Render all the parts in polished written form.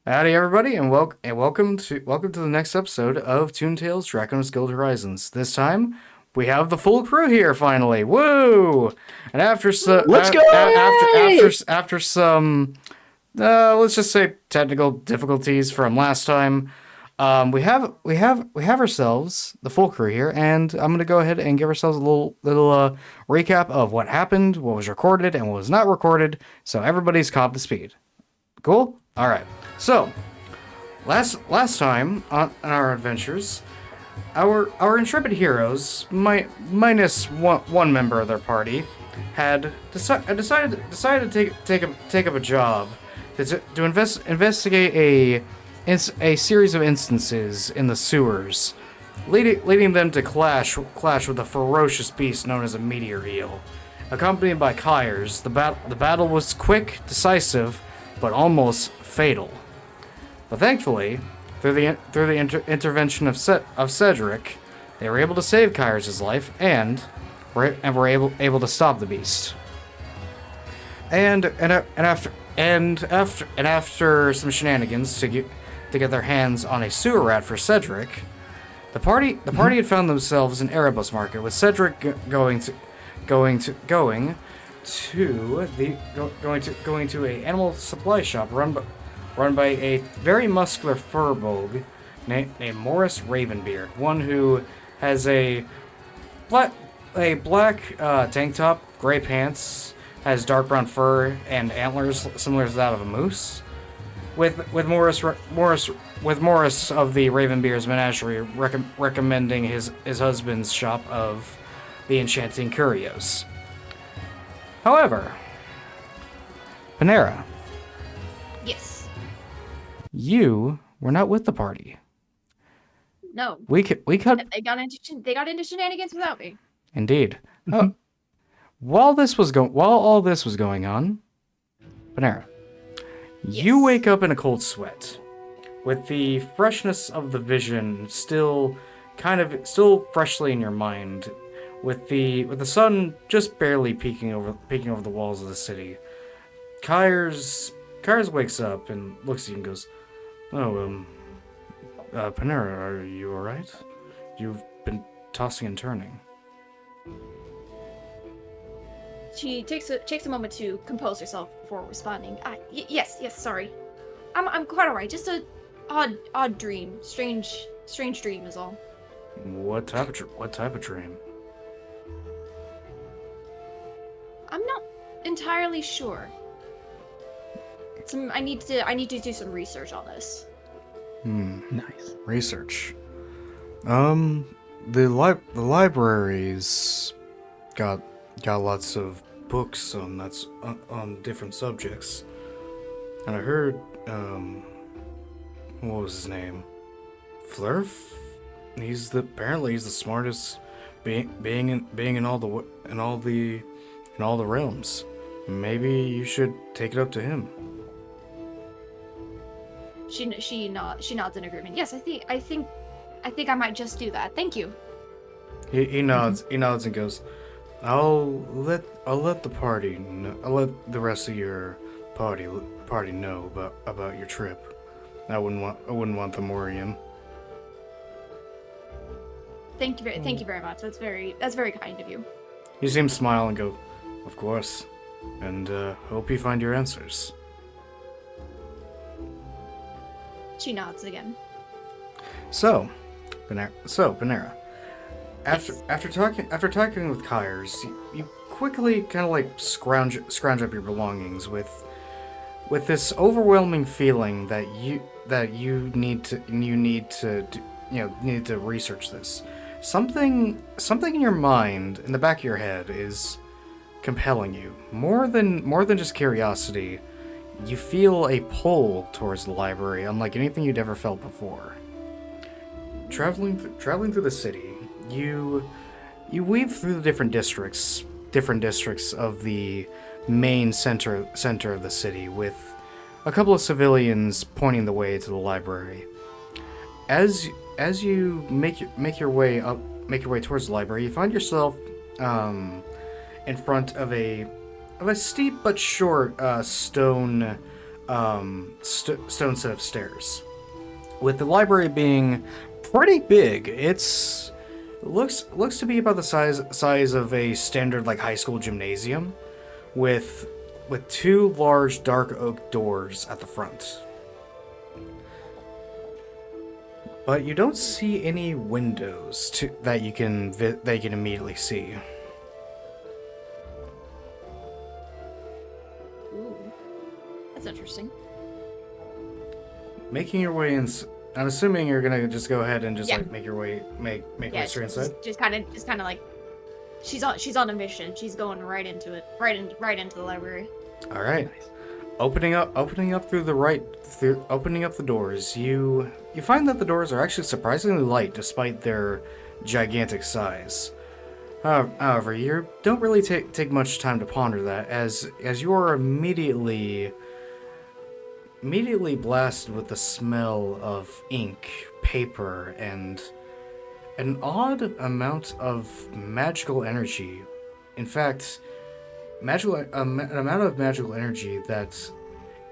Howdy, everybody, and welcome to the next episode of Toon Tales: Drakkonus Guild Horizons. This time, we have the full crew here finally. Woo! And Let's go! after some let's just say technical difficulties from last time, we have ourselves the full crew here, and I'm gonna go ahead and give ourselves a little recap of what happened, what was recorded, and what was not recorded, so everybody's caught up to speed. Cool. All right. So, last time on our adventures, our intrepid heroes, minus one member of their party, had decided to take up a job to investigate a series of instances in the sewers, leading them to clash with a ferocious beast known as a meteor eel. Accompanied by Kyers, the battle was quick, decisive, but almost fatal. But thankfully, through the intervention of Cedric, they were able to save Kyers' life and were able to stop the beast. And after some shenanigans to get their hands on a sewer rat for Cedric, the party had found themselves in Erebus Market, with Cedric going to a animal supply shop run by a very muscular furbolg named Morris Ravenbeard, one who has a black tank top, gray pants, has dark brown fur and antlers similar to that of a moose. With Morris of the Ravenbeard's menagerie recommending his husband's shop of the Enchanting Curios. However, Panera, Yes. you were not with the party. No. We cut. They got into shenanigans without me. Indeed. Oh, while all this was going on, Panera, you Yes. wake up in a cold sweat, with the freshness of the vision still freshly in your mind, with the sun just barely peeking over the walls of the city. Kyers wakes up and looks at you and goes, "Oh, Panera, are you all right? You've been tossing and turning." She takes a moment to compose herself before responding. Yes, sorry. I'm quite alright. Just a odd dream. Strange dream is all. What type of dream? I'm not entirely sure. I need to do some research on this. Nice. Research. The library's got lots of books on different subjects, and I heard what was his name? Flurf. Apparently he's the smartest being in all the realms. Maybe you should take it up to him. She nods in agreement. Yes, I think I might just do that. Thank you. He nods. He nods and goes, I'll let the party know. I'll let the rest of your party know about your trip. I wouldn't want them worrying. Thank you very much. That's very kind of you. You see him smile and go, "Of course, and hope you find your answers." She nods again. So, Panera. Yes. After talking with Kyers, you quickly kind of like scrounge up your belongings with this overwhelming feeling that you need to research this. Something in your mind, in the back of your head, is compelling you more than just curiosity. You feel a pull towards the library, unlike anything you'd ever felt before. Traveling through the city, you weave through the different districts of the main center of the city, with a couple of civilians pointing the way to the library. As you make your way towards the library, you find yourself in front of a steep but short stone stone set of stairs. With the library being pretty big, it looks to be about the size of a standard like high school gymnasium, with two large dark oak doors at the front. But you don't see any windows that you can immediately see. Ooh, that's interesting. Making your way in. I'm assuming you're gonna just go ahead and just Yeah. like make your way way straight inside. Just kind of like she's on a mission. She's going right into it, right into the library. All right. Opening up through the opening up the doors, you find that the doors are actually surprisingly light despite their gigantic size. However, you don't really take much time to ponder that, as you are immediately blasted with the smell of ink, paper, and an odd amount of magical energy. In fact, an amount of magical energy that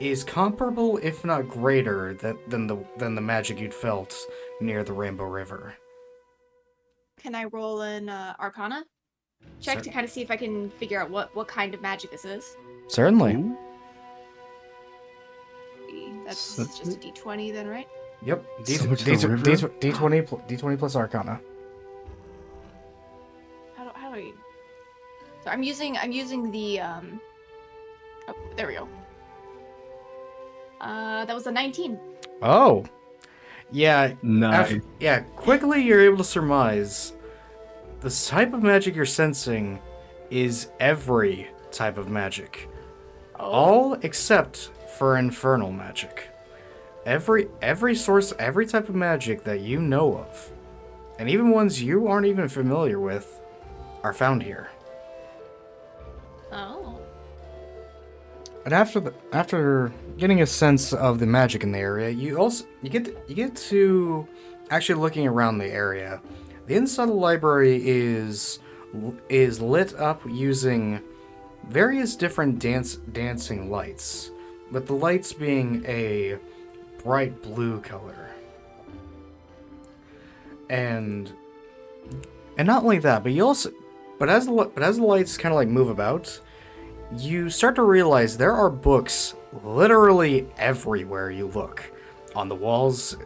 is comparable, if not greater, than the magic you'd felt near the Rainbow River. Can I roll an Arcana check to kind of see if I can figure out what kind of magic this is? Certainly. Ooh. That's So- just a D20 then, right? Yep. So to the river? D20 plus Arcana. How do I? So I'm using the Oh, there we go. That was a 19. Oh. Yeah. Nice. Quickly you're able to surmise the type of magic you're sensing is every type of magic. Oh. All except for infernal magic. Every type of magic that you know of, and even ones you aren't even familiar with, are found here. Oh. And after getting a sense of the magic in the area, you get to actually looking around the area. The inside of the library is lit up using various different dancing lights, with the lights being a bright blue color. And not only that, but as the lights kind of like move about, you start to realize there are books literally everywhere you look. On the walls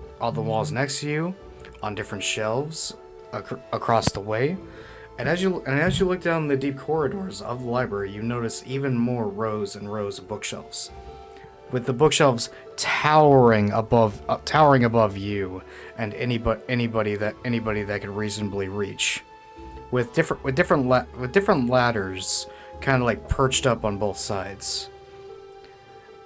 next to you, on different shelves across the way. And as you look down the deep corridors of the library, you notice even more rows and rows of bookshelves, with the bookshelves towering above you and anybody that could reasonably reach, with different ladders kind of like perched up on both sides.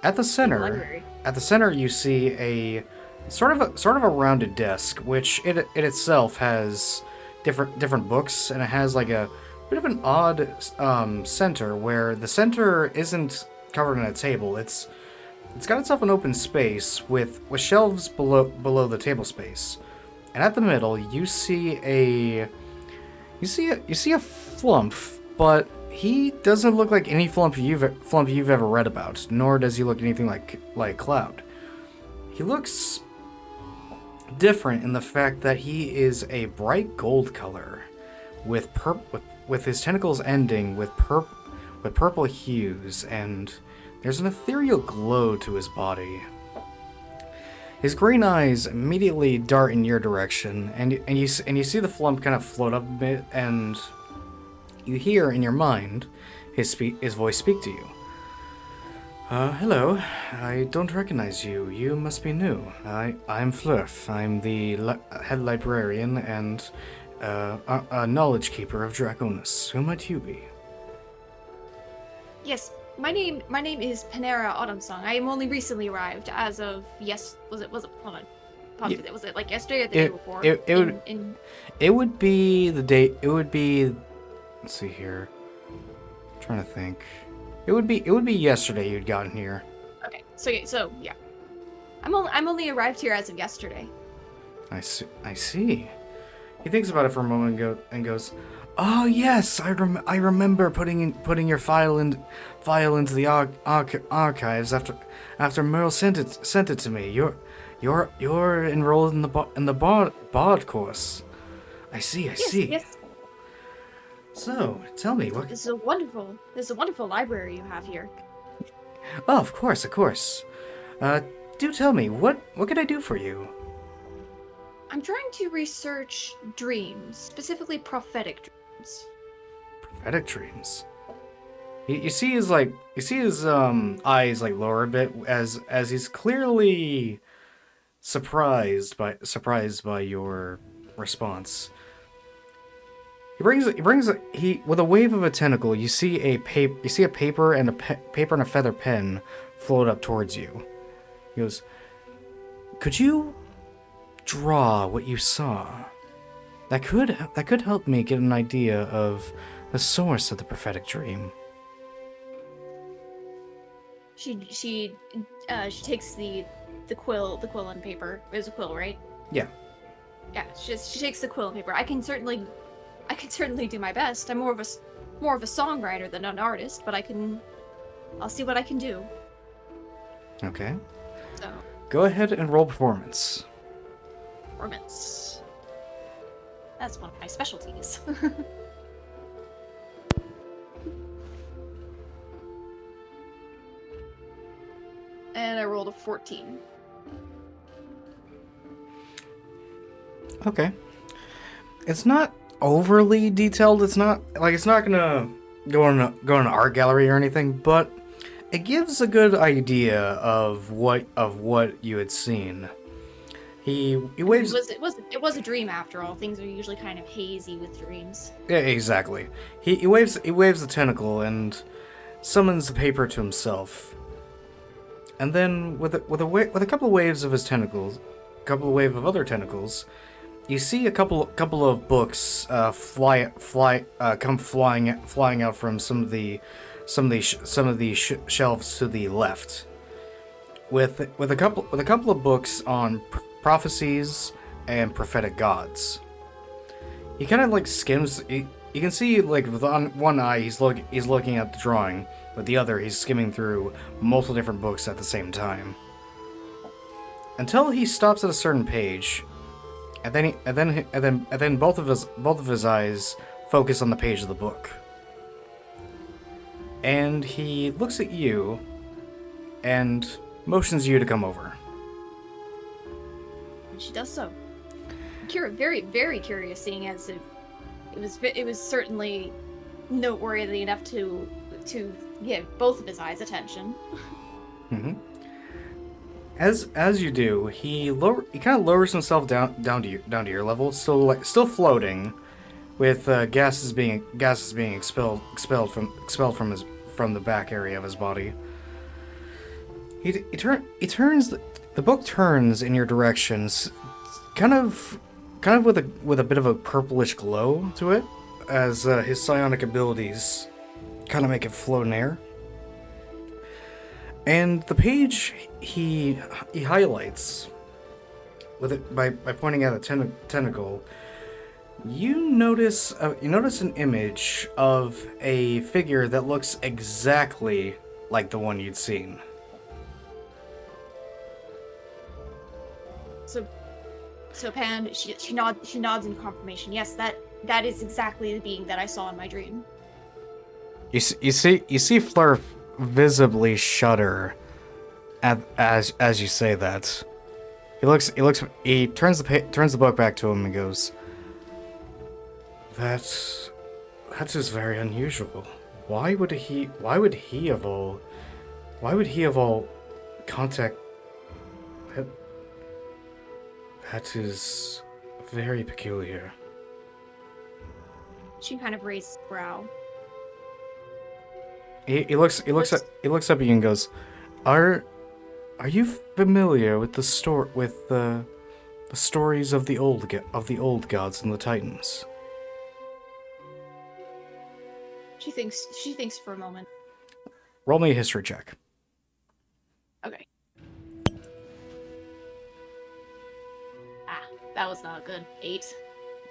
At the center, you see a sort of a rounded desk, which it itself has different books, and it has like a bit of an odd center, where the center isn't covered in a table. It's got itself an open space with shelves below the table space, and at the middle you see a flump, but he doesn't look like any flump you've ever read about, nor does he look anything like Cloud. He looks different in the fact that he is a bright gold color, with his tentacles ending with purple hues, and there's an ethereal glow to his body. His green eyes immediately dart in your direction, and you see the flump kind of float up a bit, and you hear in your mind his voice speak to you. Hello. I don't recognize you. You must be new. I'm Flurf. I'm the head librarian and a knowledge keeper of Drakkonus. Who might you be? Yes, my name is Panera Autumnsong. I am only recently arrived as of was it hold on. Was it like yesterday or the day before? It would be the day. It would be. Let's see here. I'm trying to think. It would be yesterday you'd gotten here. Okay, so yeah, I'm only arrived here as of yesterday. I see. He thinks about it for a moment and goes, Oh yes, I remember putting your file into the archives after Merle sent it to me. You're enrolled in the bard course. I see. I Yes, see. yes. So tell me what. This is a wonderful library you have here. Oh, of course, of course. Uh, do tell me what can I do for you? I'm trying to research dreams, specifically prophetic dreams. Prophetic dreams. You see his eyes like lower a bit as he's clearly surprised by your response. He with a wave of a tentacle, you see a paper and a feather pen float up towards you. He goes, "Could you draw what you saw? That could help me get an idea of the source of the prophetic dream." She takes the quill and paper. It was a quill, right? Yeah. Yeah. She takes the quill and paper. I can certainly do my best. I'm more of a songwriter than an artist, but I'll see what I can do. Okay. So, Go ahead and roll performance. performance. That's one of my specialties. And I rolled a 14. Okay. It's not overly detailed. It's not gonna go in an art gallery or anything, but it gives a good idea of what you had seen. He waves. It was a dream after all. Things are usually kind of hazy with dreams. Yeah, exactly. He waves the tentacle and summons the paper to himself. And then with a couple of waves of his tentacles, a couple of waves of other tentacles, you see a couple of books come flying out from some of the shelves to the left. With a couple of books on prophecies and prophetic gods. He kind of like skims. You can see like with one eye he's looking at the drawing, with the other he's skimming through multiple different books at the same time. Until he stops at a certain page, and then both of his eyes focus on the page of the book. And he looks at you and motions you to come over. And she does so. Very, very curious, seeing as it was certainly noteworthy enough to give both of his eyes attention. Mm-hmm. As you do, he kind of lowers himself down to your level, still floating, with gases being expelled from the back area of his body. The book turns in your directions, kind of with a bit of a purplish glow to it, as his psionic abilities kind of make it float in air. And the page he highlights with it by pointing at a tentacle. You notice an image of a figure that looks exactly like the one you'd seen. So Pan, she nods in confirmation. Yes, that is exactly the being that I saw in my dream. You see Fleur visibly shudder as you say that. He turns the book back to him and goes, That is very unusual. Why would he of all contact that is very peculiar. She kind of raises her brow. He looks up at you and goes, Are you familiar with the stories of the old gods and the titans? She thinks for a moment. Roll me a history check. Okay. That was not good. 8.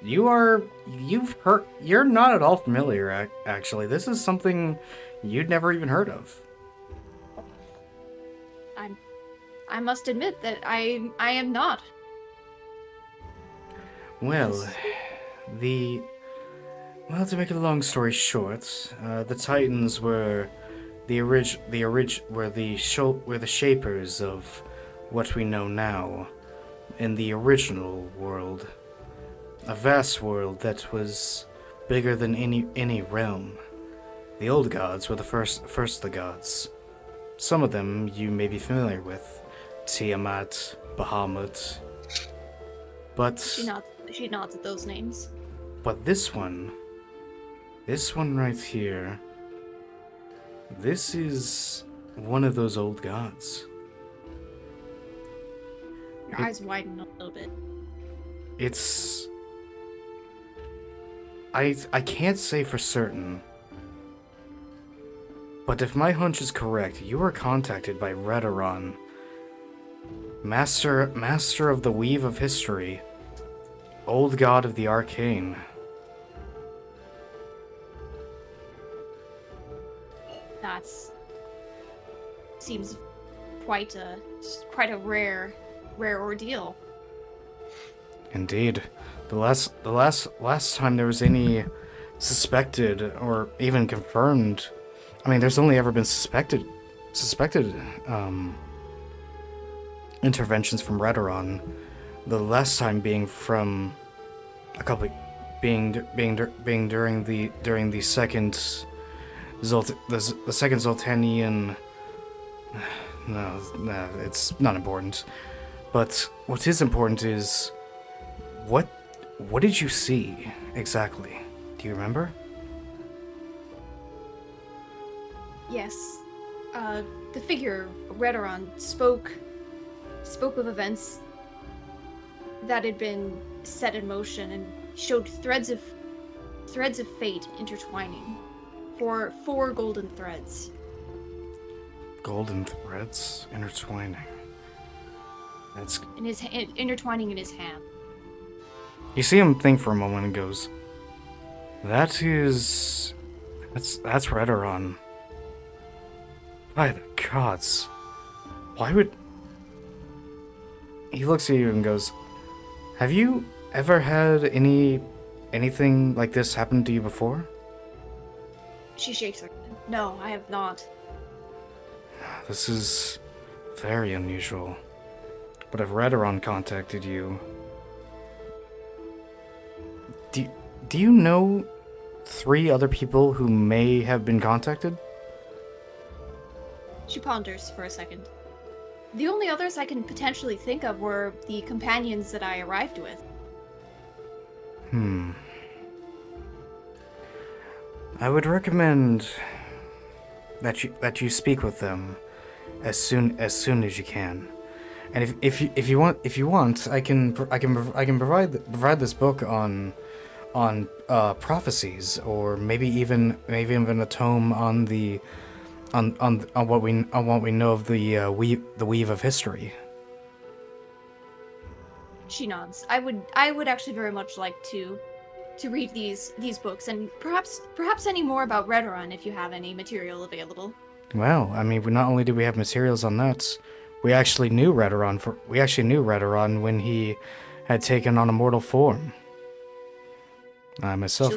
You're not at all familiar, actually. This is something you'd never even heard of. I must admit that I am not. Well, the well, to make a long story short, the Titans were were the shapers of what we know now in the original world, a vast world that was bigger than any realm. The old gods were the first of the gods. Some of them you may be familiar with, Tiamat, Bahamut, but She nods at those names. but this one right here, this is one of those old gods. Your eyes widen a little bit. It's I can't say for certain, but if my hunch is correct, you were contacted by Redoran, master of the weave of history, old god of the arcane. That's seems quite a rare ordeal. Indeed. The last time there was any suspected or even confirmed, I mean, there's only ever been suspected interventions from Redoran. The last time being from a couple being during the second the second Zoltanian. No, it's not important. But what is important is what did you see exactly? Do you remember? Yes. The figure Redoran spoke of events that had been set in motion and showed threads of fate intertwining for 4 golden threads. Golden threads intertwining. That's. Intertwining in his hand. You see him think for a moment and goes, That's Redoran. By the gods. Why would... He looks at you and goes, have you ever had anything like this happen to you before? She shakes her head. No, I have not. This is very unusual. But if Redoran contacted you... Do you know 3 other people who may have been contacted? She ponders for a second. The only others I can potentially think of were the companions that I arrived with. I would recommend that you speak with them as soon as you can. And if you want, I can provide this book on prophecies, or maybe even a tome on what we know of the weave of history. She nods. I would actually very much like to read these books, and perhaps any more about Redoran if you have any material available. Well, I mean, not only do we have materials on that, we actually knew Redoran when he had taken on a mortal form. Myself.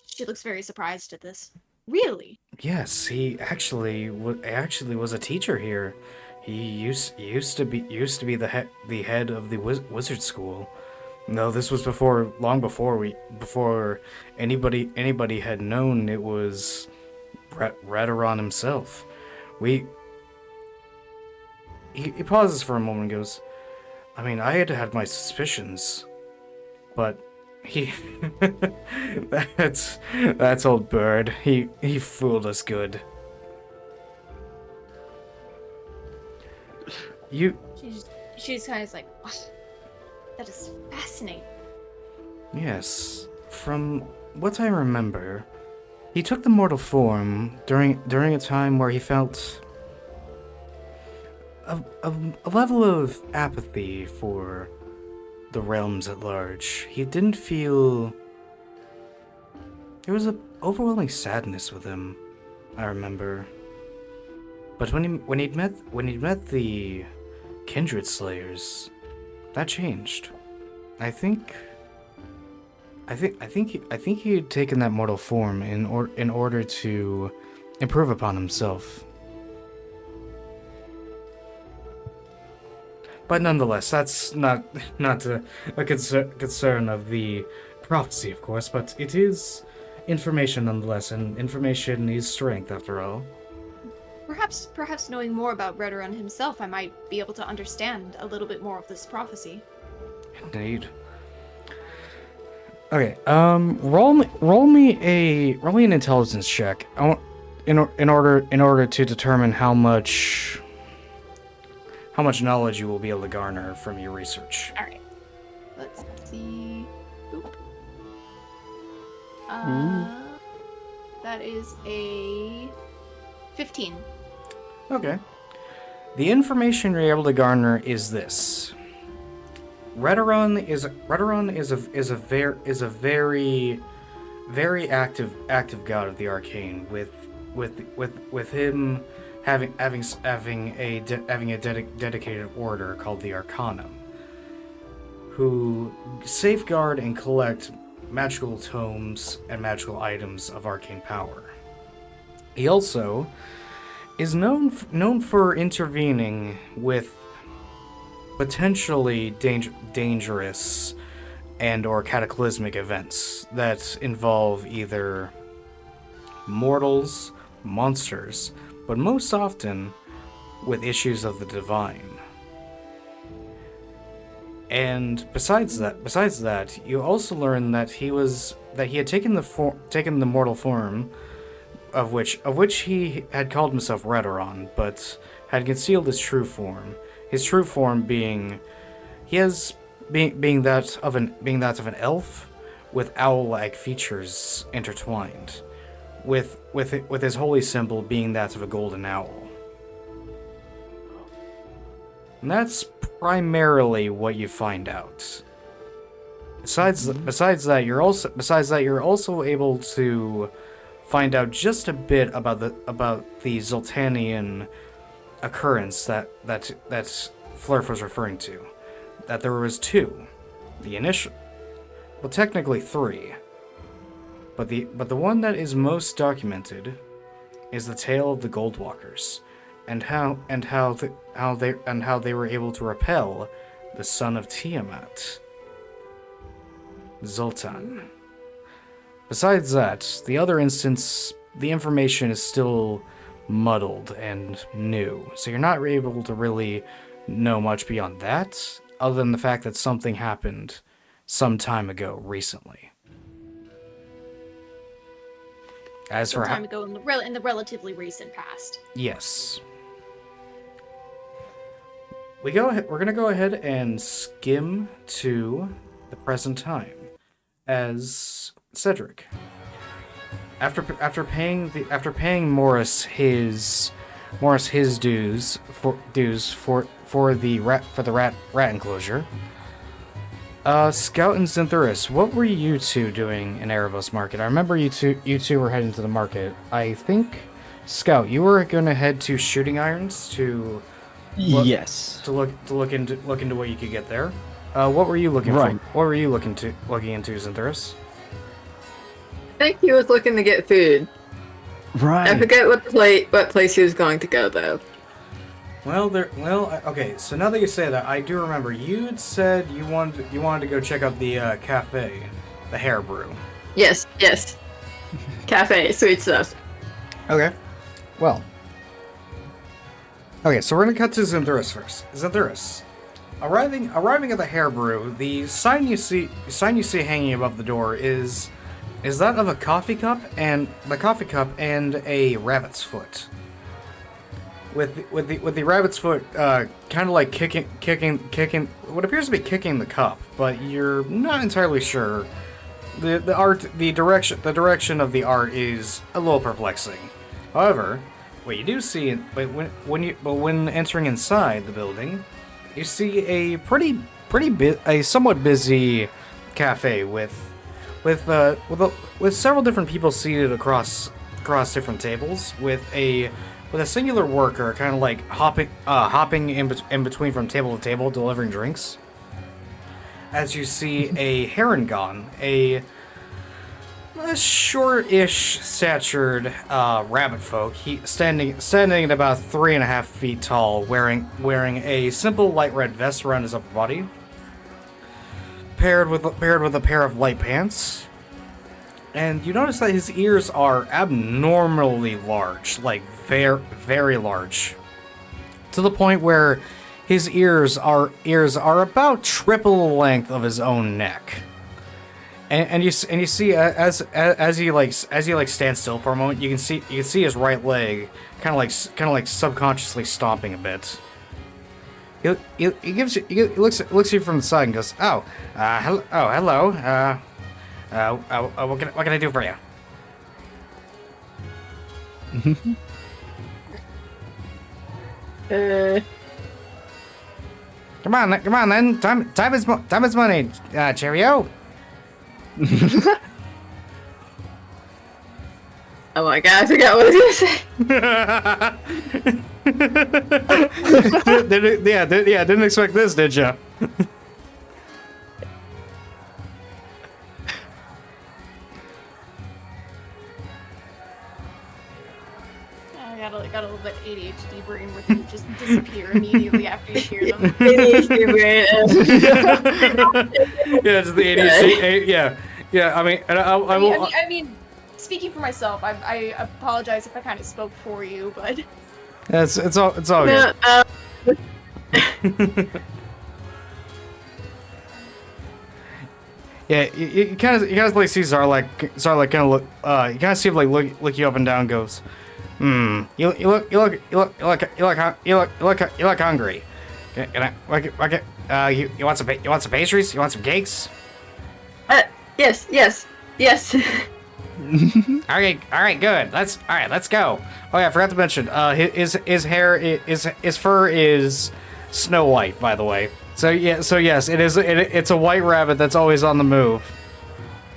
She looks very surprised at this. Really? Yes, he actually was a teacher here. He used to be the head of the wizard school. No, this was long before anybody had known it was Redoran himself. He pauses for a moment and goes, I mean, I had my suspicions, but he that's old bird. He fooled us good. She's kind of like, oh, that is fascinating. Yes, from what I remember, he took the mortal form during a time where he felt a level of apathy for the realms at large, he didn't feel... There was an overwhelming sadness with him, I remember. But when he'd met the Kindred Slayers, that changed. I think he had taken that mortal form in order to improve upon himself. But nonetheless, that's not a concern of the prophecy, of course, but it is information nonetheless, and information is strength after all. Perhaps knowing more about Redoran himself, I might be able to understand a little bit more of this prophecy. Indeed. Okay, roll me an intelligence check. In order to determine how much knowledge you will be able to garner from your research. All right. Let's see. Oop. That is a 15. Okay. The information you're able to garner is this. Redoran is a very active god of the arcane, with him having a dedicated order called the Arcanum, who safeguard and collect magical tomes and magical items of arcane power. He also is known for intervening with potentially dangerous and or cataclysmic events that involve either mortals, monsters, but most often with issues of the divine. And besides that, you also learn that he had taken the mortal form of which he had called himself Redoran, but had concealed his true form. His true form being that of an elf with owl-like features intertwined, with his holy symbol being that of a golden owl. And that's primarily what you find out. Besides that, you're also able to find out just a bit about the Zoltanian occurrence that Flurf was referring to. That there was two. Technically three. But the one that is most documented is the tale of the Goldwalkers, and how they were able to repel the son of Tiamat, Zoltan. Besides that, the other instance, the information is still muddled and new, so you're not able to really know much beyond that, other than the fact that something happened some time ago recently. As Some for time ago in the relatively recent past. Yes. We're gonna go ahead and skim to the present time, as Cedric, after paying Morris his dues for the rat enclosure. Scout and Zinthurus, what were you two doing in Erebos Market? I remember you two were heading to the market. I think, Scout, you were gonna head to Shooting Irons to Yes. to look into what you could get there. What were you looking Right. for? What were you looking into, Zinthurus? I think he was looking to get food. Right. I forget what place he was going to go though. Okay. So now that you say that, I do remember you'd said you wanted to go check out the cafe, the Hair Brew. Yes. Cafe, sweet stuff. Okay. Well. Okay, so we're gonna cut to Zinthurus first. Zinthurus, arriving at the Hair Brew, the sign you see hanging above the door is that of a coffee cup and a rabbit's foot. With the rabbit's foot kind of like kicking what appears to be kicking the cup, but you're not entirely sure. The direction of the art is a little perplexing. However, what you do see, when entering inside the building, you see a pretty a somewhat busy cafe with several different people seated across different tables with a singular worker kind of like hopping in between from table to table delivering drinks. As you see a Herongon, a short-ish statured rabbit folk, he standing at about 3.5 feet tall, wearing a simple light red vest around his upper body, paired with a pair of light pants. And you notice that his ears are abnormally large, like very, very large, to the point where his ears are about triple the length of his own neck. And you see as he stands still for a moment, you can see his right leg kind of like subconsciously stomping a bit. He looks at you from the side and goes, hello. What can I do for you? Come on then. Time is money. Cheerio. Oh my god, I forgot what I was gonna say. Didn't expect this, did ya? I got a little bit ADHD brain where things just disappear immediately after you hear them. ADHD brain. Yeah, it's the ADHD. Yeah. I mean, I mean, speaking for myself, I apologize if I kind of spoke for you, but it's all good. Yeah, you kind of like see Zarlek kind of look. You kind of see him like look you up and down. And goes, You look hungry. Can I, you want some pastries? You want some cakes? Yes. All right, good. Let's go. Oh yeah, I forgot to mention. His fur is snow white, by the way. So yes, it's a white rabbit that's always on the move.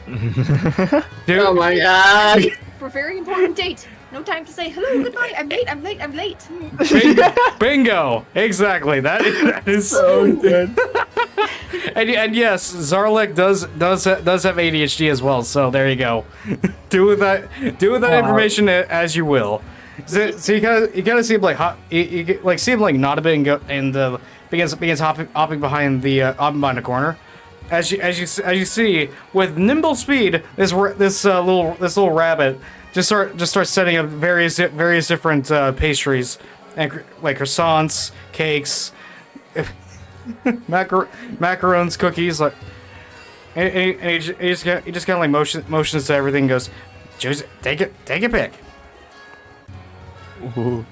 Dude, Oh my god. for a very important date. No time to say hello, goodbye. I'm late. Bingo! Exactly. That is So good. and yes, Zarlek does have ADHD as well. So there you go. do with that information as you will. So you kind of see him like see him like nod a bit and go and begins hopping behind the corner. As you see, with nimble speed, this little rabbit just starts setting up various different pastries and like croissants, cakes, macarons, cookies, like, and he just kind of like motions to everything and goes, choose it, take a pick. Ooh.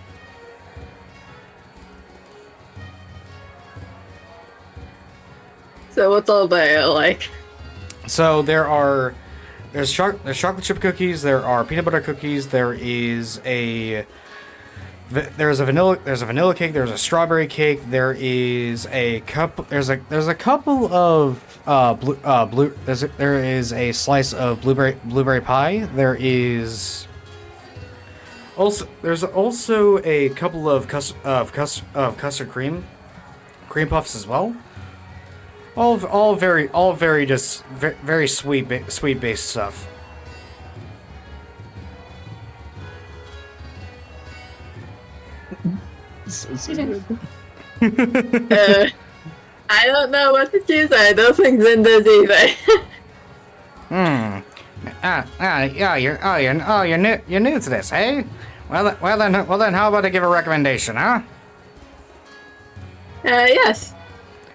So what's all that like? So there's chocolate chip cookies, there are peanut butter cookies, there's a vanilla cake, there's a strawberry cake, there is a couple of there is a slice of blueberry pie, there's also a couple of custard cream puffs as well. All very just very sweet based stuff. So good. I don't know what to choose. I don't think Zinda's either. You're new to this, hey? Well then, how about I give a recommendation, huh? Yes.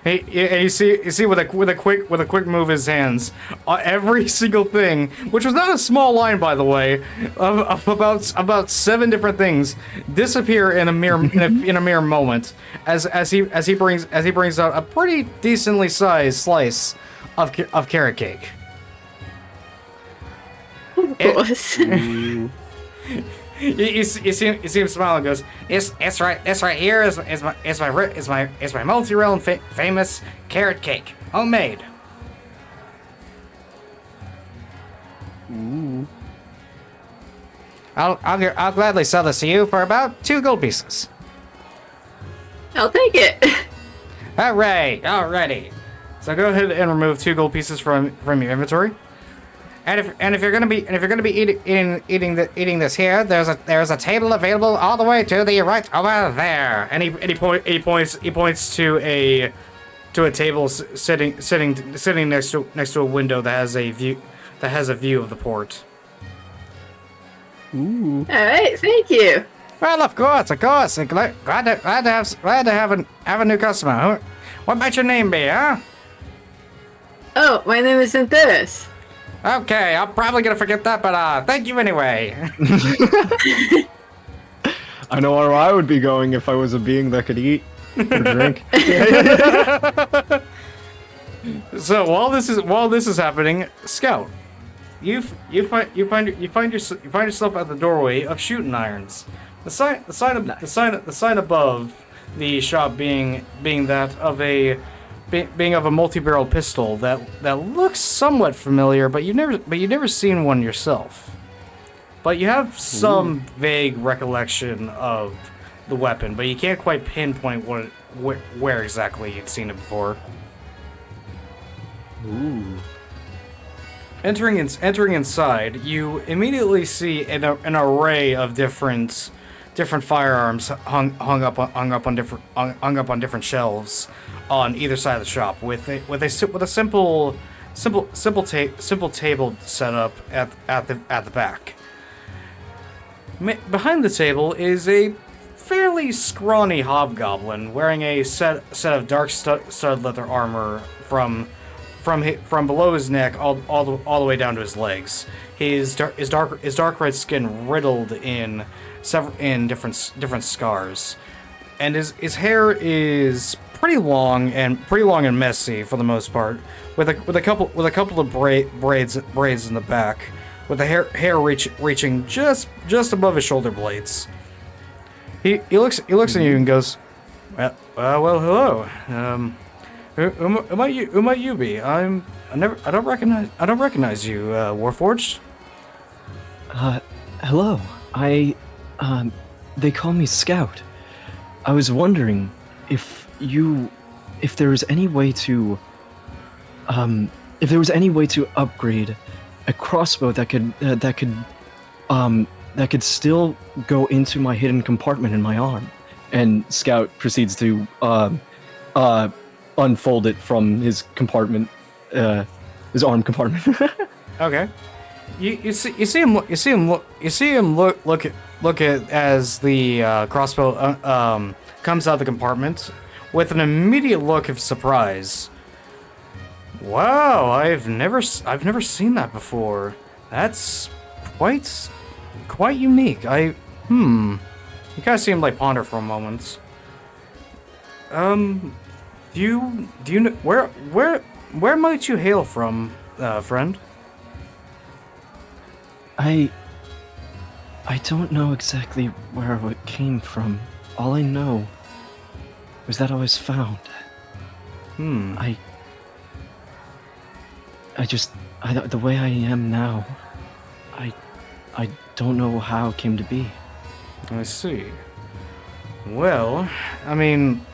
Hey, you see with a quick move of his hands, every single thing, which was not a small line, by the way, of about 7 different things, disappear in a mere moment, as he brings out a pretty decently sized slice of carrot cake. Of course. you see him smile and goes, it's right here is my multi-realm famous carrot cake, homemade. Ooh. I'll gladly sell this to you for about 2 gold pieces. I'll take it. Hooray! Alrighty. So go ahead and remove 2 gold pieces from your inventory. And if you're gonna be eating this here, there's a table available all the way to the right over there. And he points to a table sitting next to a window that has a view of the port. Ooh. All right, thank you. Well, of course. Glad to have a new customer. What might your name be, huh? Oh, my name is Synthesis. Okay, I'm probably gonna forget that, but thank you anyway. I know where I would be going if I was a being that could eat or drink. So while this is happening, Scout, you find yourself at the doorway of Shooting Irons. The sign above the shop being that of a multi-barrel pistol that looks somewhat familiar, but you've never seen one yourself. But you have some vague recollection of the weapon, but you can't quite pinpoint where exactly you'd seen it before. Ooh. Entering inside, you immediately see an array of different firearms hung up on different shelves on either side of the shop, with a simple table set up at the back. Behind the table is a fairly scrawny hobgoblin wearing a set of dark stud leather armor from below his neck all the way down to his legs. His dark red skin riddled in different scars, and his hair is pretty long and messy for the most part, with a couple of braids in the back, with the hair reaching just above his shoulder blades. He looks at you and goes, well, hello. Who might you be? I don't recognize you, Warforged. Hello. They call me Scout. I was wondering if there was any way to upgrade a crossbow that could still go into my hidden compartment in my arm. And Scout proceeds to unfold it from his compartment, his arm compartment. Okay. You see him look at as the crossbow comes out of the compartment with an immediate look of surprise. Wow, I've never seen that before. That's quite unique. You kind of see him like ponder for a moment. Do you know where might you hail from, friend? I don't know exactly where it came from. All I know was that I was found. The way I am now, I don't know how it came to be. I see. Well, I mean,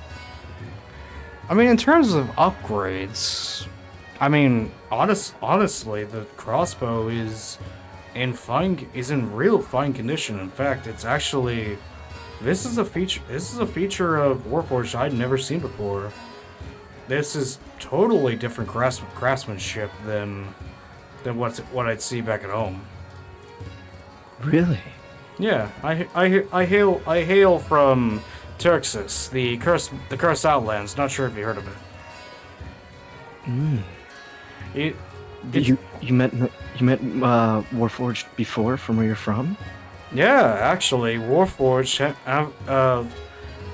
in terms of upgrades, honestly, the crossbow is in real fine condition. In fact, it's actually this is a feature of Warforged I'd never seen before. This is totally different craftsmanship than what I'd see back at home. Really? Yeah, I hail from Turxus, the cursed Outlands. Not sure if you heard of it. You met Warforged before, from where you're from? Yeah, actually, Warforged.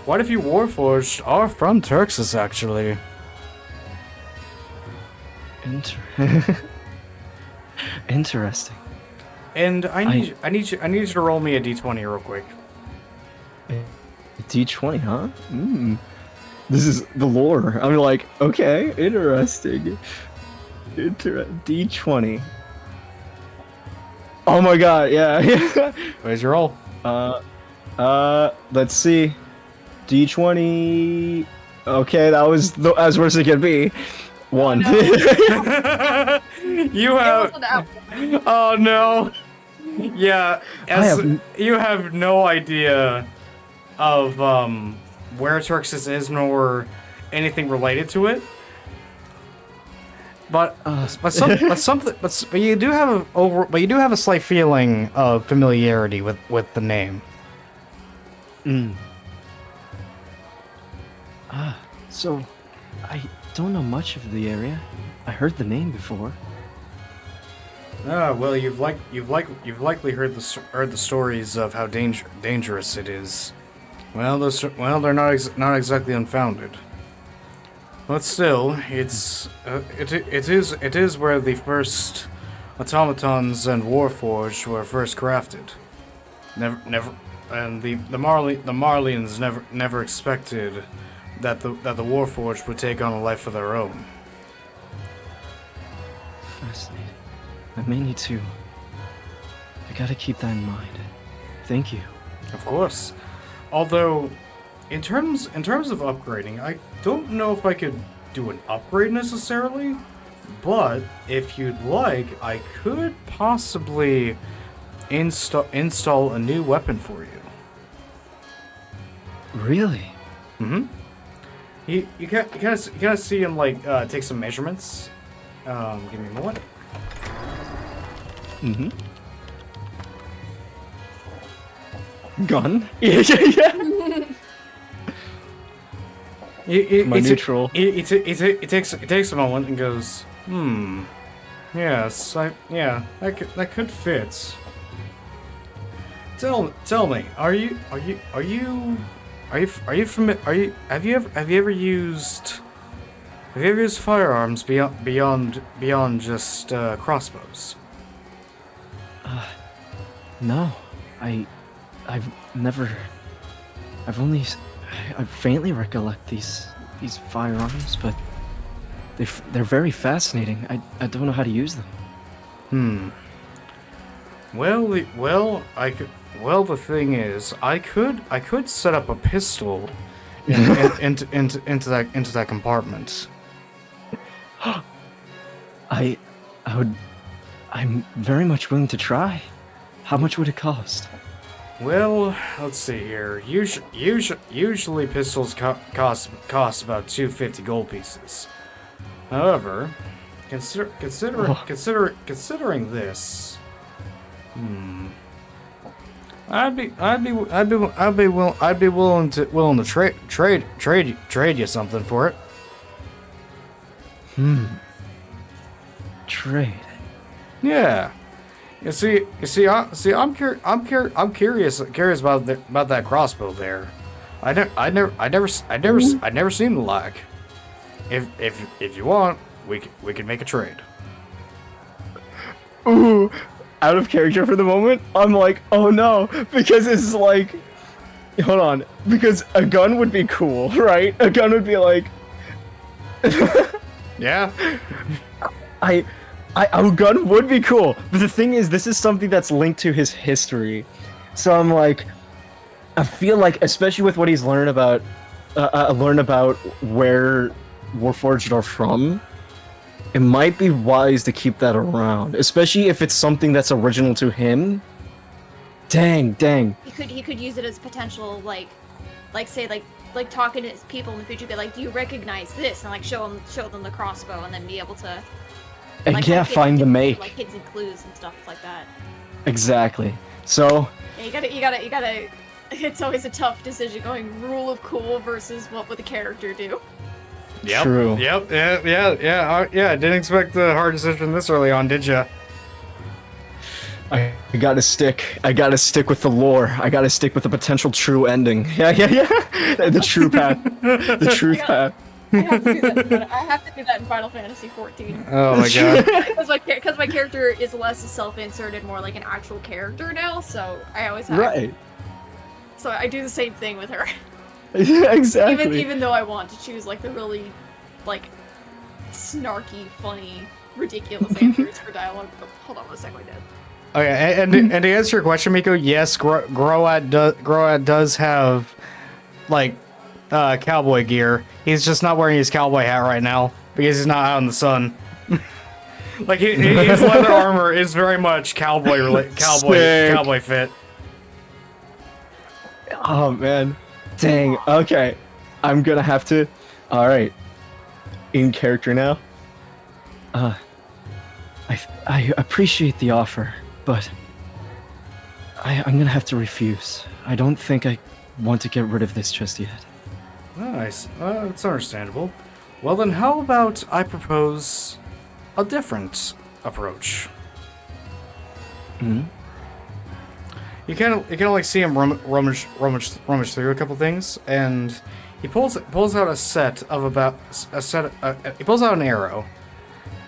Quite a few Warforged are from Turxus, actually. Interesting. And I need you to roll me a d20 real quick. D20, huh? This is the lore. I'm like, okay, interesting. D20. Oh my god, yeah. Where's your roll? Let's see. D20. Okay, that was as worse as it could be. 1. No. You have. Oh no. Yeah, you have no idea of where Turxus is nor anything related to it. But you do have a slight feeling of familiarity with the name. So I don't know much of the area. I heard the name before. Ah, well, you've likely heard the stories of how dangerous it is. Well, they're not exactly unfounded. But still, it is where the first automatons and warforged were first crafted. And the Marlians never expected that the warforged would take on a life of their own. Fascinating. I may need to. I gotta keep that in mind. Thank you. Of course. Although, in terms of upgrading, I don't know if I could do an upgrade necessarily, but if you'd like, I could possibly install a new weapon for you. Really? Mm-hmm. You kind of see him like take some measurements. Give me a moment. Mm-hmm. Gun? Yeah. Neutral. It takes a moment and goes, yes, that could fit. Tell me, have you ever used firearms beyond just crossbows? No. I faintly recollect these firearms, but they're very fascinating. I don't know how to use them. Well, the thing is, I could set up a pistol into that compartment. I'm very much willing to try. How much would it cost? Well, let's see here. Usually pistols cost about 250 gold pieces. However, considering this, I'd be willing to trade you something for it. Trade. Yeah. I'm curious about that crossbow there. I never seen the like. If you want, we can make a trade. Ooh, out of character for the moment. I'm like, oh no, because it's like, hold on, because a gun would be cool, right? A gun would be like, yeah. A gun would be cool, but the thing is, this is something that's linked to his history. So I'm like, I feel like, especially with what he's learned about where Warforged are from, it might be wise to keep that around, especially if it's something that's original to him. Dang. He could use it as potential, like talking to people in the future, be like, do you recognize this? And like show them the crossbow, and then be able to. Like, yeah, find the make. Like hidden clues and stuff like that. Exactly. So. Yeah, you gotta. It's always a tough decision going rule of cool versus what would the character do. Yep. True. Yep. Yeah. I didn't expect a hard decision this early on, did ya? I gotta stick with the lore. I gotta stick with the potential true ending. Yeah. The true path. The truth path. I have to do that from Final Fantasy 14. Oh my god. Because my character is less self-inserted, more like an actual character now, so I always have. Right. So I do the same thing with her. Yeah, exactly. Even though I want to choose like the really like snarky, funny, ridiculous answers for dialogue. Oh, hold on one second, I did. Okay, and to answer your question, Miko, yes, Groat does have like cowboy gear. He's just not wearing his cowboy hat right now because he's not out in the sun. Like his leather armor is very much cowboy fit. Oh man, dang. Okay, I'm gonna have to. All right, in character now. I appreciate the offer, but I'm gonna have to refuse. I don't think I want to get rid of this just yet. Nice. It's understandable. Well then, how about I propose a different approach? Hmm. You can only see him rummage through a couple things, and he pulls out a set of about a set. He pulls out an arrow,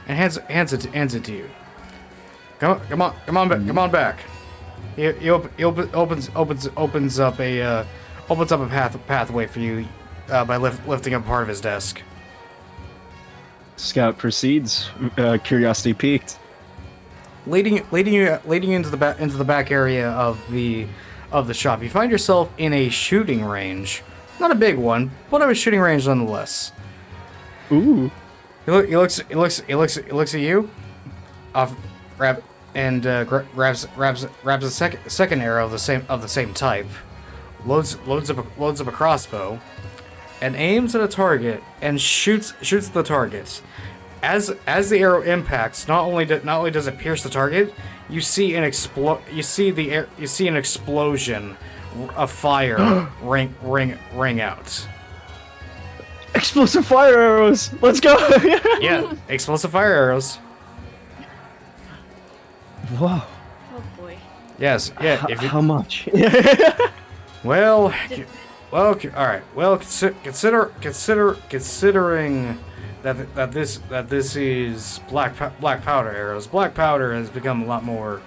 and hands it to you. Come on back. He opens up a pathway for you by lifting up part of his desk. Scout proceeds. Curiosity piqued. Leading you into the back area of the shop, you find yourself in a shooting range. Not a big one, but a shooting range nonetheless. Ooh. He looks at you, grabs a second arrow of the same type, loads up a crossbow, and aims at a target and shoots the target. As the arrow impacts, not only does it pierce the target, you see an explosion of fire ring out. Explosive fire arrows. Let's go. Yeah, explosive fire arrows. Whoa. Oh boy. Yes, yeah. If you, How much? well, all right. Well, considering that this is black powder arrows. Black powder has become a lot more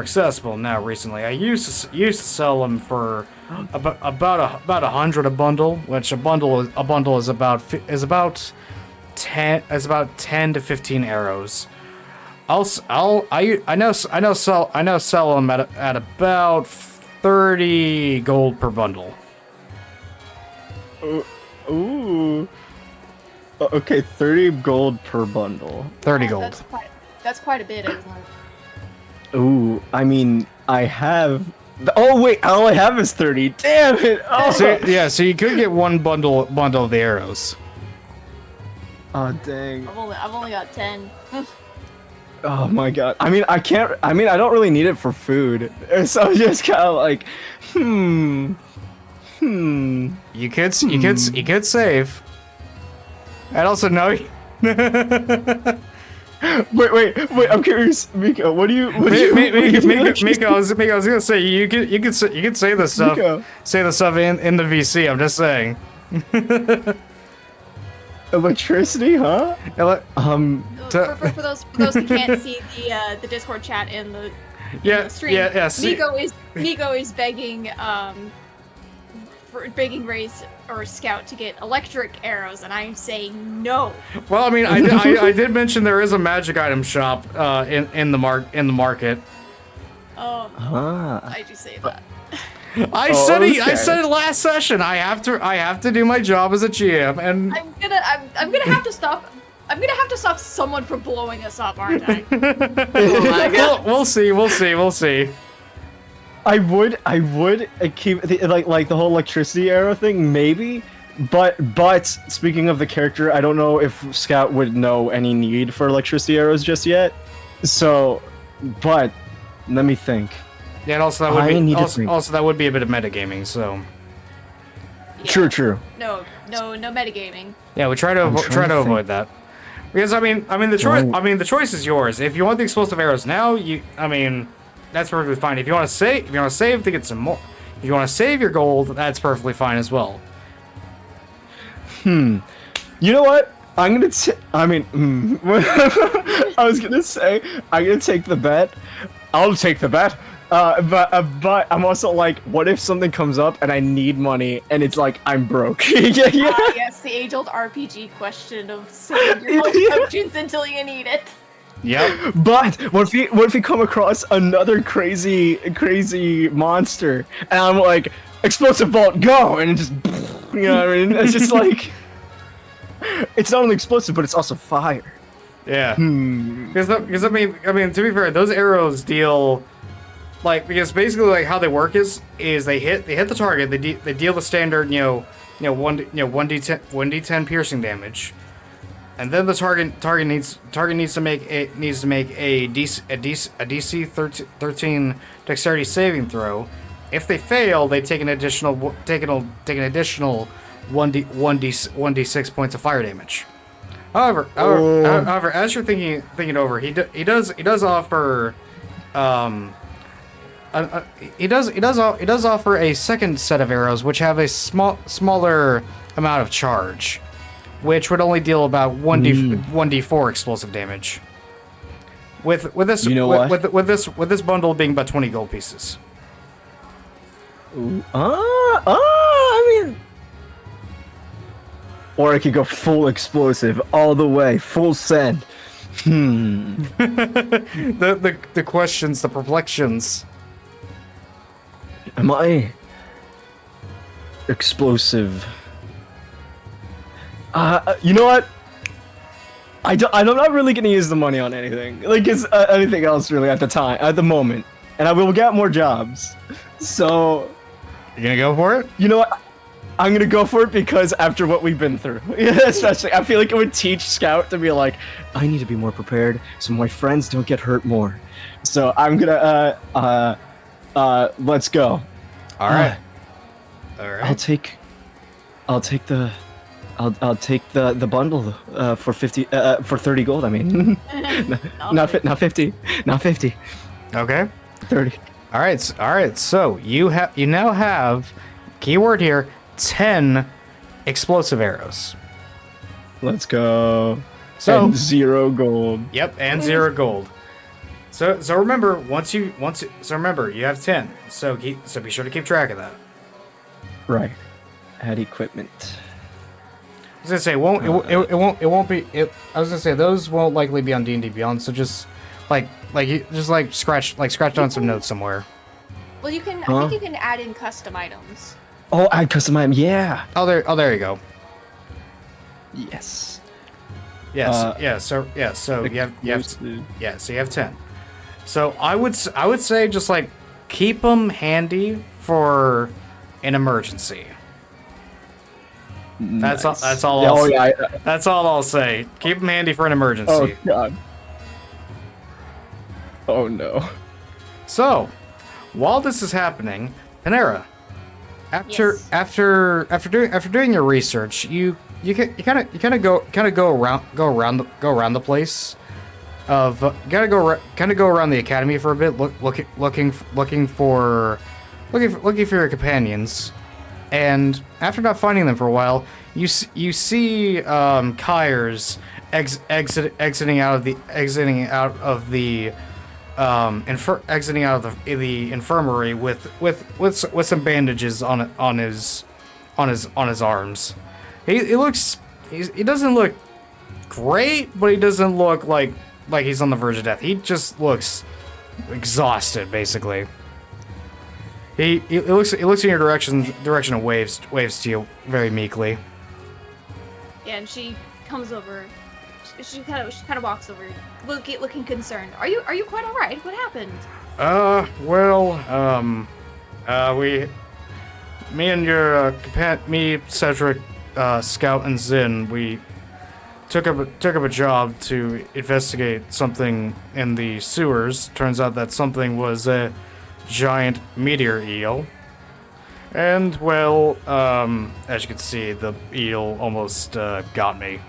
accessible now recently. I used to sell them for about 100 a bundle, which a bundle is about 10 to 15 arrows. I know sell them at about 30 gold per bundle. Ooh. Okay, 30 gold per bundle. 30 gold. That's quite a bit, isn't it? Ooh, I mean, I have. Oh wait, all I have is 30. Damn it! Oh, So you could get one bundle of the arrows. oh dang. I've only got 10. Oh my god. I mean, I can't. I mean, I don't really need it for food, so I'm just kind of like, You could save. And also no. Wait. I'm curious, Miko. What do you? Miko, I was gonna say you could say the stuff. Miko. Say the stuff in the VC. I'm just saying. Electricity, huh? For those who can't see the Discord chat in the stream, Miko is begging begging Ray's or Scout to get electric arrows, and I'm saying no. Well, I mean, I did mention there is a magic item shop in the market. I do say that. I said it last session. I have to do my job as a GM, and I'm gonna have to stop. I'm gonna have to stop someone from blowing us up, aren't I? Oh my god. We'll see. I would keep like the whole electricity arrow thing, maybe. But speaking of the character, I don't know if Scout would know any need for electricity arrows just yet. So, but let me think. Yeah, and also that would be a bit of metagaming. So. Yeah. True. No metagaming. Yeah, we try to avoid that. Because I mean the choice is yours. If you want the explosive arrows now, that's perfectly fine. If you want to save to get some more, if you want to save your gold, that's perfectly fine as well. You know what? I'm gonna. I mean, I was gonna say I'm gonna take the bet. I'll take the bet. But I'm also like, what if something comes up and I need money and it's like I'm broke? Yeah. Yes, the age-old RPG question of saving your health potions until you need it. Yep. But what if we come across another crazy monster and I'm like, explosive bolt, go, and it just, you know what I mean? It's just like, it's not only explosive, but it's also fire. Yeah. Because I mean, to be fair, those arrows deal, like, because basically like how they work is they hit the target, they deal the standard 1d10 piercing damage, and then the target needs to make a DC 13 dexterity saving throw. If they fail, they take an additional 1d6 points of fire damage. However, as you're thinking it over, he does offer he does offer a second set of arrows which have a smaller amount of charge, which would only deal about 1d4 explosive damage. With this, You know what? with this bundle being about 20 gold pieces. I mean, or I could go full explosive all the way, full send. The questions, the perplexions. Am I explosive? You know what? I'm not really gonna use the money on anything, like anything else really at the moment, and I will get more jobs. So, You gonna go for it? you know what? I'm gonna go for it because after what we've been through, especially, I feel like it would teach Scout to be like, I need to be more prepared so my friends don't get hurt more. So I'm gonna let's go. All right. All right. I'll take the bundle for 30 gold. I mean, not 50, not 50, Okay. 30. All right. So you now have, keyword here, 10 explosive arrows. Let's go. So And 0 gold. Yep, and 0 gold. So remember, remember you have 10. So be sure to keep track of that. Right. Add equipment. I was gonna say it won't be. I was gonna say those won't likely be on D&D Beyond. So just scratch down some notes somewhere. Well, you can. Huh? I think you can add in custom items. Oh, add custom item. Yeah. Oh there you go. Yes. Yes. So you have 10. So I would say just like keep them handy for an emergency. Nice. That's all. Yeah, I'll say. yeah. That's all I'll say. Keep them handy for an emergency. Oh god. Oh no. So, while this is happening, Panera, after doing your research, you kind of go around the place. Gotta go around the academy for a bit, looking for your companions. And after not finding them for a while, you see Kyers exiting out of the infirmary with some bandages on his arms. He doesn't look great, but he doesn't look like he's on the verge of death. He just looks exhausted, basically. He looks in your direction and waves to you very meekly. Yeah, and she comes over. She kind of walks over, looking concerned. Are you quite all right? What happened? Me, Cedric, Scout, and Zin, we took up a job to investigate something in the sewers. Turns out that something was a giant meteor eel. And, well, as you can see, the eel almost got me.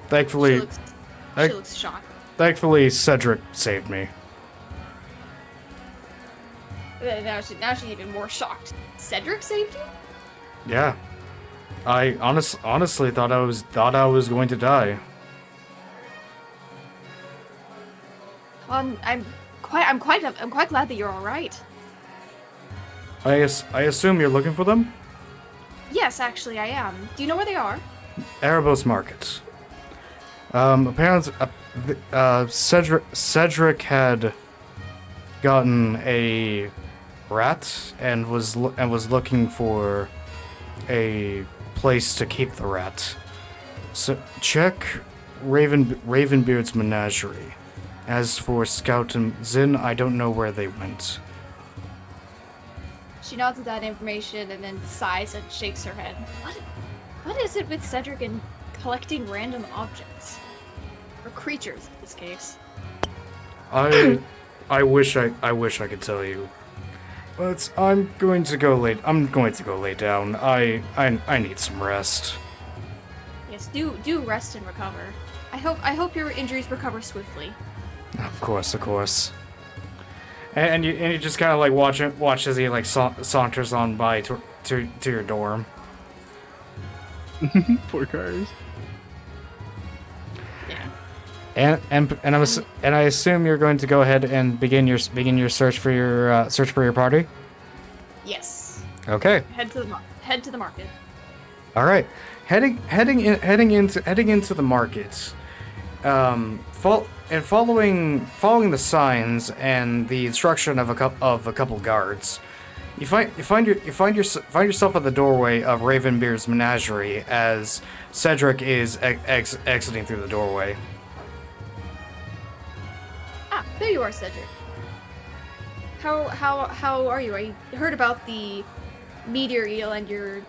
Thankfully, She looks shocked. Thankfully, Cedric saved me. Now she's even more shocked. Cedric saved you? Yeah. I honestly thought I was going to die. I'm quite glad that you're all right. I assume you're looking for them? Yes, actually, I am. Do you know where they are? Erebos Market. Apparently, Cedric had gotten a rat and was looking for a place to keep the rat. So check Ravenbeard's menagerie. As for Scout and Zin, I don't know where they went. She nods at that information and then sighs and shakes her head. What is it with Cedric and collecting random objects? Or creatures, in this case. I wish I could tell you. But I'm going to go lay down. I need some rest. Yes, do rest and recover. I hope your injuries recover swiftly. Of course. And you just kind of like watch as he like saunters on by to your dorm. Poor cars. Yeah. And I assume you're going to go ahead and begin your search for your party. Yes. Okay. Head to the market. All right. Heading into the market. Following the signs and the instruction of a couple guards, you find yourself at the doorway of Ravenbeard's menagerie as Cedric is exiting through the doorway. Ah, there you are, Cedric. How are you? I heard about the meteor eel and your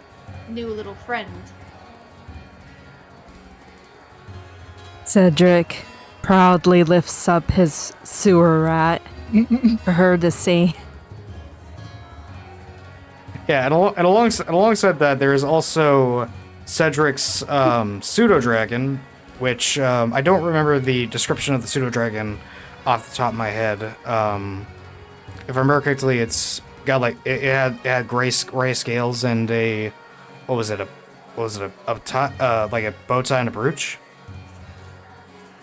new little friend. Cedric proudly lifts up his sewer rat for her to see. Yeah, and alongside that, there is also Cedric's pseudo dragon, which I don't remember the description of the pseudo dragon off the top of my head. If I remember correctly, it's got like it had gray scales and a like a bow tie and a brooch.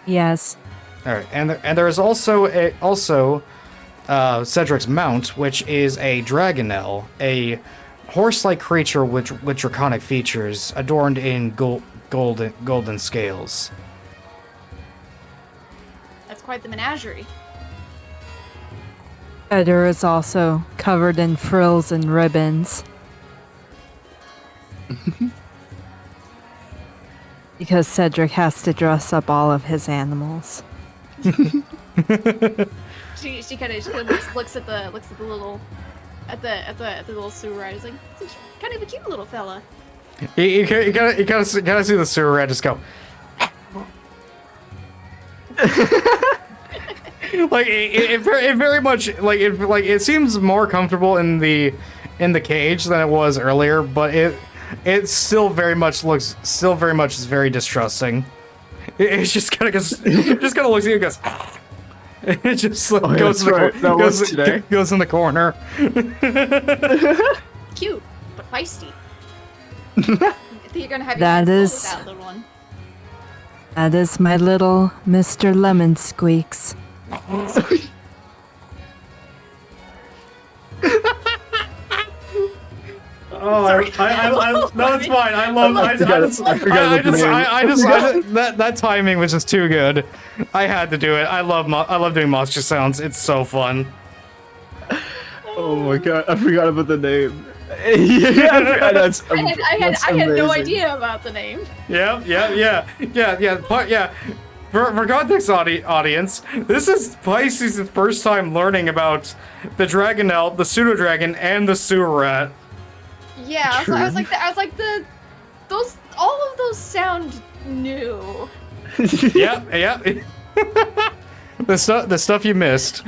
Yes. All right, and there is also Cedric's mount, which is a dragonel, a horse-like creature with draconic features, adorned in golden scales. That's quite the menagerie. Heather is also covered in frills and ribbons. Because Cedric has to dress up all of his animals. She kind of looks at the little sewer rat. He's like, "He's kind of a cute little fella." You kind of see the sewer rat just go. Like it very much it seems more comfortable in the cage than it was earlier, but it still very much is very distrusting. It just kind of looks at you and goes. It just like, goes in the corner. Cute, but feisty. I think you're gonna have That your is- with that little one. That is my little Mr. Lemon Squeaks. Oh, Sorry. no, it's fine. I just that timing was just too good. I had to do it. I love doing monster sounds. It's so fun. Oh my god, I forgot about the name. Yeah, that's I had no amazing. idea about the name. Yeah. For context, audience, this is Pisces' first time learning about the Dragonel, the pseudo dragon, and the sewer rat. Yeah, I was like all of those sound new. Yeah. The stuff you missed.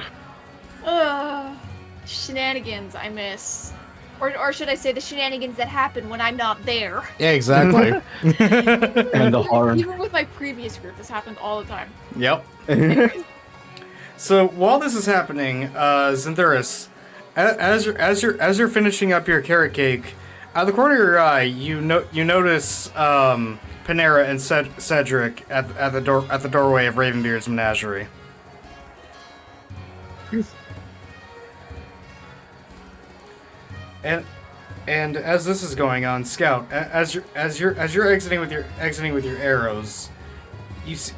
Shenanigans I miss. Or should I say the shenanigans that happen when I'm not there. Yeah, exactly. And the horror. Even with my previous group, this happened all the time. Yep. Anyways, So while this is happening, Xanthuris, as you're finishing up your carrot cake, Out of the corner of your eye, you notice Panera and Cedric at the doorway of Ravenbeard's menagerie. And as this is going on, Scout, as you're exiting with your arrows, you see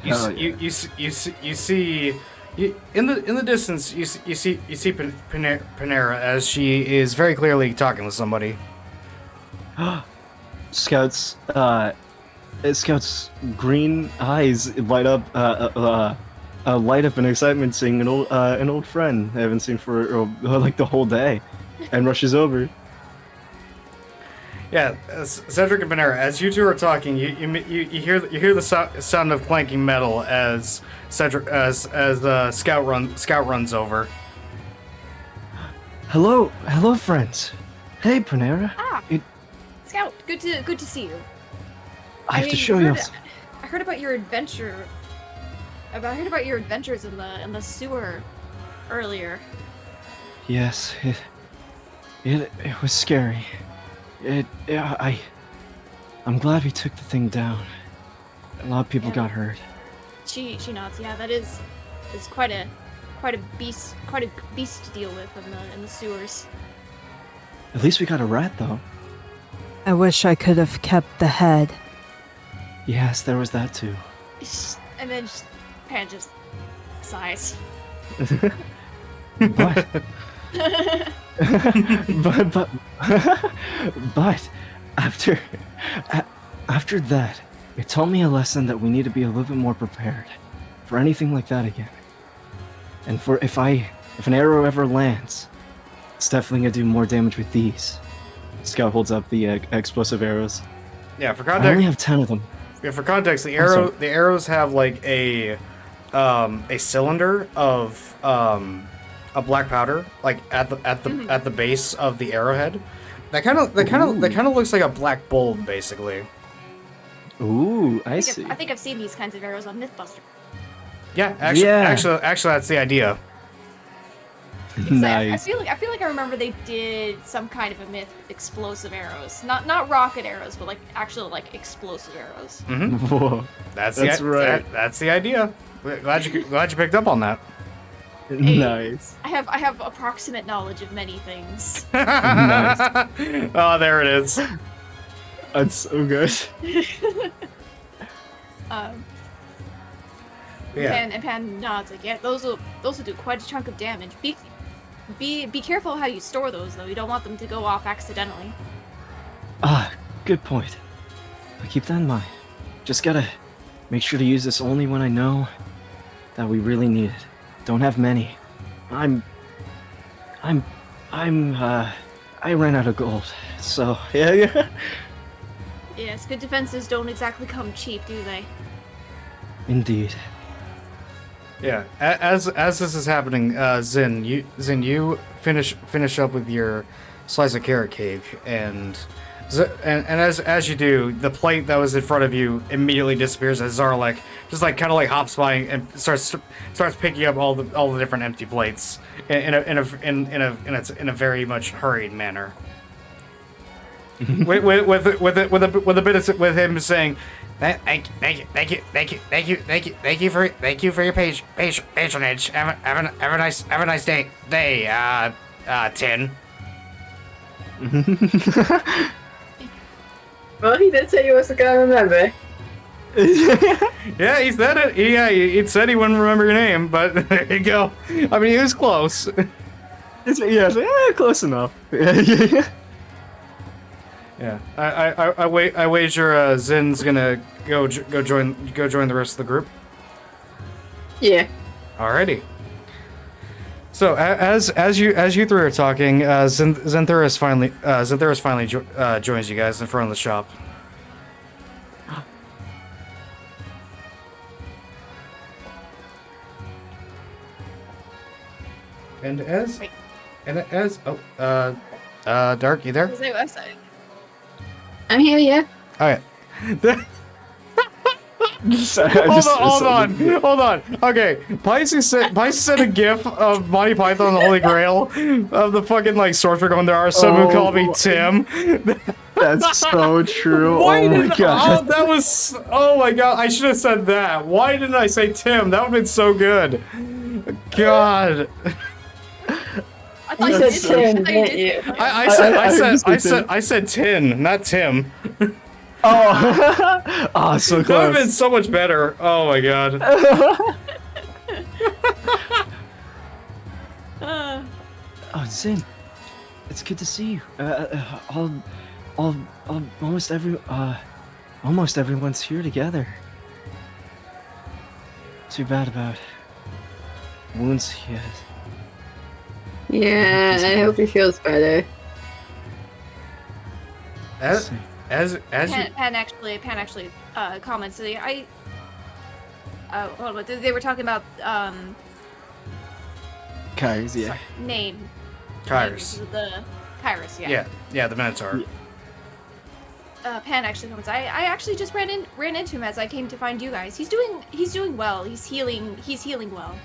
in the distance you see Panera as she is very clearly talking with somebody. Scout's green eyes light up in excitement, seeing an old friend I haven't seen for like the whole day, and rushes over. Yeah, Cedric and Panera, as you two are talking, you hear the sound of clanking metal as Scout runs over. Hello, friends. Hey, Panera. Ah, Scout, good to see you. I have to show you. I heard about your adventure. I heard about your adventures in the sewer earlier. Yes, it was scary. I'm glad we took the thing down. A lot of people got hurt. She nods. Yeah, that is quite a beast to deal with in the sewers. At least we got a rat, though. I wish I could have kept the head. Yes, there was that too. And then Pan just sighs. But but after that, it taught me a lesson that we need to be a little bit more prepared for anything like that again. And for if an arrow ever lands, it's definitely gonna do more damage with these. Scout holds up the explosive arrows. Yeah, for I only context. have 10 of them. Yeah, for context, the sorry. arrows have like a cylinder of a black powder, like at the base of the arrowhead. That kind of looks like a black bulb, basically. Ooh, I see. I think I've seen these kinds of arrows on MythBuster. Yeah, actually, that's the idea. Nice. I feel like I remember they did some kind of a myth with explosive arrows, not rocket arrows, but like actual like explosive arrows. Whoa. That's right. That's the idea. Glad you picked up on that. Nice. I have approximate knowledge of many things. Nice. Oh, there it is. That's so good. Yeah. Pan nods like, yeah, those will do quite a chunk of damage. Be careful how you store those though. You don't want them to go off accidentally. Good point. I'll keep that in mind. Just gotta make sure to use this only when I know that we really need it. Don't have many. I ran out of gold. So, yeah. Yes, good defenses don't exactly come cheap, do they? Indeed. Yeah. As this is happening, Zin, you finish up with your slice of carrot cake, and as you do, the plate that was in front of you immediately disappears as Zarlek just like kind of like hops by and starts picking up all the different empty plates in a very much hurried manner. with a bit of with him saying, thank you for your patronage. Have a nice day, Tin. Well, he did say he was gonna remember. Yeah, he said it. He said he wouldn't remember your name, but there you go. I mean, he was close. Close enough. Yeah, I wager Zin's gonna go join the rest of the group. Yeah. Alrighty. So as you three are talking, Zintheris finally joins you guys in front of the shop. And as Dark, you there? I'm here, yeah. Okay. Hold on. Okay, Pisces sent a gif of Monty Python and the Holy Grail of the fucking like sorcerer going, there are some who call me Tim. That's so true. Why Oh my did god. that was oh my god, I should have said that. Why didn't I say Tim? That would have been so good. God. I thought You you said did. Tim, I thought you didn't did. you? I said Tin, not Tim. Oh, oh, so That would have been close. so much better. Oh my god. Oh, Zin, it's good to see you. Almost everyone's here together. Too bad about wounds he has. Yeah, I hope he feels better. As you Pan actually comments. They were talking about Kai's, yeah. name. Kairos. The Kairos, Yeah, the Minotaur. Pan actually comments. I actually just ran into him as I came to find you guys. He's doing well. He's healing well.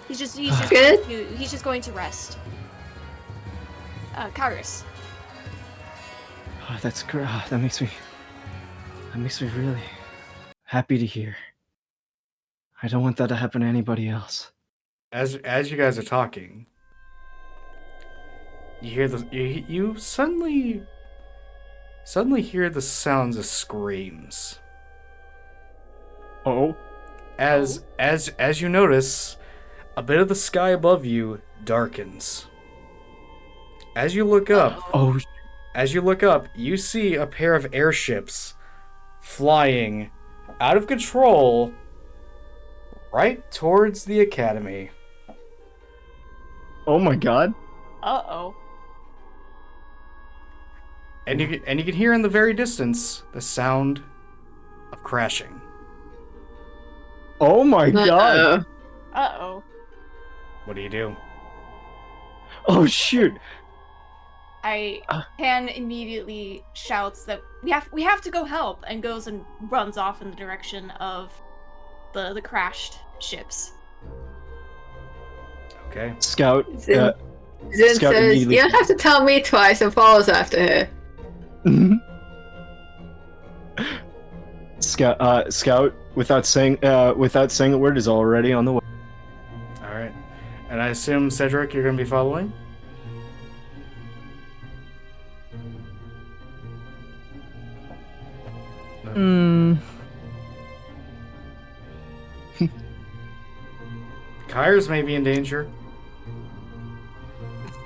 He's just Good. he's just going to rest. Kairos. Oh, that's great. Oh, that makes me really happy to hear. I don't want that to happen to anybody else. As you guys are talking, you hear you suddenly hear the sounds of screams. Oh. As you notice, a bit of the sky above you darkens. As you look up, you see a pair of airships flying out of control right towards the academy. Oh my god. Uh-oh. And you can hear in the very distance the sound of crashing. Oh my god. Uh-oh. What do you do? Oh shoot. Pan immediately shouts that we have to go help, and goes and runs off in the direction of the crashed ships. Okay. Scout. Zin Scout says, immediately- "You don't have to tell me twice," and follows after her. Scout, without saying a word, is already on the way. All right. And I assume Cedric, you're going to be following. Hmm. Kyers may be in danger.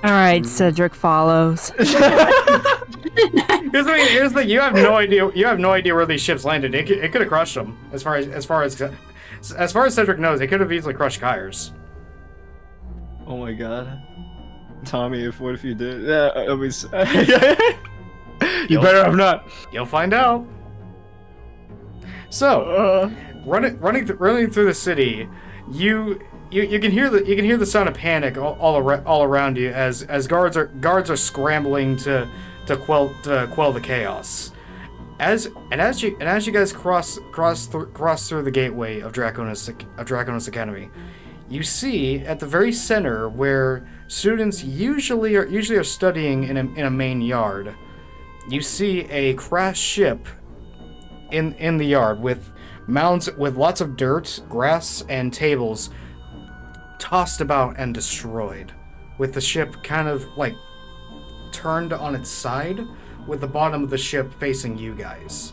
All right, Cedric follows. Here's the thing. You have no idea. You have no idea where these ships landed. It could have crushed them. As far as Cedric knows, it could have easily crushed Kyers. Oh my god. Tommy, what if you did? It was. You better have not. You'll find out. So, running through the city, you can hear the sound of panic all around you as guards are scrambling to quell the chaos. As you guys cross through the gateway of Drakkonus Academy, you see at the very center where students usually are studying in a main yard. You see a crashed ship in the yard with mounds with lots of dirt, grass, and tables tossed about and destroyed, with the ship kind of like turned on its side, with the bottom of the ship facing you guys.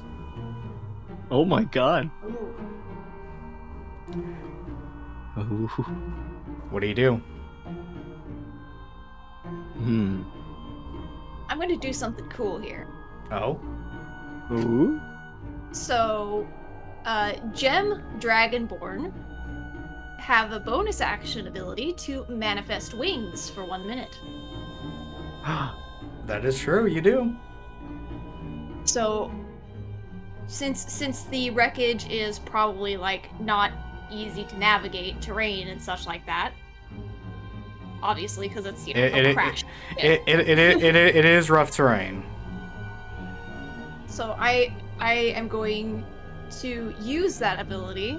Oh my god. Ooh. What do you do? I'm gonna do something cool here. Oh? Ooh. So, Gem Dragonborn have a bonus action ability to manifest wings for 1 minute. That is true, you do. So, since the wreckage is probably like not easy to navigate terrain and such like that, obviously because it's a crash. It is rough terrain. So I am going to use that ability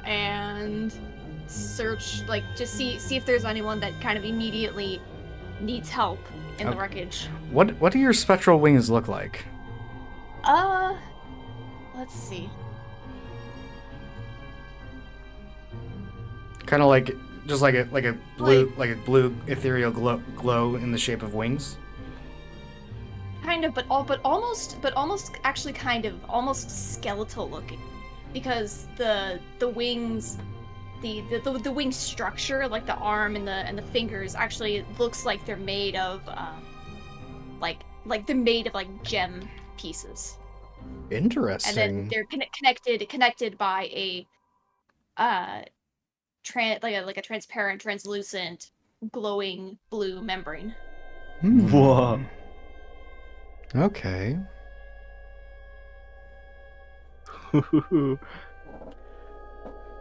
and search, like, just see if there's anyone that kind of immediately needs help in the Okay. wreckage. What do your spectral wings look like? Let's see. Kind of like just like a blue ethereal glow in the shape of wings. Kind of, but almost actually kind of almost skeletal looking, because the wings, the wing structure, like the arm and the fingers, actually looks like they're made of like they're made of like gem pieces, Interesting. and then they're connected by a like a transparent, translucent, glowing blue membrane. Whoa. Okay.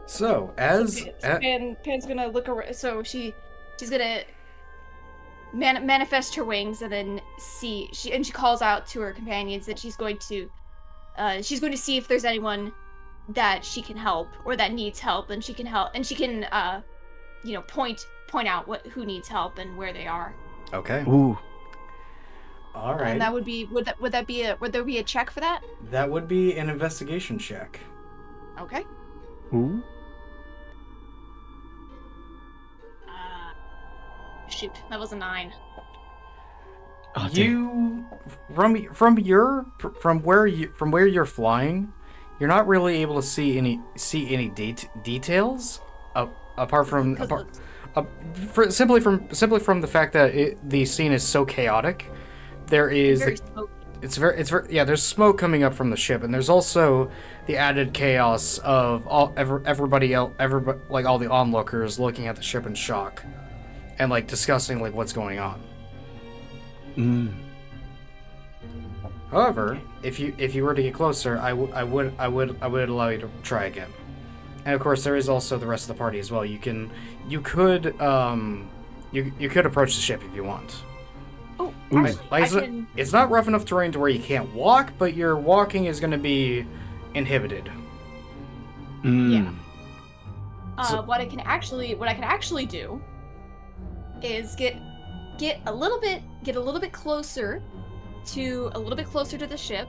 So Pan's gonna look around. So she's gonna manifest her wings, and then she calls out to her companions that she's going to see if there's anyone that she can help or that needs help, and she can point out who needs help and where they are. okay. Ooh. All right. And that would be would there be a check for that? That would be an investigation check. Okay. Ooh. Shoot, that was a 9. Oh, damn. You from where you're flying, you're not really able to see any details apart from simply from the fact that the scene is so chaotic. There is Very smoky. it's very yeah. There's smoke coming up from the ship, and there's also the added chaos of everybody else, like all the onlookers looking at the ship in shock, and like discussing like what's going on. Mm. However, if you were to get closer, I would allow you to try again. And of course, there is also the rest of the party as well. You could approach the ship if you want. Oh, Like, actually, it's not rough enough terrain to where you can't walk, but your walking is going to be inhibited. Mm. what I can actually do is get a little bit closer to the ship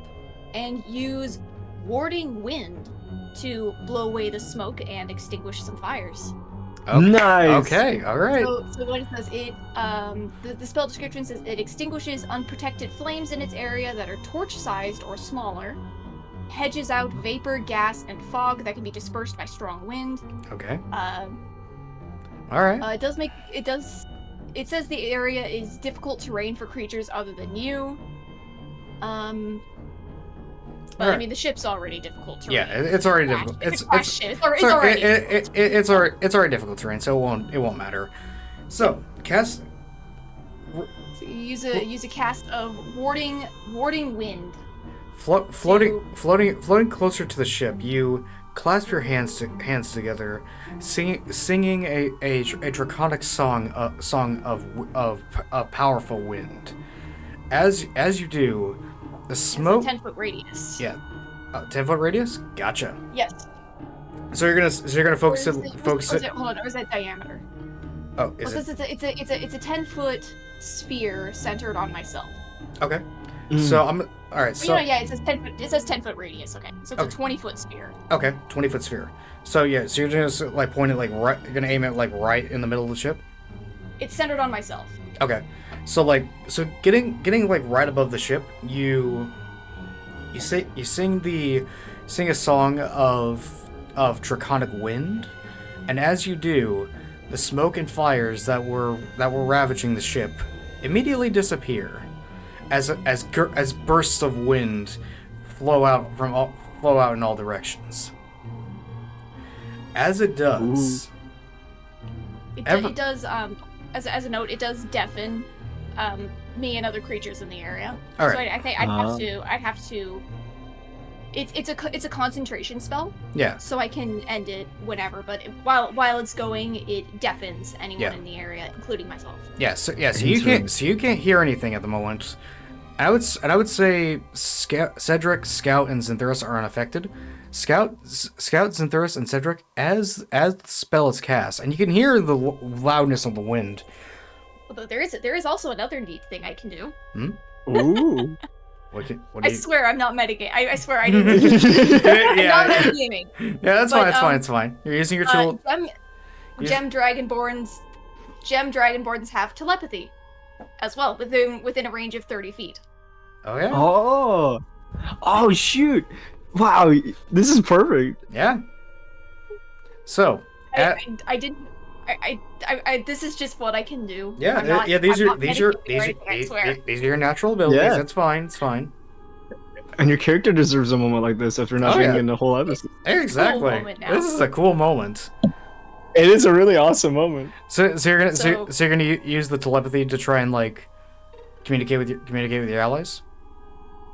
and use warding wind to blow away the smoke and extinguish some fires. Okay. Nice. Okay. All right. So what it says, the spell description says it extinguishes unprotected flames in its area that are torch-sized or smaller, hedges out vapor, gas, and fog that can be dispersed by strong wind. Okay. All right. It says the area is difficult terrain for creatures other than you. But I Alright. mean, the ship's already difficult terrain. Yeah, it's already difficult. It's a crash ship. It's already difficult terrain, so it won't matter. So cast. So you use a cast of warding wind. Floating closer to the ship, you clasp your hands together, singing a draconic song of powerful wind. As you do, the smoke. 10-foot radius. Yeah, 10-foot radius. Gotcha. Yes. So you're gonna focus it. Hold on, or is that diameter? Oh, is it? It's a 10-foot sphere centered on myself. Okay. Mm. So I'm all right. So Yeah, it says 10-foot. It says 10-foot radius. Okay, so it's Okay. a 20-foot sphere. okay, 20-foot sphere. So yeah, so you're just like point it like right. You're gonna aim it like right in the middle of the ship. It's centered on myself. Okay. So getting like right above the ship, you sing a song of draconic wind, and as you do, the smoke and fires that were ravaging the ship immediately disappear as bursts of wind flow out in all directions. As it does, It does. As a note, it does deafen me and other creatures in the area. All So right. I think I'd have to. It's a concentration spell, Yeah. so I can end it whenever. But while it's going, it deafens anyone Yeah. in the area, including myself. So you can't hear anything at the moment. I would say Cedric, Scout, and Zinthurus are unaffected. Scout, Zinthurus, and Cedric, as the spell is cast, and you can hear the loudness of the wind. Although there is also another neat thing I can do. Ooh. What do I you... swear I'm not metagaming. I swear I didn't. I'm not metagaming. Yeah, that's But, fine. It's fine. It's fine. You're using your tool. Gem Dragonborns have telepathy as well within a range of 30 feet. Oh yeah. Oh shoot! Wow, this is perfect. Yeah. So. I didn't. This is just what I can do. Yeah. I'm not, These I'm are not metagaming or anything, I swear. these are your natural abilities. Yeah. It's fine. It's fine. And your character deserves a moment like this after not Oh, being yeah. in the whole episode. Exactly. moment now. This is a cool moment. It is a really awesome moment. So you're gonna So- so you're gonna use the telepathy to try and like communicate with your allies.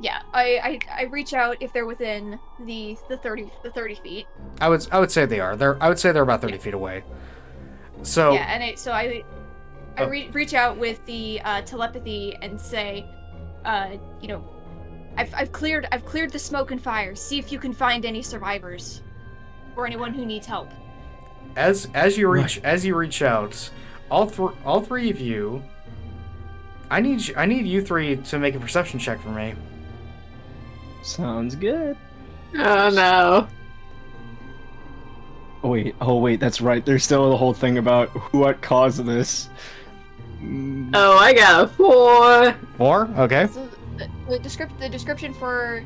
Yeah, I reach out if they're within the 30 feet. I would say they are. I would say they're about 30 feet away. So Yeah, and I reach out with the telepathy and say, you know, I've cleared the smoke and fire. See if you can find any survivors or anyone who needs help. as you reach out, all three of you. I need you three to make a perception check for me. Sounds good. Oh no. Oh wait, that's right. There's still the whole thing about what caused this. Oh, I got a 4. 4? Okay. So the description for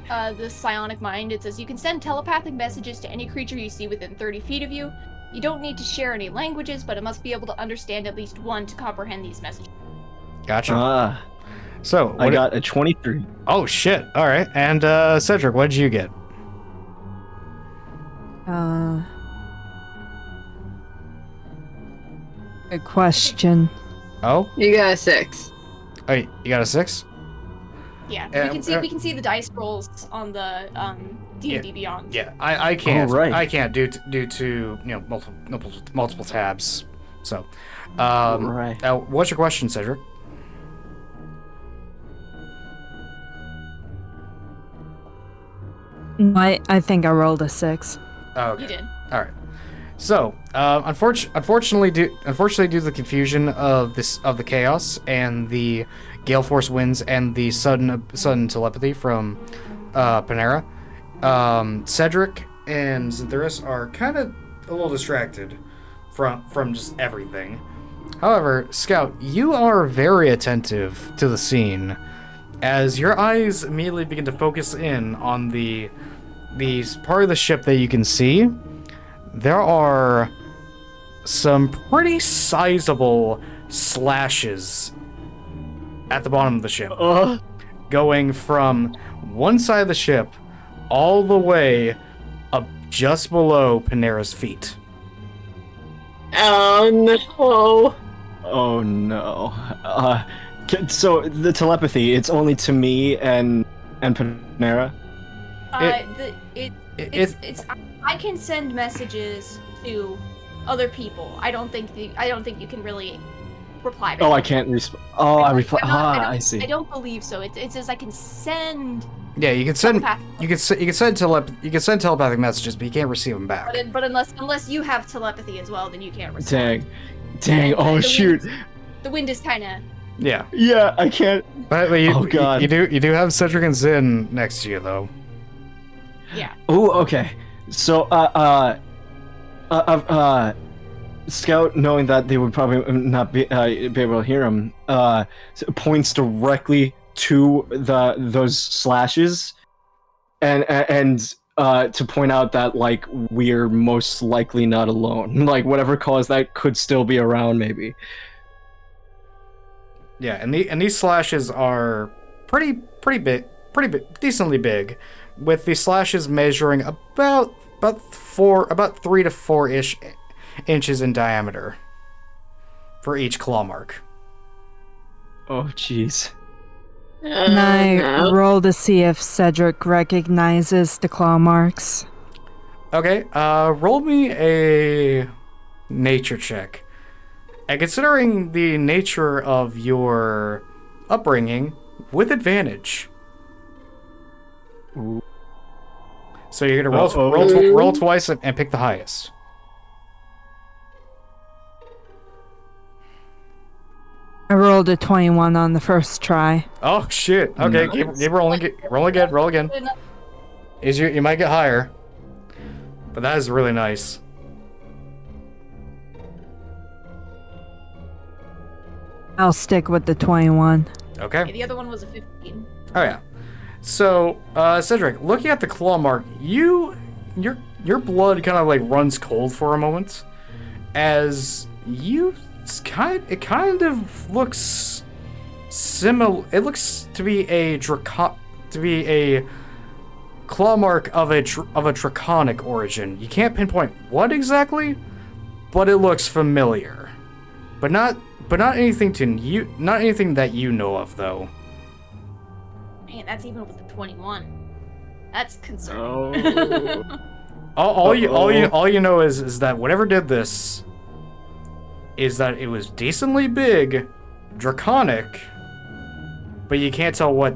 the psionic mind, it says you can send telepathic messages to any creature you see within 30 feet of you. You don't need to share any languages, but it must be able to understand at least one to comprehend these messages. Gotcha. So I got a 23. Oh shit! All right, and Cedric, what did you get? Good question. Oh, You got a 6. oh, you got a 6. Yeah, Yeah, we can see the dice rolls on the D&D Beyond. Yeah, I can't. Oh, right. I can't due to multiple tabs. So, Right. what's your question, Cedric? I think I rolled a 6. Oh, okay. You did. All right. So, unfortunately, due to the confusion of the chaos and the gale force winds and the sudden telepathy from Panera, Cedric and Xanthuris are kind of a little distracted from just everything. However, Scout, you are very attentive to the scene as your eyes immediately begin to focus in on the part of the ship that you can see. There are some pretty sizable slashes at the bottom of the ship, going from one side of the ship all the way up just below Panera's feet. Oh no. Oh no. So the telepathy, it's only to me and Panera? I can send messages to other people. I don't think you can really reply back. Oh, I can't respond. Oh, I reply. I see. I don't believe so. It says I can send. Yeah, you can send telepathic. you can send telepathic messages, but you can't receive them back. But unless you have telepathy as well, then you can't respond. Dang. Oh shoot. The wind is kind of. Yeah. Yeah, I can't. But you, Oh, God. you do have Cedric and Zin next to you though. Yeah. Oh, okay. So, Scout, knowing that they would probably not be able to hear him, points directly to those slashes, and to point out that like we're most likely not alone. Like whatever cause that could still be around, maybe. Yeah, and these slashes are pretty big, decently big, with the slashes measuring about 3 to 4 inches in diameter for each claw mark. Oh, jeez. Can I roll to see if Cedric recognizes the claw marks? Okay, roll me a nature check. And considering the nature of your upbringing, with advantage. Ooh. So you're gonna roll twice and pick the highest. I rolled a 21 on the first try. Oh shit. Okay, keep rolling. Roll again. Roll again. You might get higher, but that is really nice. I'll stick with the 21. Okay. Okay, the other one was a 15. Oh yeah. So, Cedric, looking at the claw mark, your blood kind of like runs cold for a moment, as it kind of looks similar. It looks to be a claw mark of a draconic origin. You can't pinpoint what exactly, but it looks familiar. But not anything not anything that you know of though. Man, that's even with the 21. That's concerning. Oh. All you know is that whatever did this is that it was decently big, draconic, but you can't tell what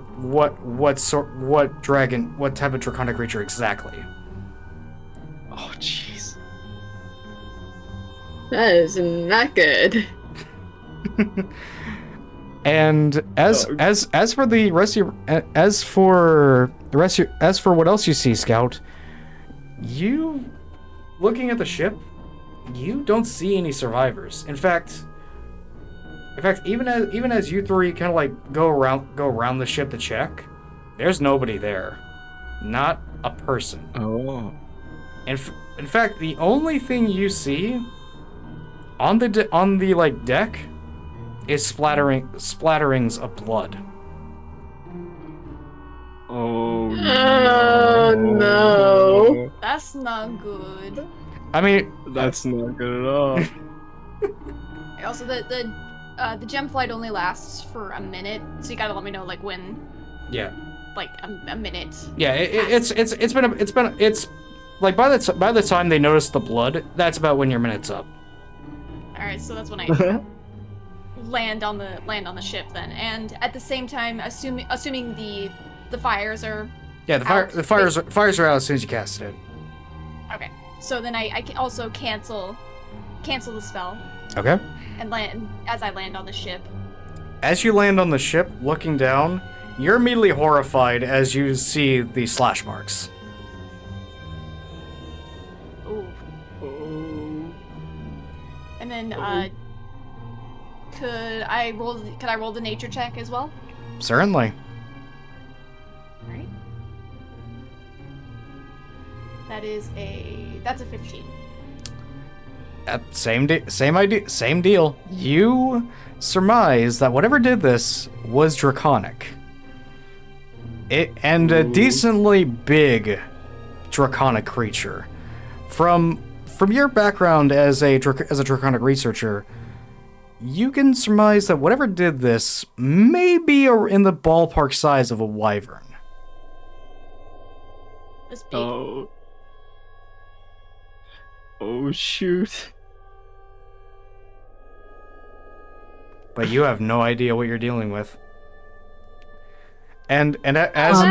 type of draconic creature exactly. Oh, jeez. That is not good. And as for the rest of as for what else you see, Scout, you looking at the ship, you don't see any survivors. In fact, even as you three kind of like go around the ship to check, there's nobody there, not a person. Oh. In fact, the only thing you see on the like deck is splatterings of blood. Oh no. That's not good. I mean, That's not good at all. Also, the gem flight only lasts for a minute, so you gotta let me know like when, yeah, like a minute. yeah. It's like by the time they notice the blood, that's about when your minute's up. All right, so that's when I land on the ship then, and at the same time, assuming the fires are The fires are out as soon as you cast it. okay. So then I can also cancel the spell Okay. and land as I land on the ship. As you land on the ship, looking down, you're immediately horrified as you see the slash marks. Ooh. Oh. And then could I roll the nature check as well? Certainly. Right. That's a 15. Same deal. You surmise that whatever did this was draconic. And a decently big draconic creature. From your background as a draconic researcher, you can surmise that whatever did this may be in the ballpark size of a wyvern. This big. Oh. Oh, shoot. But you have no idea what you're dealing with. And as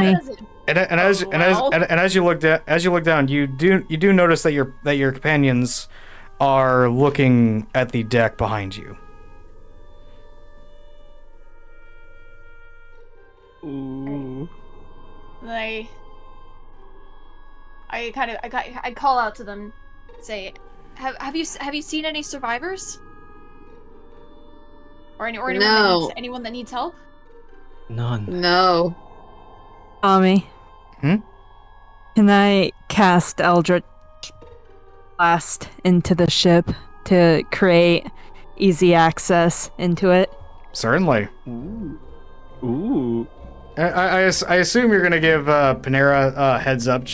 you look down, you do notice that your companions are looking at the deck behind you. Ooh. I call out to them, say, have you seen any survivors? Or anyone No. anyone that needs help? None. No. Tommy. Hmm? Can I cast Eldritch Blast into the ship to create easy access into it? Certainly. Ooh. Ooh. I assume you're gonna give Panera a heads up,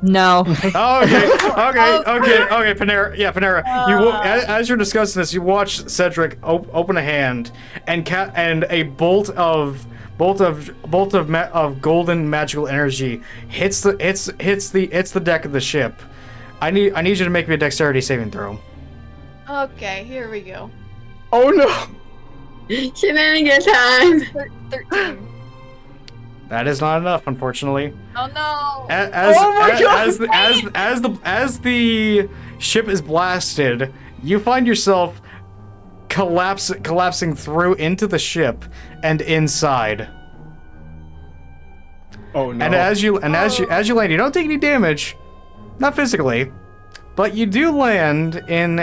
No. Okay, Panera. Yeah, Panera. As you're discussing this, you watch Cedric open a hand, and a bolt of golden magical energy hits the deck of the ship. I need you to make me a dexterity saving throw. Okay, here we go. Oh no! Shenanigan time. 13. That is not enough, unfortunately. Oh no! As the ship is blasted, you find yourself collapsing through into the ship and inside. Oh no. And as you land, you don't take any damage, not physically, but you do land in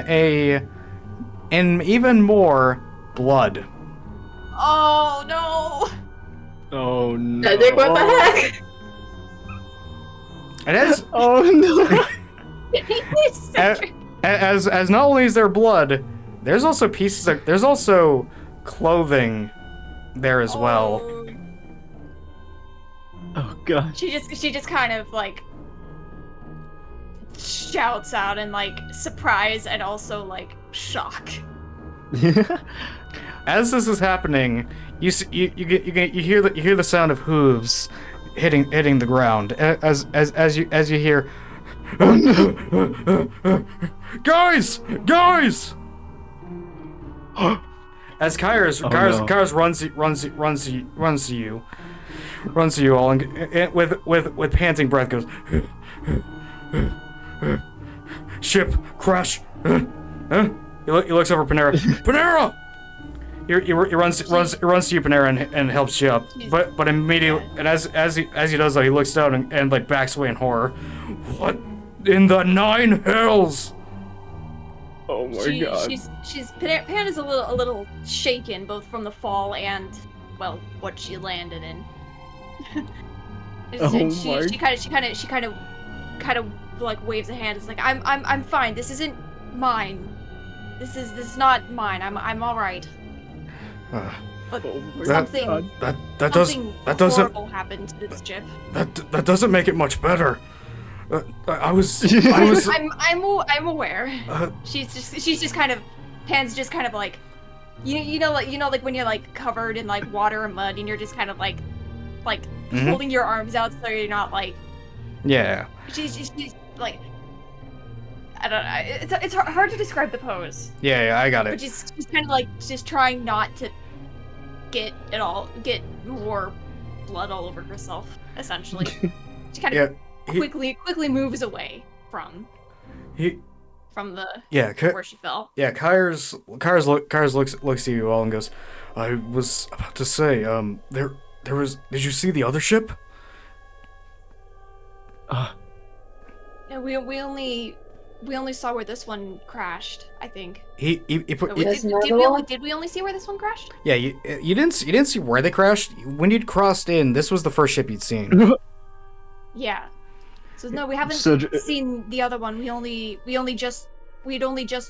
even more blood. Oh no! Oh no. Cedric, what the heck? And Oh no. Cedric. as not only is there blood, there's also there's also clothing there as well. Oh. Oh god. She just kind of like shouts out in like surprise and also like shock. As this is happening, you hear the sound of hooves hitting the ground as you hear, guys! As Kairos runs to you all and with panting breath goes, ship crash. He looks over Panera. Panera! He runs to you, Panera, and helps you up. But immediately, and as he does that, he looks down and like backs away in horror. What in the nine hells? Oh my god. Pan is a little shaken both from the fall and well what she landed in. She kind of like waves a hand. It's like I'm fine. This isn't mine. This is not mine. I'm all right. But something horrible happened to this ship. That doesn't make it much better. I'm aware. She's just kind of Pan's just kind of like you know like when you're like covered in like water and mud and you're just kind of like holding your arms out so you're not like yeah. She's like I don't know. It's hard to describe the pose. Yeah, I got it. But she's kind of like just trying not to get more blood all over herself. Essentially, she kind of quickly moves away from the where she fell. Yeah, Kairos looks at you all and goes, I was about to say, there was. Did you see the other ship? No, we only saw where this one crashed. I think. He put. Did we only see where this one crashed? Yeah, you didn't see where they crashed. When you'd crossed in, this was the first ship you'd seen. Yeah. So no, we haven't seen the other one. We'd only just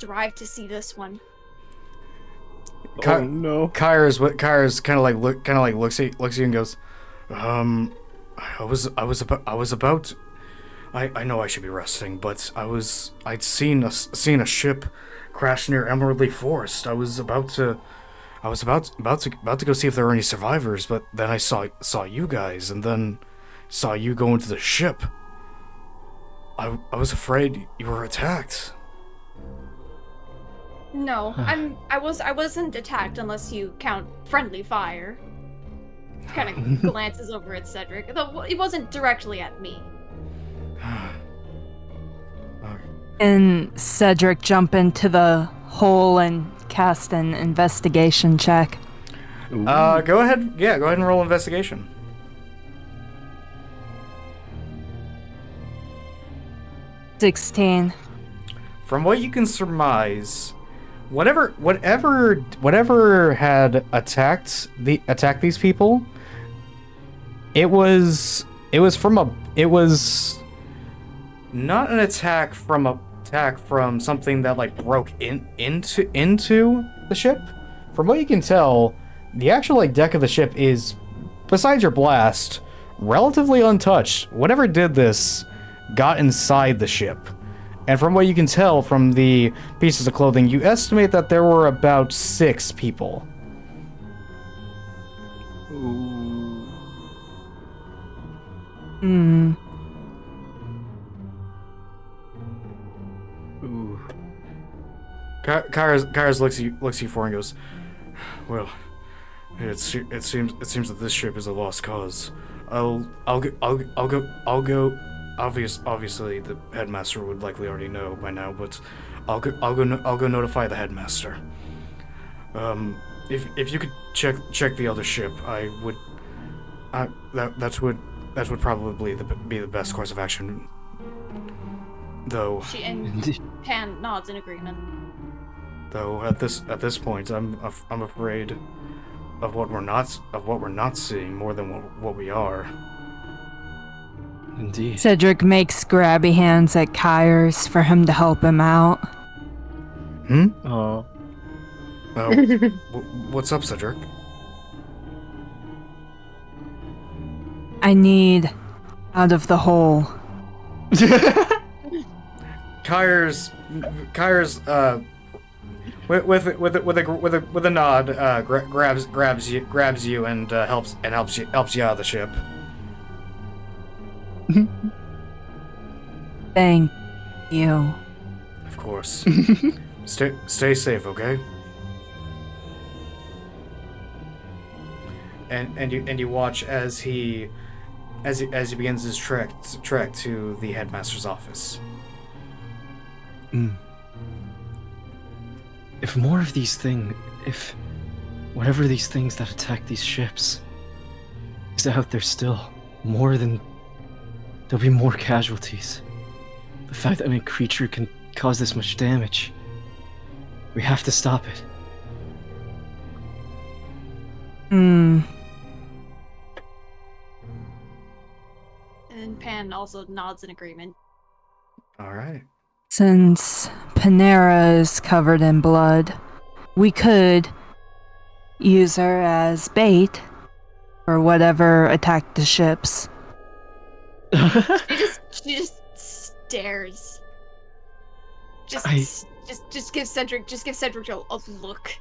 arrived to see this one. Oh no. Kairos kind of like looks at you and goes, I was about. I know I should be resting, but I'd seen a ship crash near Emerald Leaf Forest. I was about to go see if there were any survivors, but then I saw you guys, and then saw you go into the ship. I was afraid you were attacked. No, I wasn't attacked unless you count friendly fire. Kind of glances over at Cedric, though it wasn't directly at me. And Cedric jump into the hole and cast an investigation check. Go ahead. Yeah, go ahead and roll investigation. 16. From what you can surmise, whatever had attacked these people, it was not an attack from something that like broke into the ship. From what you can tell, the actual like deck of the ship is, besides your blast, relatively untouched. Whatever did this got inside the ship. And from what you can tell from the pieces of clothing, you estimate that there were about 6 people. Hmm. Kairos looks at you for and goes, well, it seems that this ship is a lost cause. I'll go. Obviously, the headmaster would likely already know by now, but I'll go notify the headmaster. If you could check the other ship, I would. That would probably be the best course of action. Though, Pan nods in agreement. though at this point, I'm afraid of what we're not seeing more than what we are. Indeed. Cedric makes grabby hands at Kyers for him to help him out. Oh. What's up, Cedric? I need out of the hole. Kyers, with a nod, grabs you and helps you out of the ship. Thank you. Of course. Stay safe, okay? And you watch as he begins his trek to the headmaster's office. If more of these things, if whatever these things that attack these ships is out there still, there'll be more casualties. The fact that any creature can cause this much damage, we have to stop it. And Pan also nods in agreement. All right. Since Panera is covered in blood, we could use her as bait for whatever attacked the ships. She just stares. Just give Cedric a look.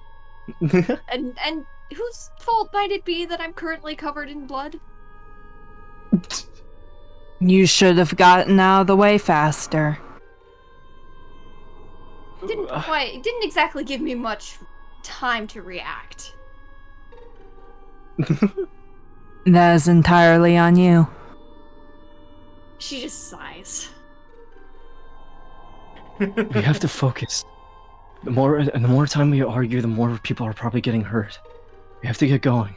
And whose fault might it be that I'm currently covered in blood? You should have gotten out of the way faster. It didn't exactly give me much time to react. That is entirely on you. She just sighs. We have to focus. The more time we argue, the more people are probably getting hurt. We have to get going.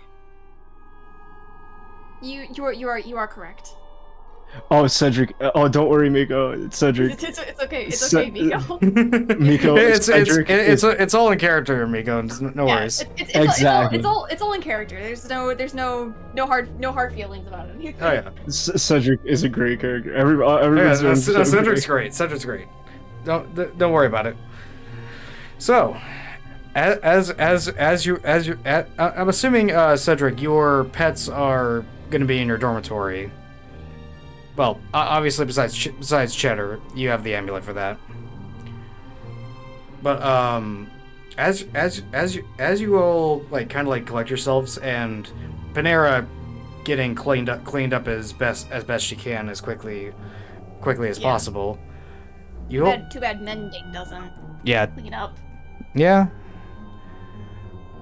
You are correct. Oh, Cedric. Oh, don't worry, Miko. It's Cedric. It's okay. It's okay, Miko. Miko, Cedric. It's all in character, Miko. No Yeah, worries. Exactly. It's all in character. There's no hard feelings about it. Oh yeah. Cedric is a great character. Everyone's doing so Cedric's great. Cedric's great. Don't worry about it. So, as you, I'm assuming, Cedric, your pets are going to be in your dormitory. Well, obviously, besides Cheddar, you have the amulet for that. But as you all kind of collect yourselves, and Panera getting cleaned up as best she can as quickly as possible. Too bad mending doesn't clean up. Yeah.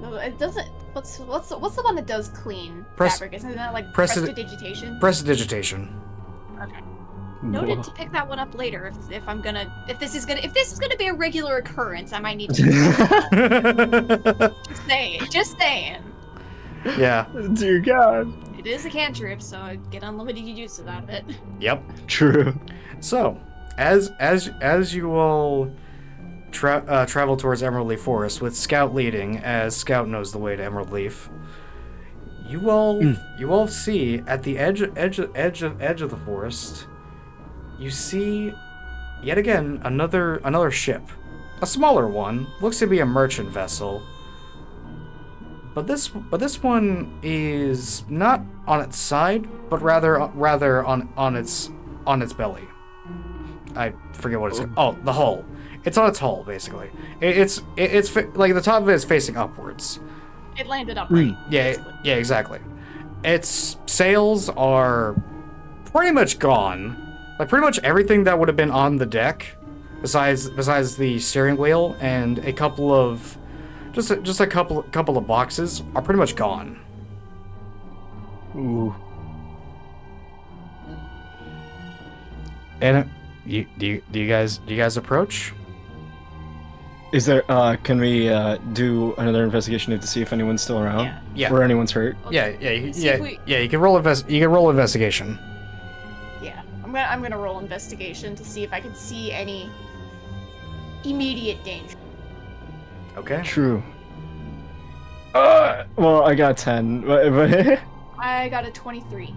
No, it doesn't. What's the one that does clean fabric? Isn't that prestidigitation? Prestidigitation. Okay. Noted to pick that one up later if this is gonna be a regular occurrence. I might need to. Just saying. Yeah. Dear God. It is a cantrip, so I get unlimited use out of it. Yep. True. So, as you all travel towards Emerald Leaf Forest with Scout leading, as Scout knows the way to Emerald Leaf, you all see at the edge of the forest, you see yet again another ship, a smaller one, looks to be a merchant vessel. But this one is not on its side, but rather on its belly. I forget what it's called. Oh, the hull. It's on its hull, basically. It's the top of it is facing upwards. It landed upright. Yeah, exactly. Its sails are pretty much gone. Pretty much everything that would have been on the deck, besides the steering wheel and a couple of just a couple of boxes, are pretty much gone. Ooh. And do you guys approach? Is there? Can we do another investigation to see if anyone's still around? Yeah. Yeah. Or anyone's hurt? Yeah, See if we- yeah. You can roll investigation. Yeah, I'm gonna roll investigation to see if I can see any immediate danger. Okay. True. Well, I got 10, but I got a 23.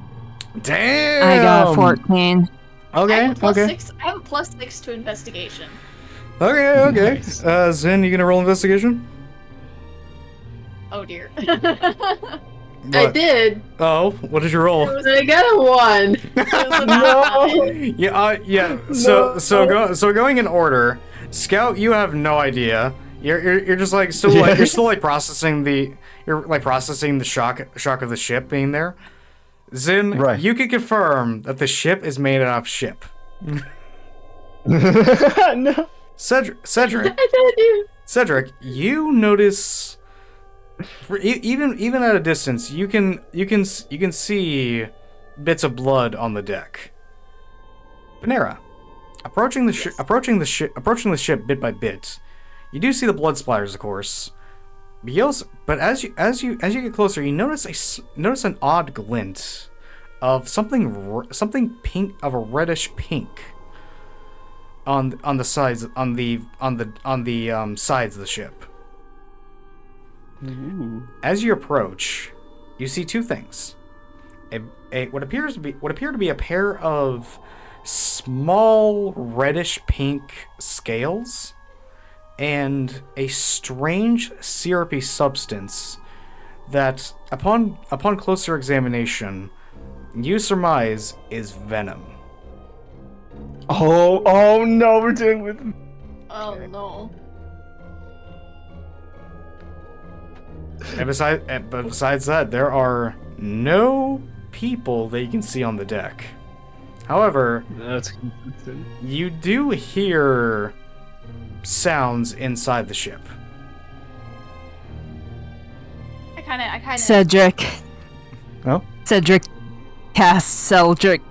Damn. I got 14. I Okay. have a plus Okay. 6. I have a plus 6 to investigation. Okay. Okay. Nice. Zen, you gonna roll investigation? Oh dear. I What? did. Oh, what did you roll? I got a 1. Yeah. So going in order, Scout, you have no idea. You're just like still like you're still like processing the shock of the ship being there. Zin, Right. you can confirm that the ship is made out of ship. no. Cedric, you notice even at a distance, you can see bits of blood on the deck. Panera, approaching the ship bit by bit. You do see the blood splatters, of course. But as you get closer, you notice an odd glint of something pink, of a reddish pink on the sides on the sides of the ship. Ooh. As you approach, you see two things: what appear to be a pair of small reddish pink scales, and a strange syrupy substance that, upon closer examination, you surmise is venom. Oh no, we're dealing with. Oh no. And besides that, there are no people that you can see on the deck. However, That's consistent. you do hear sounds inside the ship. I kind of. Cedric. Oh? Cedric casts Eldritch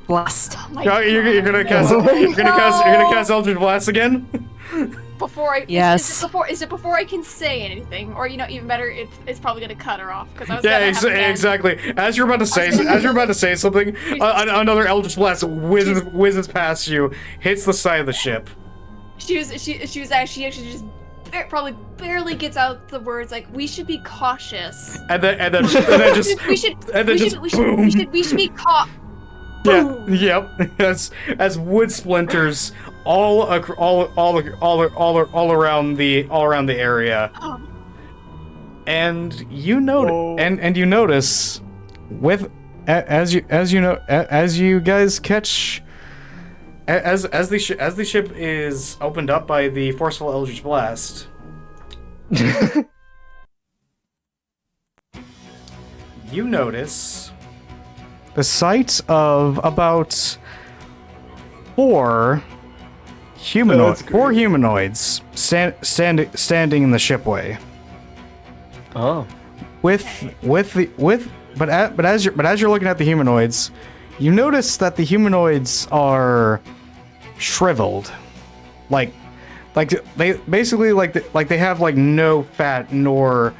Blast. Oh my Oh, you're God. gonna cast Eldritch Blast again? Before I. Yes. Is it before I can say anything, or even better, it's probably gonna cut her off because I was. Yeah, gonna have again. exactly. As you're about to say something, another Eldritch Blast whizzes past you, hits the side of the ship. She was actually just probably barely gets out the words like we should be cautious. And then just we should boom. we should be caught. Yeah, yep. As wood splinters all around the area. And you notice, and you notice, as you guys catch, as the ship is opened up by the forceful Eldritch Blast, you notice the sight of about four humanoids standing in the shipway. Oh. But as you're looking at the humanoids, you notice that the humanoids are shriveled, like they basically they have like no fat nor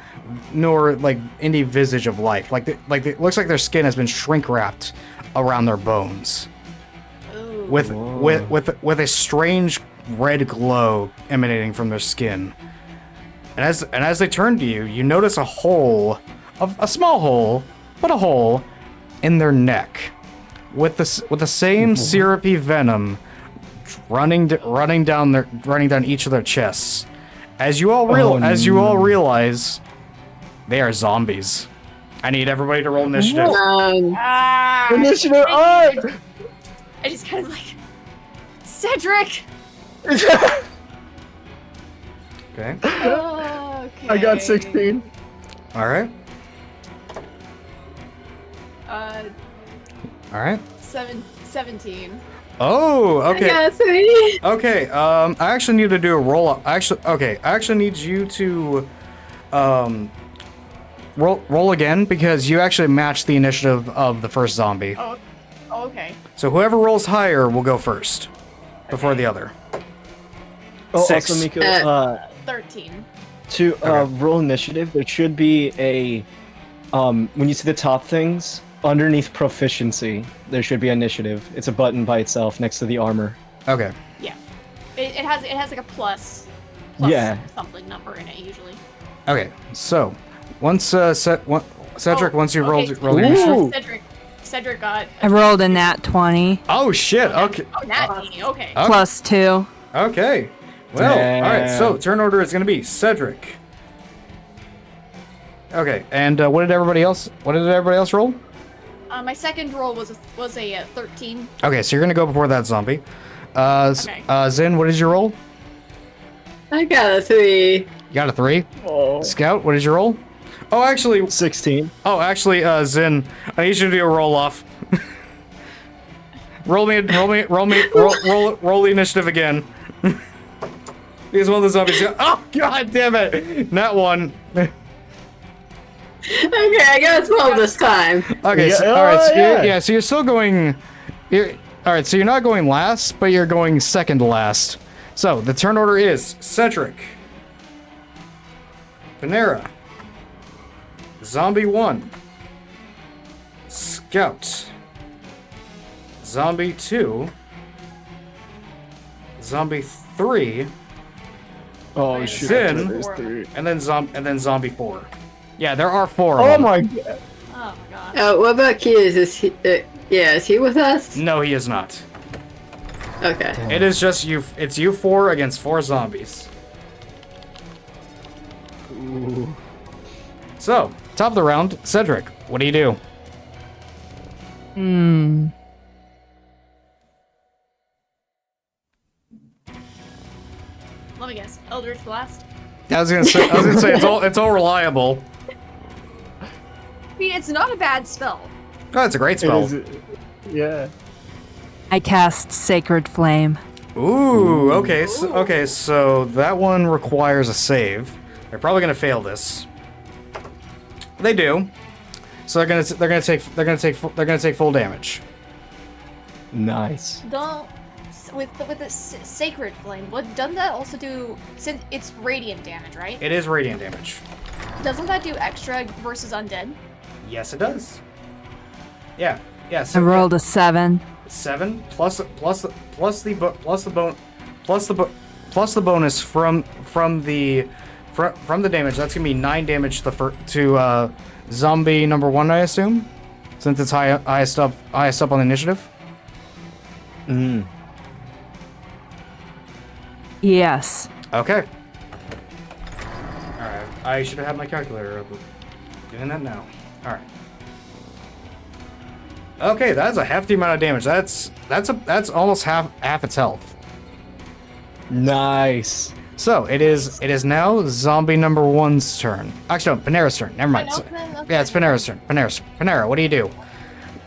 like any visage of life. It looks like their skin has been shrink wrapped around their bones, with a strange red glow emanating from their skin. And as they turn to you, you notice a small hole, but a hole in their neck, with the same syrupy venom running down each of their chests. As you all realize, they are zombies. I need everybody to roll initiative. Initiative up! I just kind of like Cedric. Okay. Okay. I got 16. All right. All right. 17. Oh, okay. Yeah, see? Okay. I actually need to do a roll up. I actually need you to roll again because you actually matched the initiative of the first zombie. Oh, okay. So whoever rolls higher will go first before the other. Oh, 6. also, Miko, 13. to Okay. roll initiative, there should be a when you see the top things underneath proficiency, there should be initiative. It's a button by itself next to the armor. Okay. Yeah. It has like a plus Yeah. something number in it usually. Okay. So, once Cedric, Oh, once you rolled okay. roll your Ooh. initiative. Cedric got I rolled a nat 20 Oh shit. Okay. oh natty. Okay. Okay. plus 2. Okay. Well, all right. So Damn. turn order is going to be Cedric. Okay. And what did everybody else roll? My second roll was a 13. Okay, so you're going to go before that zombie. Okay. Zin, what is your roll? I got a 3. You got a 3. Oh. Scout, what is your roll? Oh, actually, 16. Zin, I need you to do a roll off. roll the initiative again. Because one of the zombies. Oh, god damn it! Not one. Okay, I got a 12 this time. Okay, Yeah, so, all right, so yeah. yeah, so you're still going. All right, so you're not going last, but you're going second to last. So the turn order is Cedric, Panera, Zombie 1, Scout, Zombie 2, Zombie 3, Oh shit. Sin. There's 3. and then Zombie 4. Yeah, there are 4 of Oh them. my god. Oh my god. What about Keys? Is he? Is he with us? No, he is not. Okay. It is just you. It's you 4 against 4 zombies. Ooh. So, top of the round, Cedric, what do you do? Let me guess. Eldritch Blast. I was gonna say it's all reliable. I mean, it's not a bad spell. Oh, it's a great spell. It is, yeah. I cast Sacred Flame. Ooh, okay, so that one requires a save. They're probably gonna fail this. They do. So they're gonna take full damage. Nice. Don't with the sacred flame. What doesn't that also do? Since it's radiant damage, right? It is radiant damage. Doesn't that do extra versus undead? Yes, it does. Yeah. I So rolled a 7. 7 plus the bonus from the damage. That's gonna be 9 damage to zombie number 1, I assume, since it's highest up on the initiative. Mm. Yes. Okay. All right. I should have had my calculator up. Doing that now. All right. Okay, that's a hefty amount of damage. That's almost half its health. Nice. So it is now zombie number 1's turn. Actually, no, Panera's turn. Never mind. I know, So- okay. yeah, it's Panera's turn. Panera, what do you do?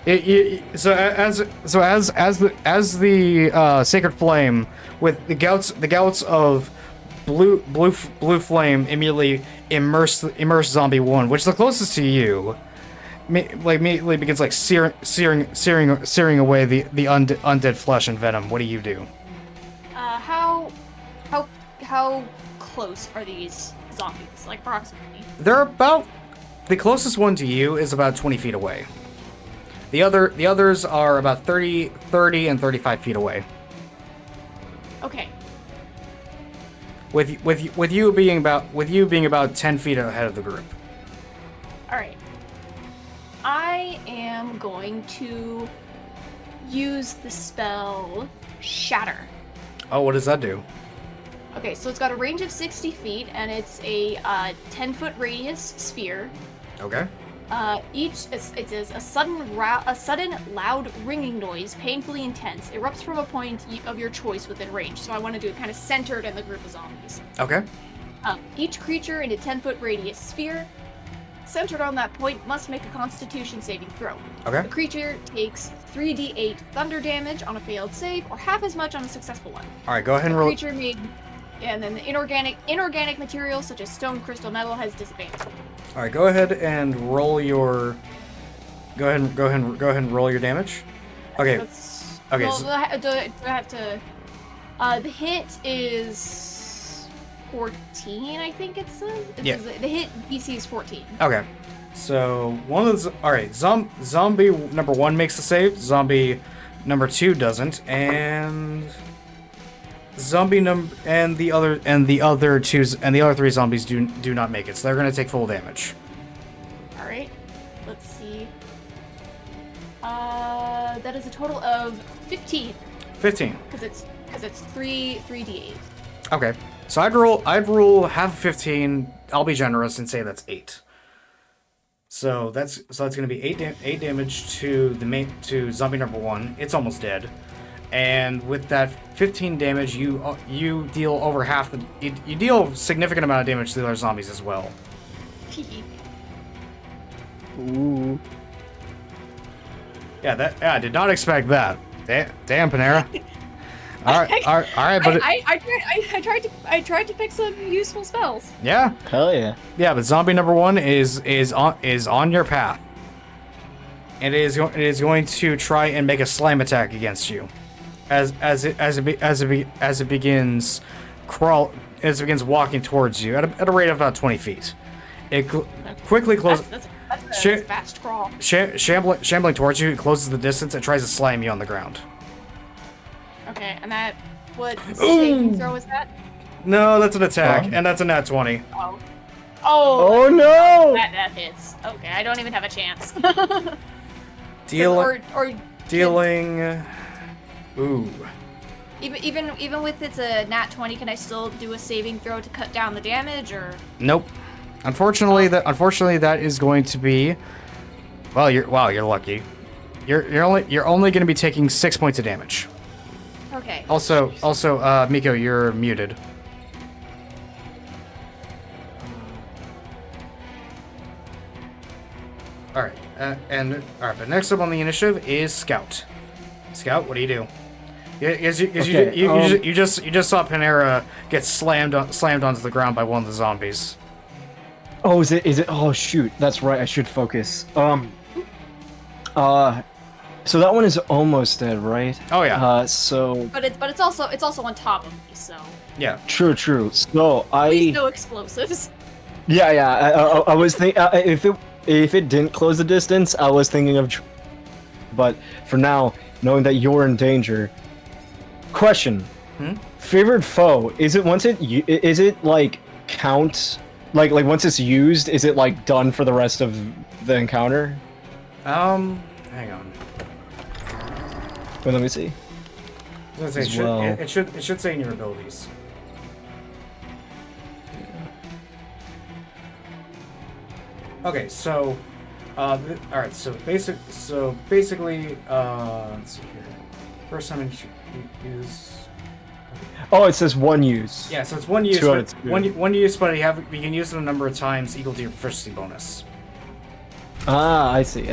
As the sacred flame with the gouts of blue flame immediately immerse zombie 1, which is the closest to you. Immediately begins like searing away the undead flesh and venom. What do you do? How close are these zombies? Like approximately. They're about the closest one to you is about 20 feet away. The others are about 30 and 35 feet away. Okay. With you being about 10 feet ahead of the group. All right. I am going to use the spell Shatter. Oh, what does that do? Okay, so it's got a range of 60 feet, and it's a 10-foot radius sphere. Okay. It says a sudden loud ringing noise, painfully intense, erupts from a point of your choice within range. So I want to do it kind of centered in the group of zombies. Okay. Each creature in a 10-foot radius sphere centered on that point must make a Constitution saving throw. Okay. The creature takes 3d8 thunder damage on a failed save, or half as much on a successful one. All right. Go ahead and The roll. creature made, and then the inorganic materials such as stone, crystal, metal has disadvantage. All right. Go ahead and roll your. Go ahead and roll your damage. Okay. That's, Okay, Well, so- do I have to? The hit is 14, I think it says. Yeah. The hit DC is 14. Okay. So one of the all right, zombie number 1 makes the save. Zombie number 2 doesn't, and the other 3 zombies do not make it. So they're gonna take full damage. All right. Let's see. That is a total of 15. 15. Because it's 3d8. Okay. So I'd roll half of 15. I'll be generous and say that's 8. So that's gonna be 8 damage to zombie number 1. It's almost dead. And with that 15 damage, you deal over half you deal a significant amount of damage to the other zombies as well. Ooh. Yeah, I did not expect that. Damn, Panera. All right, but I tried to pick some useful spells. yeah, Hell yeah. yeah, but zombie number 1 is on your path. And it is going to try and make a slam attack against you, as it begins walking towards you at a rate of about 20 feet. It quickly closes. That's a fast crawl. Shambling towards you, it closes the distance and tries to slam you on the ground. Okay, and what saving throw is that? No, that's an attack, and that's a nat 20. Oh. Oh no! That hits. Okay, I don't even have a chance. Dealing. Or Ooh. even with it's a nat 20, can I still do a saving throw to cut down the damage, or? Nope. Unfortunately, that is going to be. Well, you're lucky. You're only going to be taking 6 points of damage. Okay. Also, Miko, you're muted. All right, but next up on the initiative is Scout. Scout, what do you do? You just saw Panera get slammed onto the ground by one of the zombies. Oh, is it? Oh, shoot. That's right. I should focus. So that one is almost dead, right? Oh yeah. But it's also on top of me, so. Yeah. True. So Please no explosives. Yeah. I was thinking if it didn't close the distance, I was thinking of. But for now, knowing that you're in danger. Question. Favorite foe? Is it like count? Like once it's used, is it like done for the rest of the encounter? Hang on. Wait, let me see. I was gonna say, it should say in your abilities. Okay, so, all right. So basically, let's see here. First time you use. Oh, it says one use. Yeah, so it's one use. 2 out of 2. One use, but you can use it a number of times equal to your proficiency bonus. Ah, I see.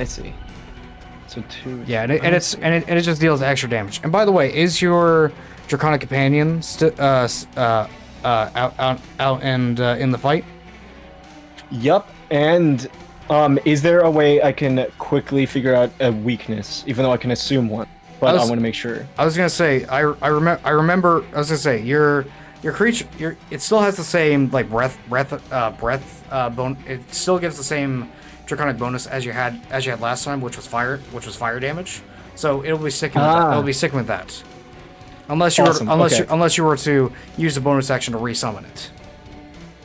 So 2. Yeah, and it just deals extra damage. And by the way, is your Draconic companion out and in the fight? Yup. And is there a way I can quickly figure out a weakness, even though I can assume one? But I want to make sure. I was gonna say I remember. I was gonna say your creature it still has the same like breath bone. It still gives the same Draconic bonus as you had last time, which was fire damage. So it'll be sticking. It'll be sticking with that. Unless you were to use the bonus action to resummon it.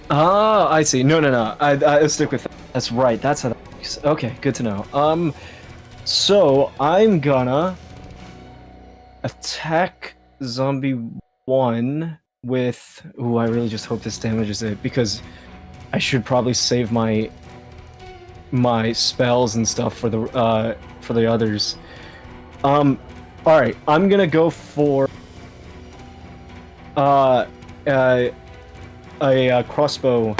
Ah, I see. No. I'll stick with that. That's right. That's how that works. Okay, good to know. So I'm gonna attack zombie 1 with. Ooh, I really just hope this damages it because I should probably save my spells and stuff for the others. All right. I'm gonna go for a crossbow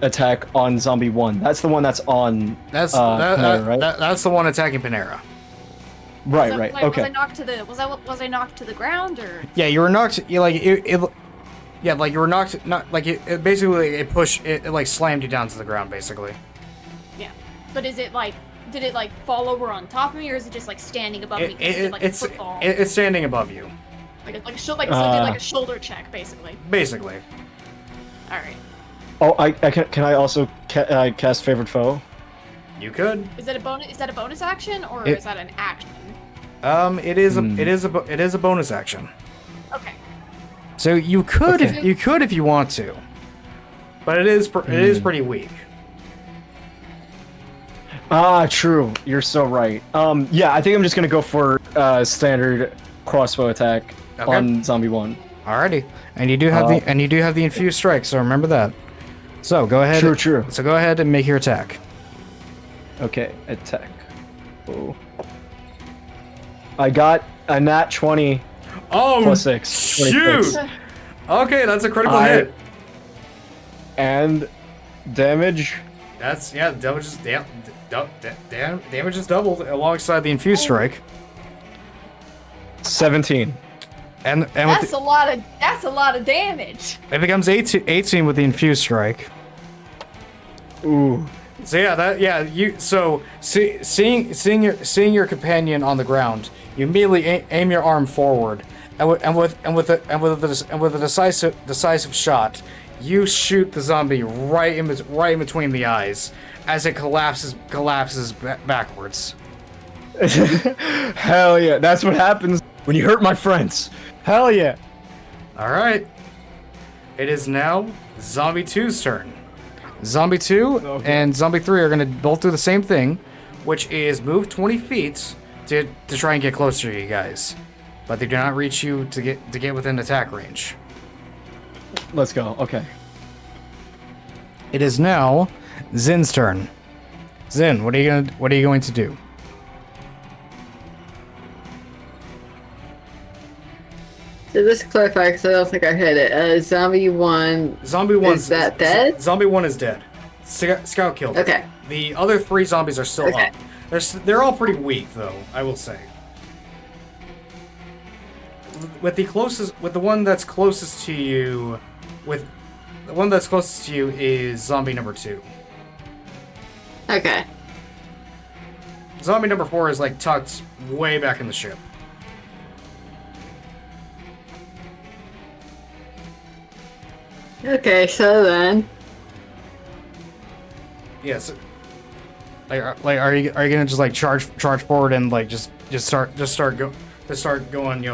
attack on zombie 1. That's the one that's on. Panera, right? That's the one attacking Panera. Right. Like, Okay. Was I knocked to the ground, or? Yeah, you were knocked. You were knocked. Not like it basically it like slammed you down to the ground basically. Yeah, but did it like fall over on top of me, or is it just like standing above me? It's standing above you. Like a shoulder check, basically. Basically. All right. Oh, I can I also cast favorite foe? You could. Is that a bonus? Is that a bonus action or It- is that an action? It is it is a bonus action. Okay. So you could Okay. if you want to, but it is pretty weak. Ah, true. You're so right. Yeah, I think I'm just gonna go for standard crossbow attack Okay. on zombie 1. Alrighty, and you do have the infused strike, so remember that. So go ahead. True. So go ahead and make your attack. Okay, attack. Oh. I got a nat 20 Oh, plus 6. 26. shoot! Okay, that's a critical I- hit. And damage. That's damage is damage is doubled alongside the infused strike, 17. and with That's a lot of damage. it becomes 18 with the infused strike. Ooh. So seeing your companion on the ground, you immediately aim your arm forward, and with a decisive shot, you shoot the zombie right in between the eyes as it collapses backwards. Hell yeah. That's what happens when you hurt my friends. Hell yeah. All right, it is now Zombie 2's turn. Zombie 2 and Zombie 3 are gonna both do the same thing, which is move 20 feet to try and get closer to you guys, but they do not reach you to get within attack range. Let's go. Okay. It is now Zin's turn. Zin, what are you going to do? So just to clarify, because I don't think I heard it. Zombie 1. Zombie 1 Is that dead? Zombie 1 is dead. Scout killed it. Okay. The other 3 zombies are still Okay. up. They're all pretty weak though, I will say. With the one that's closest to you, is zombie number 2. Okay. Zombie number 4 is like tucked way back in the ship. Okay, so then. Yes. Are you gonna just like charge forward and like just start going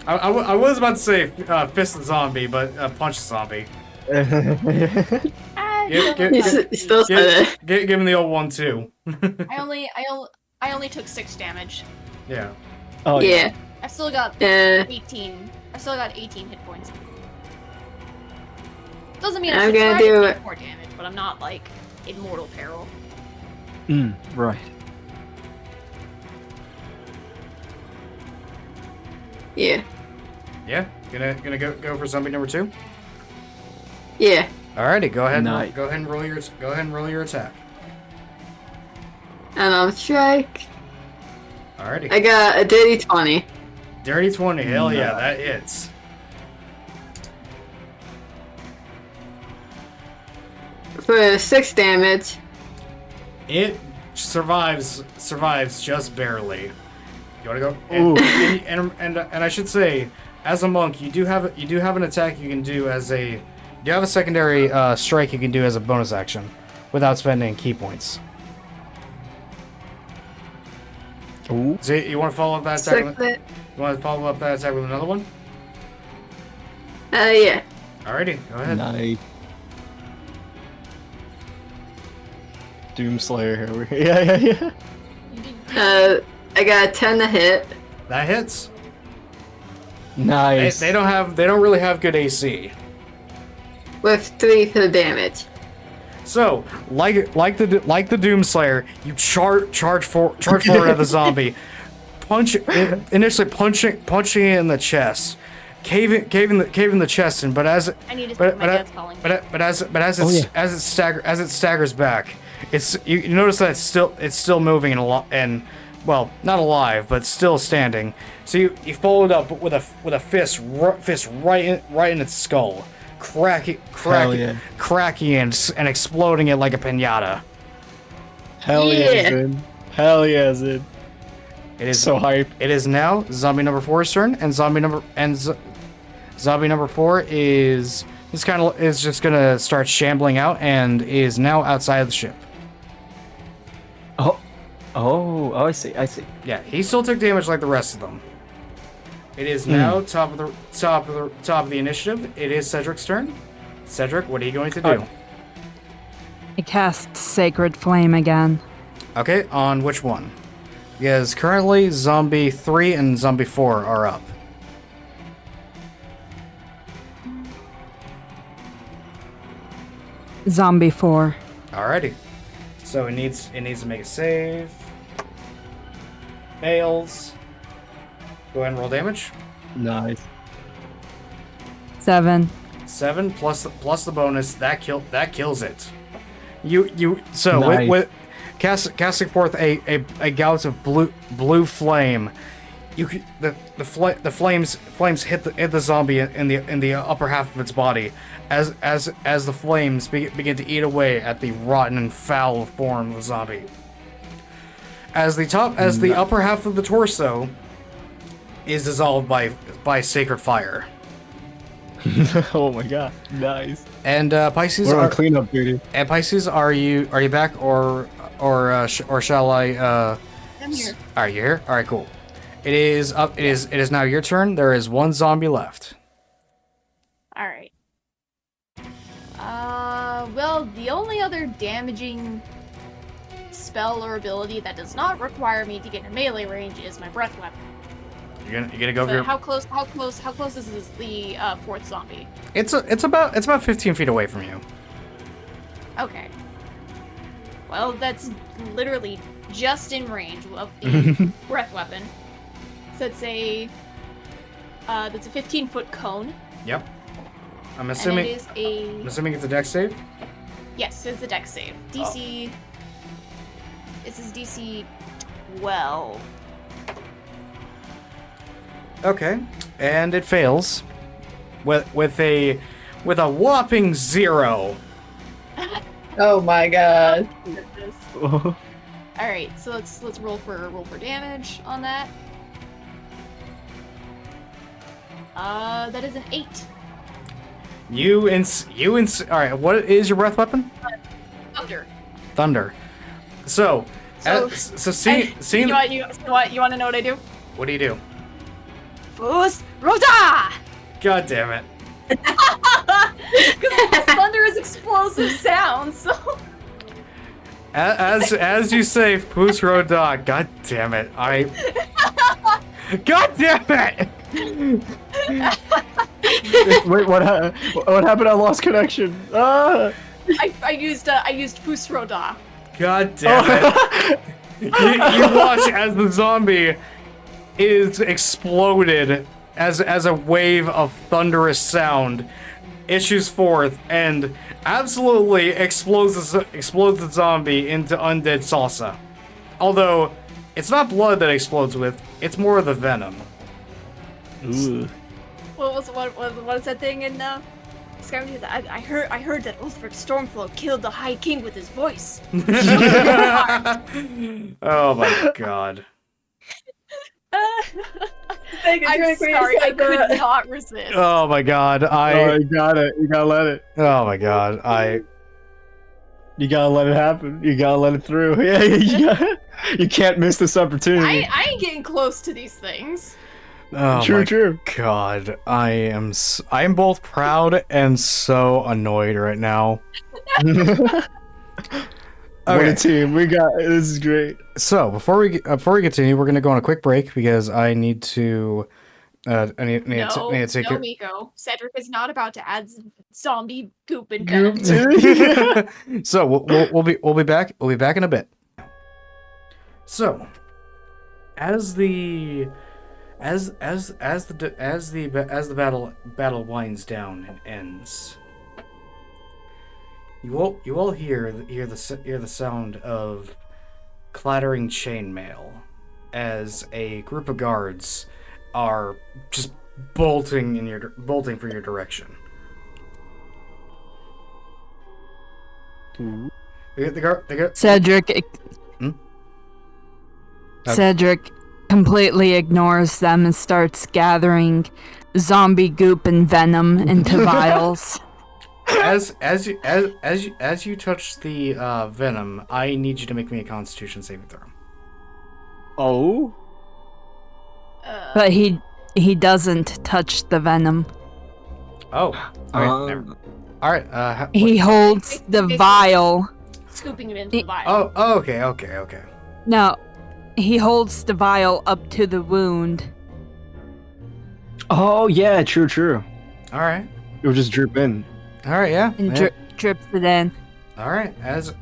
I was about to say fist the zombie, but punch the zombie. You still said it. Give him the old 1-2. I only took 6 damage. Yeah. Oh Yeah. I've still got Uh, 18. I've still got 18 hit points. Doesn't mean I I'm should gonna try do to it. take more damage, but I'm not like in mortal peril. Right. Yeah. Yeah. Gonna go for zombie number 2. Yeah. Alrighty, go ahead. Nice. Go ahead and roll your attack. And on strike, Alrighty. I got a dirty 20. Dirty 20. Hell yeah, Nice. that hits. For 6 damage. It survives just barely. You wanna go? Ooh. And I should say, as a monk, you do have an attack you can do as a. You have a secondary strike you can do as a bonus action, without spending key points. Ooh. So you want to follow up that attack? Six it. You want to follow up that attack with another one? Yeah. Alrighty, go ahead. Nice. Doomslayer here. Yeah. You did I got a 10 to hit. That hits. Nice. They don't really have good AC. With 3 for the damage. So, like the Doomslayer, you charge forward at the zombie, initially punching it in the chest, caving the chest in, but as I need to stop my dad's calling me. as it staggers back, you notice that it's still moving and well, not alive, but still standing. So you follow it up with a fist right in its skull. Cracking and exploding it like a pinata. Hell Yeah. yeah, Zin. Hell yeah, Zin. It is So hype. It is now zombie number 4's turn, and zombie number 4 is is just gonna start shambling out and is now outside of the ship. Oh, I see. Yeah, he still took damage like the rest of them. It is now top of the initiative. It is Cedric's turn. Cedric, what are you going to do? I cast Sacred Flame again. Okay, on which one? Because currently Zombie 3 and Zombie 4 are up. Zombie 4. Alrighty. So it needs to make a save. Fails. Go ahead and roll damage. Nice. 7. 7 plus the bonus that kills it. So Nice. with casting forth a gout of blue flame, the flames hit the zombie in the upper half of its body as the flames begin to eat away at the rotten and foul form of the zombie. As the upper half of the torso is dissolved by sacred fire. Oh my god, nice. And Pisces, We're on cleanup duty. And Pisces, are you back or shall I? I'm here. All right, you're here. All right, cool. It is up. It is now your turn. There is one zombie left. All right. Well, the only other damaging spell or ability that does not require me to get in melee range is my breath weapon. You're gonna go So for your. how close is the fourth zombie? It's about 15 feet away from you. Okay. Well, that's literally just in range of the breath weapon. So it's that's a 15-foot cone. Yep. I'm And assuming. it is a I'm assuming it's a dex save. yes, it's a dex save. DC. This is DC 12. Okay, and it fails with a whopping 0. Oh my god. All right, so let's roll for damage on that. That is an 8. All right, what is your breath weapon? Thunder. Thunder. So So- seeing You want to know what I do? what do you do? Fus Rota! God damn it. Because thunder is explosive sound, so As you say, Poos Roda, god damn it. God damn it! Wait, what happened? I lost connection. Ah! I used Fus Roda. God damn it. You watch as the zombie is exploded as a wave of thunderous sound issues forth and absolutely explodes the zombie into undead salsa. Although it's not blood that explodes with, it's more of the venom. Ooh. What is that thing in Skyrim? I heard that Ulfric Stormflow killed the High King with his voice. Oh my god. I'm sorry, I could not resist. Oh my god. Oh, you got it. You gotta let it. Oh my god. You gotta let it happen. You gotta let it through. Yeah, you can't miss this opportunity. I ain't getting close to these things. Oh True. God, I am both proud and so annoyed right now. What a team. We got this is great. So before we continue, we're gonna go on a quick break because I need to. I need to take no, Miko. Cedric is not about to add zombie goop and Goop venom. So we'll be back. We'll be back in a bit. So, as the battle winds down and ends, you all hear the sound of clattering chainmail as a group of guards are just bolting for your direction. Cedric. Hmm? Cedric completely ignores them and starts gathering zombie goop and venom into vials. as you touch the venom, I need you to make me a Constitution saving throw. Oh? But he doesn't touch the venom. Oh, okay, never. All right. He holds the vial. Scooping it into the vial. Oh, okay. No, he holds the vial up to the wound. Oh, yeah, true. All right. It would just drip in. All right. Yeah. And yeah. drips it in. All right. As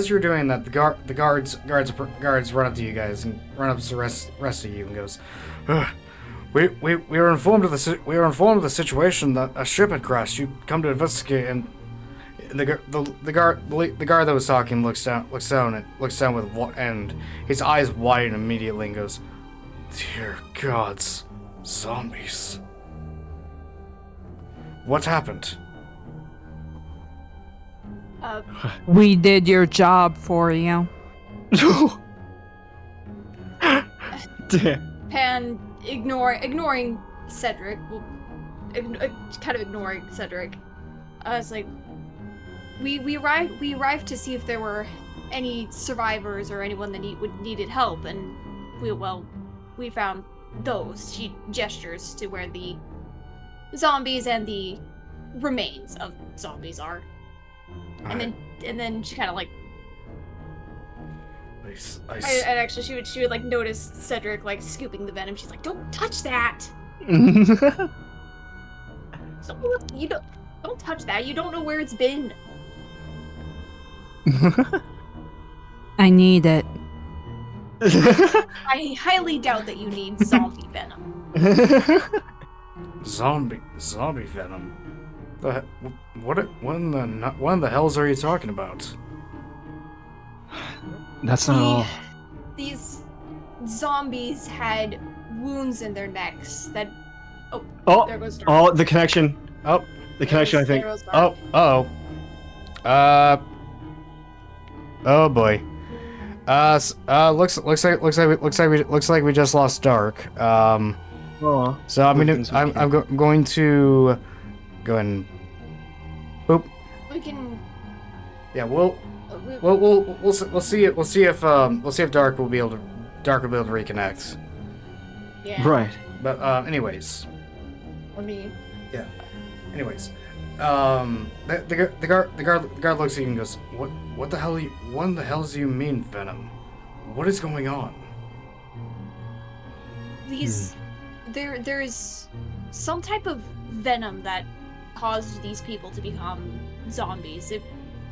you're doing that, the guards run up to you guys and run up to the rest of you and goes, We were informed of the situation that a ship had crashed. You come to investigate, and the guard that was talking looks down with and his eyes widen immediately and goes, "Dear gods, zombies! What happened?" We did your job for you. Damn. Pan ignoring Cedric, kind of ignoring Cedric. It's like we arrived to see if there were any survivors or anyone that needed help, and we found those. She gestures to where the zombies and the remains of zombies are, and then she kind of like. And actually, she would like notice Cedric like scooping the venom. She's like, "Don't touch that! You don't touch that. You don't know where it's been." I need it. I highly doubt that you need zombie venom. Zombie venom. What in the hells are you talking about? That's not all. These zombies had wounds in their necks that. Oh, there goes Dark. oh, the connection. Oh, The connection, I think. There goes Dark. Oh boy. Looks like we just lost Dark. Oh. So I'm going to go ahead and boop. We can. Yeah, we'll see if Dark will be able to reconnect. Yeah. Right. But anyways. Let me. Yeah. Anyways, the guard looks at you and goes, "What the hell do you mean, Venom? What is going on?" There's some type of venom that caused these people to become zombies.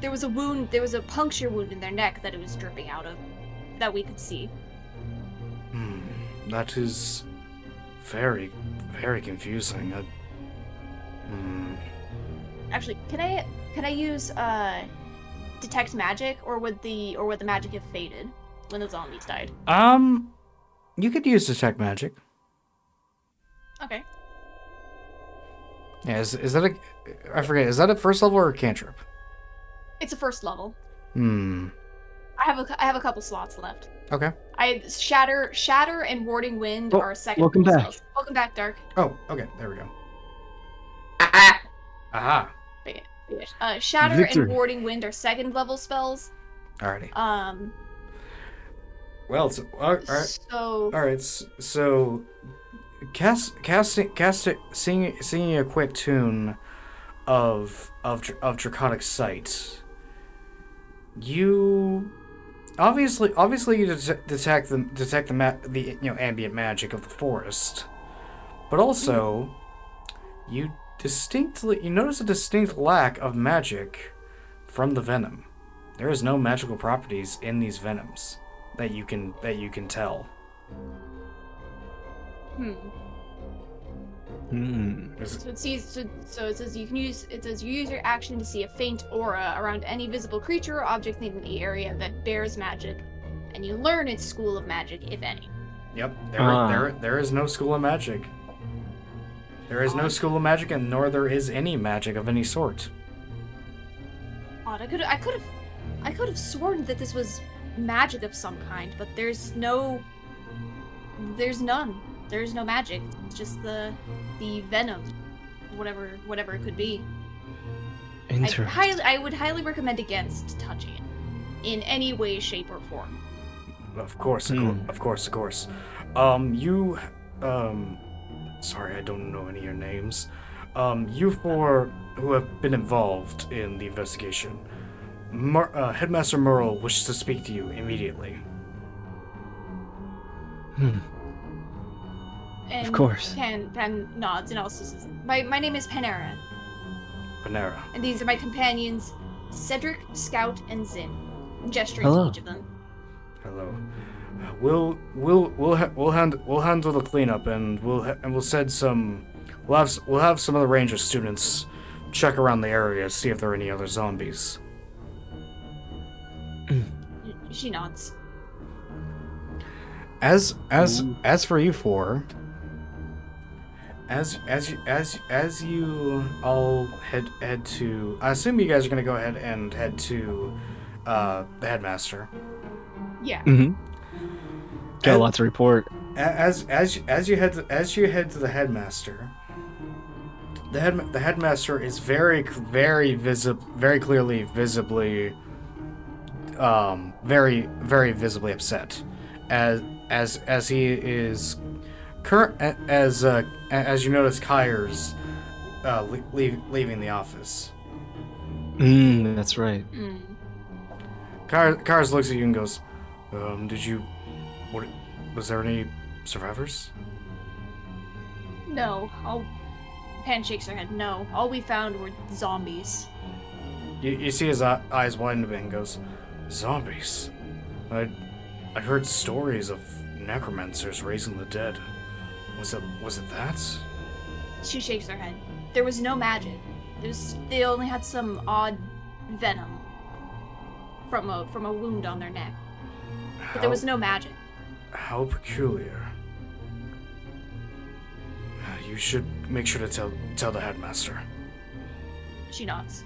There was a wound, there was a puncture wound in their neck that it was dripping out of, that we could see. That is very, very confusing. Actually, can I use detect magic, or would the magic have faded when the zombies died? You could use detect magic. Okay. Yeah, is that I forget, is that a first level or a cantrip? It's a first level. I have a couple slots left. Okay. Shatter and warding wind Oh, are second welcome level back. spells. Welcome back, Dark. Oh, okay, there we go. Aha. Shatter Victor. and warding wind are second level spells. Alrighty. Well, so, alright, so singing a quick tune of Draconic Sight. You obviously you detect the ambient magic of the forest, but also you notice a distinct lack of magic from the venom. There is no magical properties in these venoms that you can tell. So it says you use your action to see a faint aura around any visible creature or object in the area that bears magic, and you learn its school of magic, if any. Yep, there is no school of magic. There is no school of magic, and nor there is any magic of any sort. Odd. I could have sworn that this was magic of some kind, but there's none. There's no magic. It's just the venom, whatever it could be. Interesting. I would highly recommend against touching it in any way, shape, or form. Of course, of course. Sorry, I don't know any of your names. You four who have been involved in the investigation, Headmaster Merle wishes to speak to you immediately. And Of course. Pan nods and also says, my name is Panera, Panera. and these are my companions, Cedric, Scout, and Zin. Gesturing Hello. to each of them. Hello. We'll handle the cleanup, and we'll send some. We'll have some of the ranger students check around the area, see if there are any other zombies. She nods. As for you four, as you all head to, I assume you guys are gonna go ahead and head to the headmaster. Yeah. Mm-hmm. Got a lot to report. As you head to the headmaster, the headmaster is very clearly visibly very visibly upset as he is as you notice Kyre's leaving the office. That's right. Kyre's looks at you and goes, was there any survivors? No. Pan shakes her head. No. All we found were zombies. You see his eyes widen a bit and goes, zombies? I'd heard stories of necromancers raising the dead. Was it that? She shakes her head. There was no magic. They only had some odd venom from a wound on their neck. But there was no magic. How peculiar. You should make sure to tell the headmaster. She nods.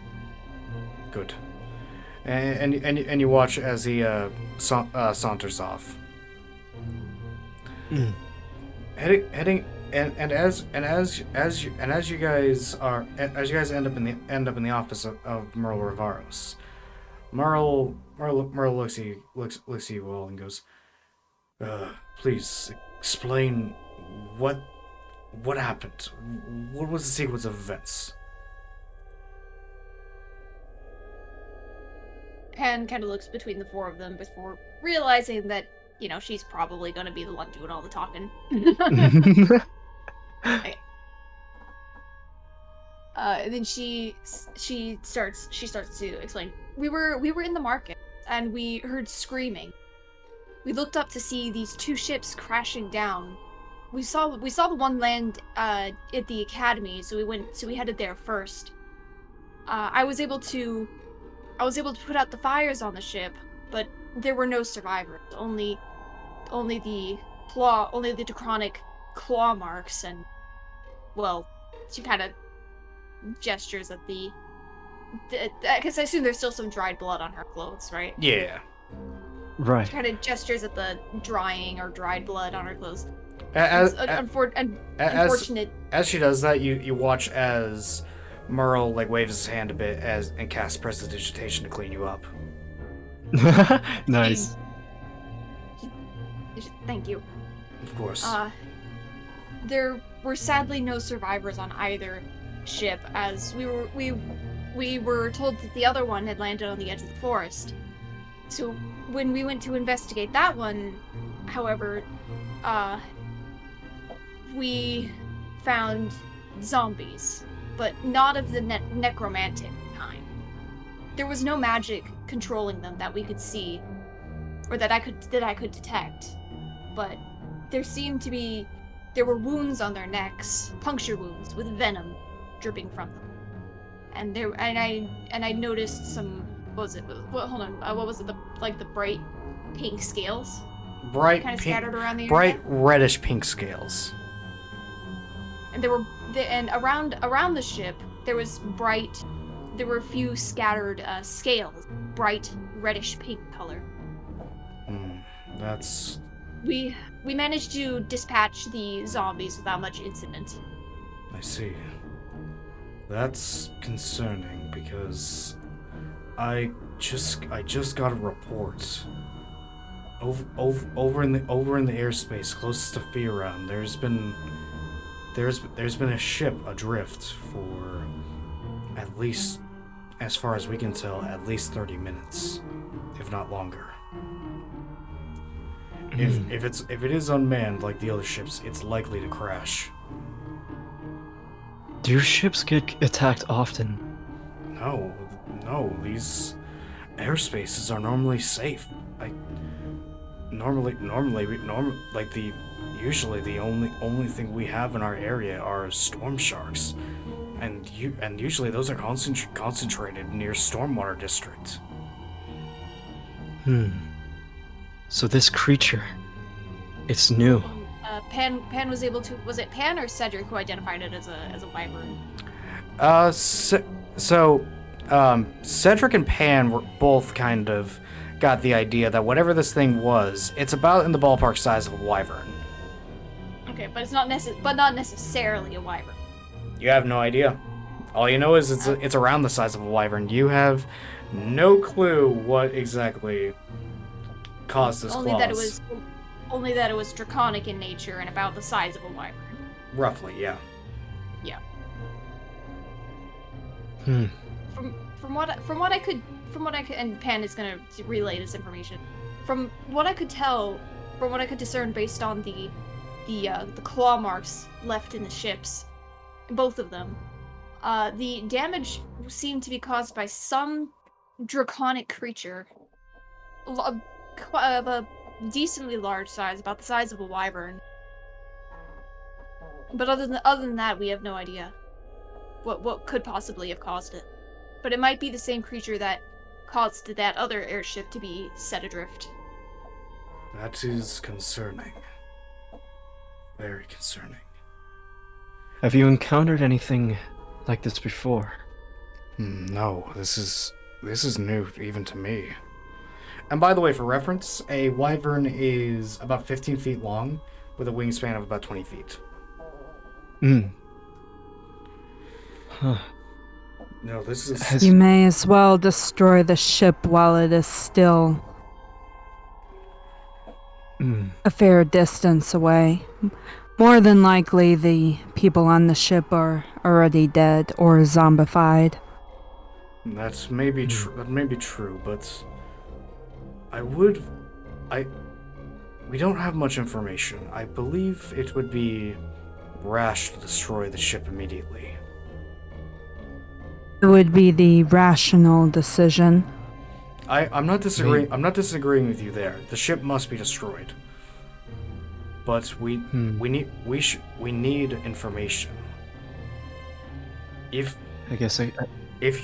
Good. And you watch as he saunters off. Heading as you guys end up in the office of Merle Rivaros. Merle looks at you all and goes, please explain what happened. What was the sequence of events? Pan kind of looks between the four of them before realizing that, she's probably going to be the one doing all the talking. Okay. And then she starts to explain. We were in the market and we heard screaming. We looked up to see these two ships crashing down. We saw the one land at the academy, so we headed there first. I was able to put out the fires on the ship, but there were no survivors. Only the Drakkonus claw marks, and well, she kind of gestures at the. Because I assume there's still some dried blood on her clothes, right? Yeah. Right. She kind of gestures at the drying or dried blood on her clothes. Unfortunate. As she does that, you watch as Merle waves his hand a bit and casts prestidigitation to clean you up. Nice. Thank you. Of course. There were sadly no survivors on either ship, as we were told that the other one had landed on the edge of the forest. So when we went to investigate that one, however, we found zombies, but not of the necromantic kind. There was no magic controlling them that we could see, or that I could detect. But there were wounds on their necks, puncture wounds with venom dripping from them. And I noticed some. What was it? Hold on. What was it? The bright pink scales. Bright kind of pink, scattered around the bright area. reddish pink scales. And around the ship there were a few scattered scales, bright reddish pink color. That's. We managed to dispatch the zombies without much incident. I see. That's concerning because I just got a report. Over in the airspace closest to Firan, there's been a ship adrift for at least, as far as we can tell, at least 30 minutes, if not longer. If it is unmanned like the other ships, it's likely to crash. Do your ships get attacked often? No, these airspaces are normally safe. Usually the only thing we have in our area are storm sharks, and usually those are concentrated near Stormwater District. So this creature, it's new. Pan was able to. Was it Pan or Cedric who identified it as a wyvern? Cedric and Pan were both kind of got the idea that whatever this thing was, it's about in the ballpark size of a wyvern. Okay, but it's not necessarily a wyvern. You have no idea. All you know is it's around the size of a wyvern. You have no clue what exactly caused this clause. Only that it was draconic in nature and about the size of a wyvern. Roughly, yeah. Yeah. Hmm. From what I could, and Pan is gonna relay this information. From what I could tell, from what I could discern based on the claw marks left in the ships, both of them, the damage seemed to be caused by some draconic creature of a decently large size, about the size of a wyvern. But other than that, we have no idea what could possibly have caused it. But it might be the same creature that caused that other airship to be set adrift. That is concerning. Very concerning. Have you encountered anything like this before? No, this is new even to me. And by the way, for reference, a wyvern is about 15 feet long with a wingspan of about 20 feet. Huh. No, this is... You may as well destroy the ship while it is still a fair distance away. More than likely, the people on the ship are already dead or zombified. That's maybe that may be true, but we don't have much information. I believe it would be rash to destroy the ship immediately. It would be the rational decision. I'm not disagreeing. I'm not disagreeing with you there. The ship must be destroyed. But we need information. If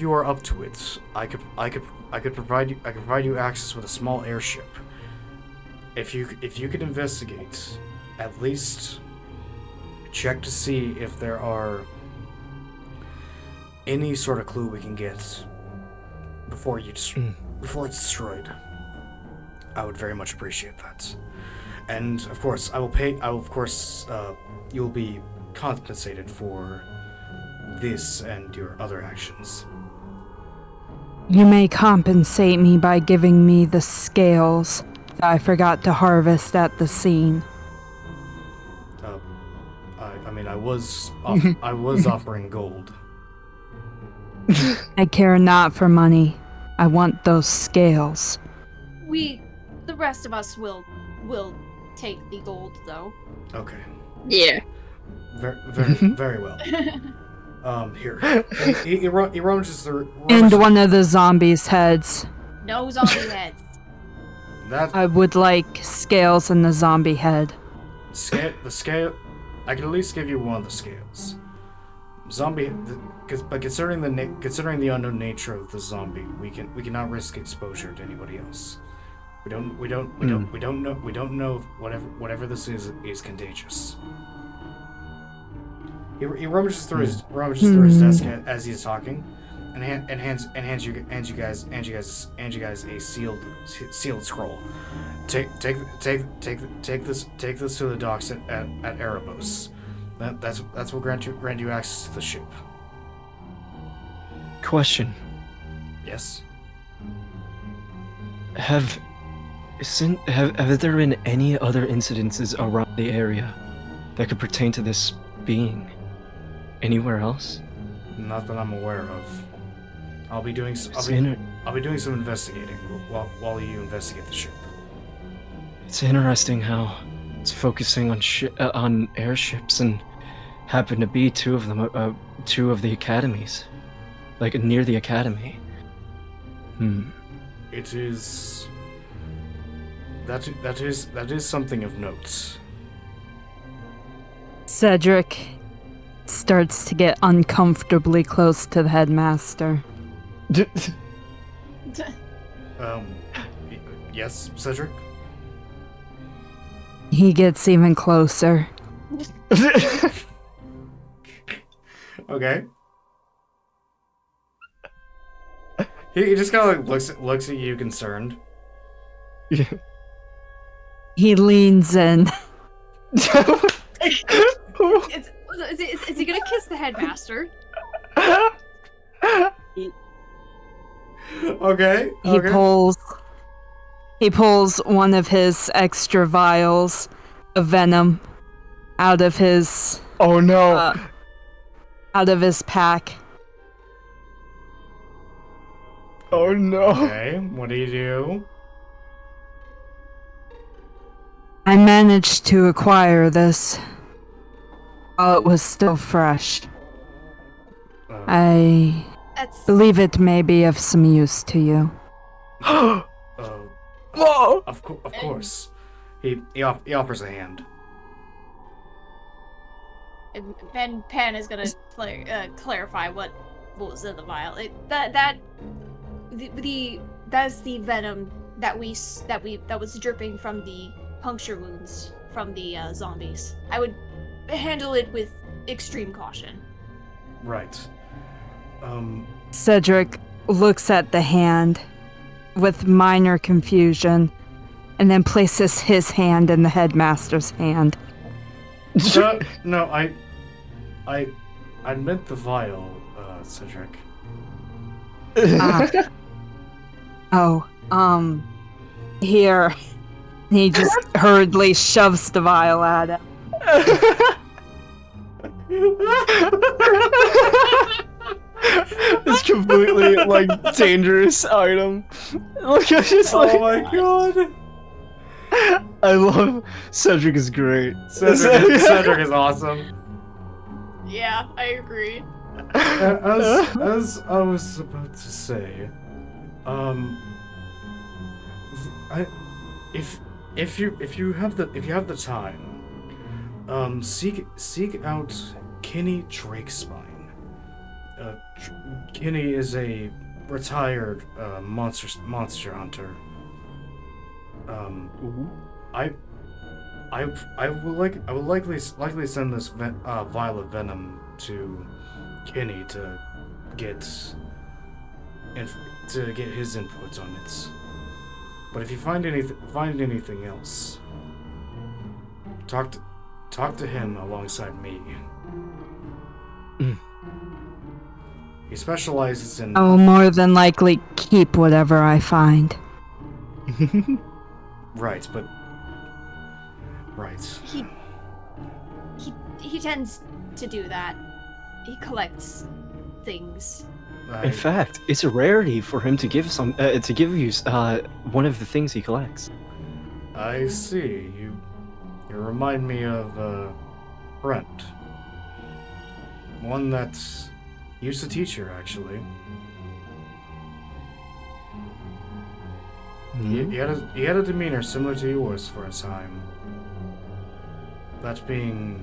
you are up to it, I could provide you access with a small airship. If you could investigate, at least check to see if there are any sort of clue we can get before it's destroyed. I would very much appreciate that. And of course, you'll be compensated for this and your other actions. You may compensate me by giving me the scales that I forgot to harvest at the scene. I was offering gold. I care not for money. I want those scales. The rest of us will take the gold, though. Okay. Yeah. Very well. Here. He rummages through. And one of the zombies' heads. No zombie heads. I would like scales in the zombie head. The scale. I can at least give you one of the scales. But considering the unknown nature of the zombie, we cannot risk exposure to anybody else. We don't know if whatever this is contagious. He rummages through his desk as he's talking, and hands you guys a sealed scroll. Take this to the docks at Erebos. That's what grant you access to the ship. Question. Yes. Have there been any other incidences around the area that could pertain to this being? Anywhere else? Not that I'm aware of. I'll be doing It's inter- I'll be doing some investigating while you investigate the ship. It's interesting how it's focusing on airships and happen to be two of them, two of the academies, like near the academy. It is that is something of note. Cedric starts to get uncomfortably close to the headmaster. Yes, Cedric. He gets even closer. Okay. He just kind of like looks at you concerned. He leans in. Is he gonna kiss the headmaster? Okay. He pulls one of his extra vials of venom out of his Oh no! out of his pack. Oh no! Okay. What do you do? I managed to acquire this while it was still fresh. I That's believe it may be of some use to you. Whoa! Of course. He offers a hand. and then Pan is gonna clarify what was in the vial. That's the venom that was dripping from the puncture wounds from the zombies. I would handle it with extreme caution. Right. Cedric looks at the hand with minor confusion and then places his hand in the headmaster's hand. No, I meant the vial, Cedric. Here. He just hurriedly shoves the vial at him. It's completely like dangerous item. Look, it's just like. Oh my god! I love Cedric is great. Cedric is awesome. Yeah, I agree. As I was about to say, if you have the time, seek out Kenny Drakespine. Kenny is a retired monster hunter. I would likely send this vial of venom to Kenny to get his input on it. But if you find anything else, talk to him alongside me. He specializes in. I will more than likely keep whatever I find. Right, but. Right. He tends to do that. He collects things. In fact, it's a rarity for him to give you one of the things he collects. I see. You remind me of a friend. One that used to teach here, actually. He had a demeanor similar to yours for a time. That being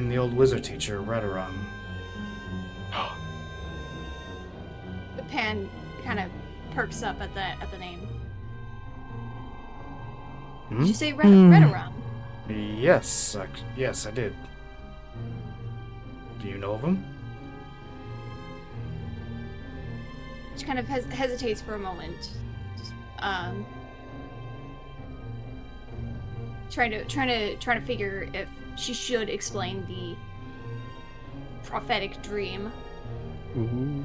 the old wizard teacher, Redoran. Pan kind of perks up at the name. Did you say Redoran? Yes, I did. Do you know of him? She kind of hesitates for a moment. Just, trying to figure if she should explain the prophetic dream Ooh.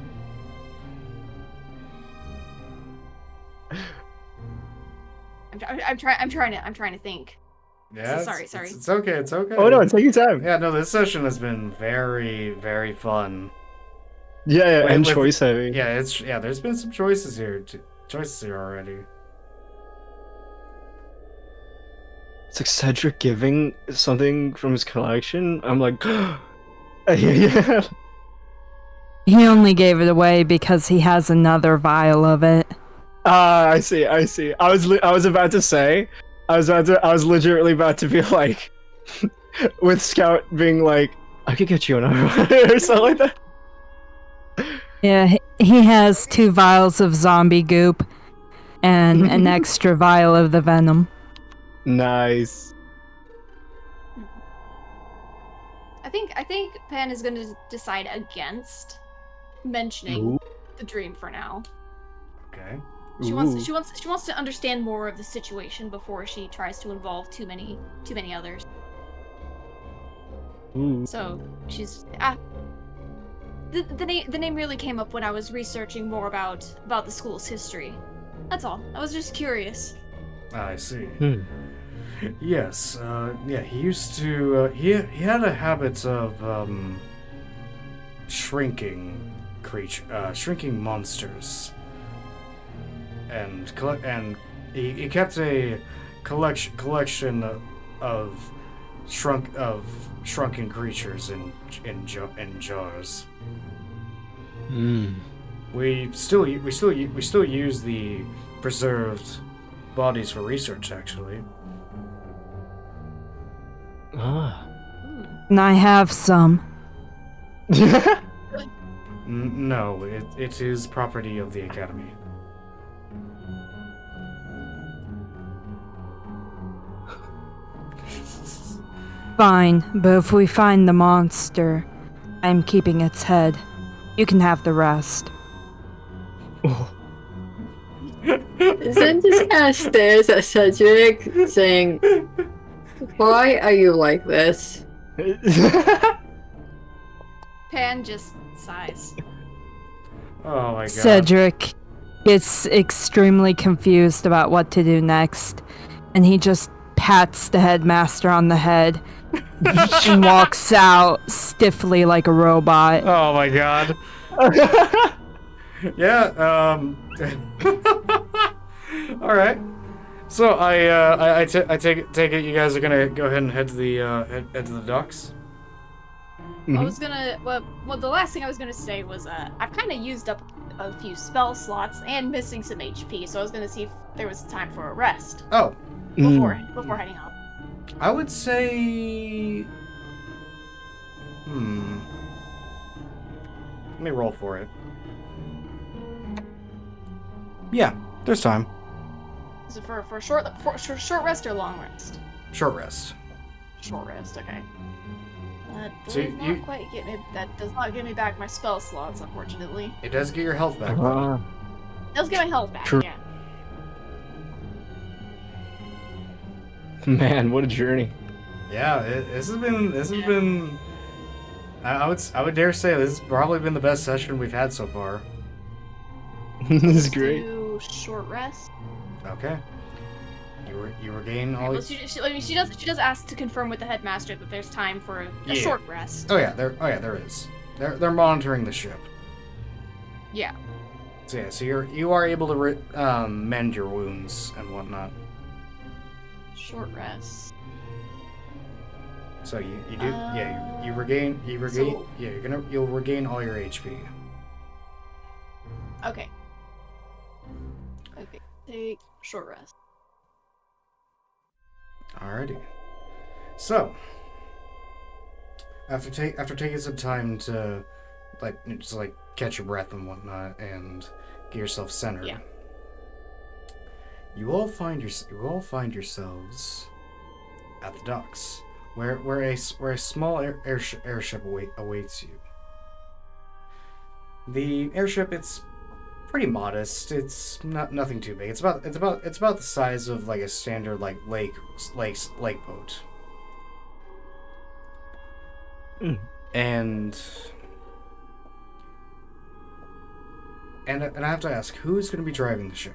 I'm trying to think. Yeah, Sorry. It's okay. It's okay. Oh no, take your time. Yeah, no, this session has been very, very fun. Yeah, and With- choice heavy. Yeah, there's been some choices here. Choices here already. It's like Cedric giving something from his collection. I'm like, yeah. He only gave it away because he has another vial of it. Ah, I see. I was about to say, I was legitimately about to be like, with Scout being like, I could get you another one or something like that. Yeah, he has 2 vials of zombie goop and an extra vial of the venom. Nice. I think Pan is going to decide against mentioning Ooh. the dream for now. Okay. She wants to understand more of the situation before she tries to involve too many others. Ooh. So she's the name really came up when I was researching more about the school's history. That's all. I was just curious. I see. Hmm. Yes. Yeah. He used to. He had a habit of shrinking shrinking monsters, and he kept a collection of shrunken creatures in jars. Hmm. We still use the preserved bodies for research, actually. Ah. And I have some. No, it is property of the Academy. Fine, but if we find the monster, I'm keeping its head. You can have the rest. Zen just kind of stares at Cedric, saying, "Why are you like this?" Pan just sighs. Oh my god. Cedric gets extremely confused about what to do next, and he just pats the headmaster on the head and walks out stiffly like a robot. Oh my god. Yeah. All right. So I take it you guys are gonna go ahead and head to the docks. I was gonna well the last thing I was gonna say was I've kind of used up a few spell slots and missing some HP, so I was gonna see if there was time for a rest Oh, before heading out. I would say. Let me roll for it. Yeah, there's time. Is it for a short rest or long rest? Short rest. Short rest, okay. So That does not give me back my spell slots, unfortunately. It does get your health back. Ah. It does get my health back, True. yeah. Man, what a journey. Yeah, this has been. I would dare say this has probably been the best session we've had so far. This is Let's great. do short rest. Okay. You regain all. Well, she does ask to confirm with the headmaster that there's time for a Yeah. short rest. Oh yeah, there is. They're monitoring the ship. Yeah. So yeah, so you are able to mend your wounds and whatnot. Short rest. So you do you regain so- yeah you'll regain all your HP. Okay. Okay. Take short rest. Alrighty. So after taking some time to just catch your breath and whatnot and get yourself centered, Yeah. you all find yourselves at the docks, where a small airship awaits you. The airship, it's pretty modest. It's nothing too big. It's about the size of like a standard lake boat. Mm. And and I have to ask, who's going to be driving the ship?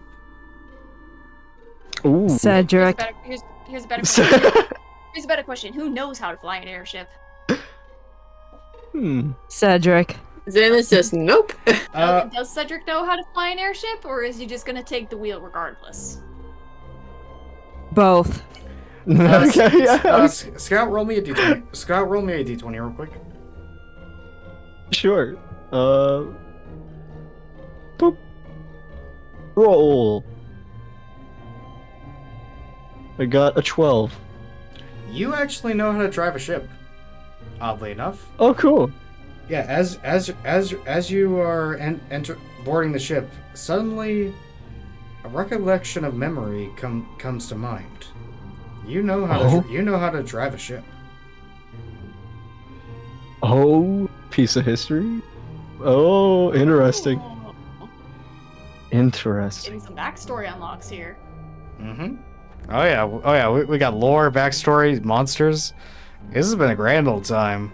Ooh. Cedric. Here's a better question. Here's a better question. Who knows how to fly an airship? Cedric. Zim is just nope. Does Cedric know how to fly an airship, or is he just gonna take the wheel regardless? Both. Okay, yeah. Scout, roll me a d20. Scout, roll me a d20 real quick. Sure. Boop. Roll. I got a 12. You actually know how to drive a ship. Oddly enough. Oh, cool. Yeah, as you are boarding the ship, suddenly a recollection of memory comes to mind. You know how to drive a ship. Oh, piece of history. Oh, interesting. Oh, Interesting. getting some backstory unlocks here. Mm-hmm. Oh yeah. We got lore, backstory, monsters. This has been a grand old time.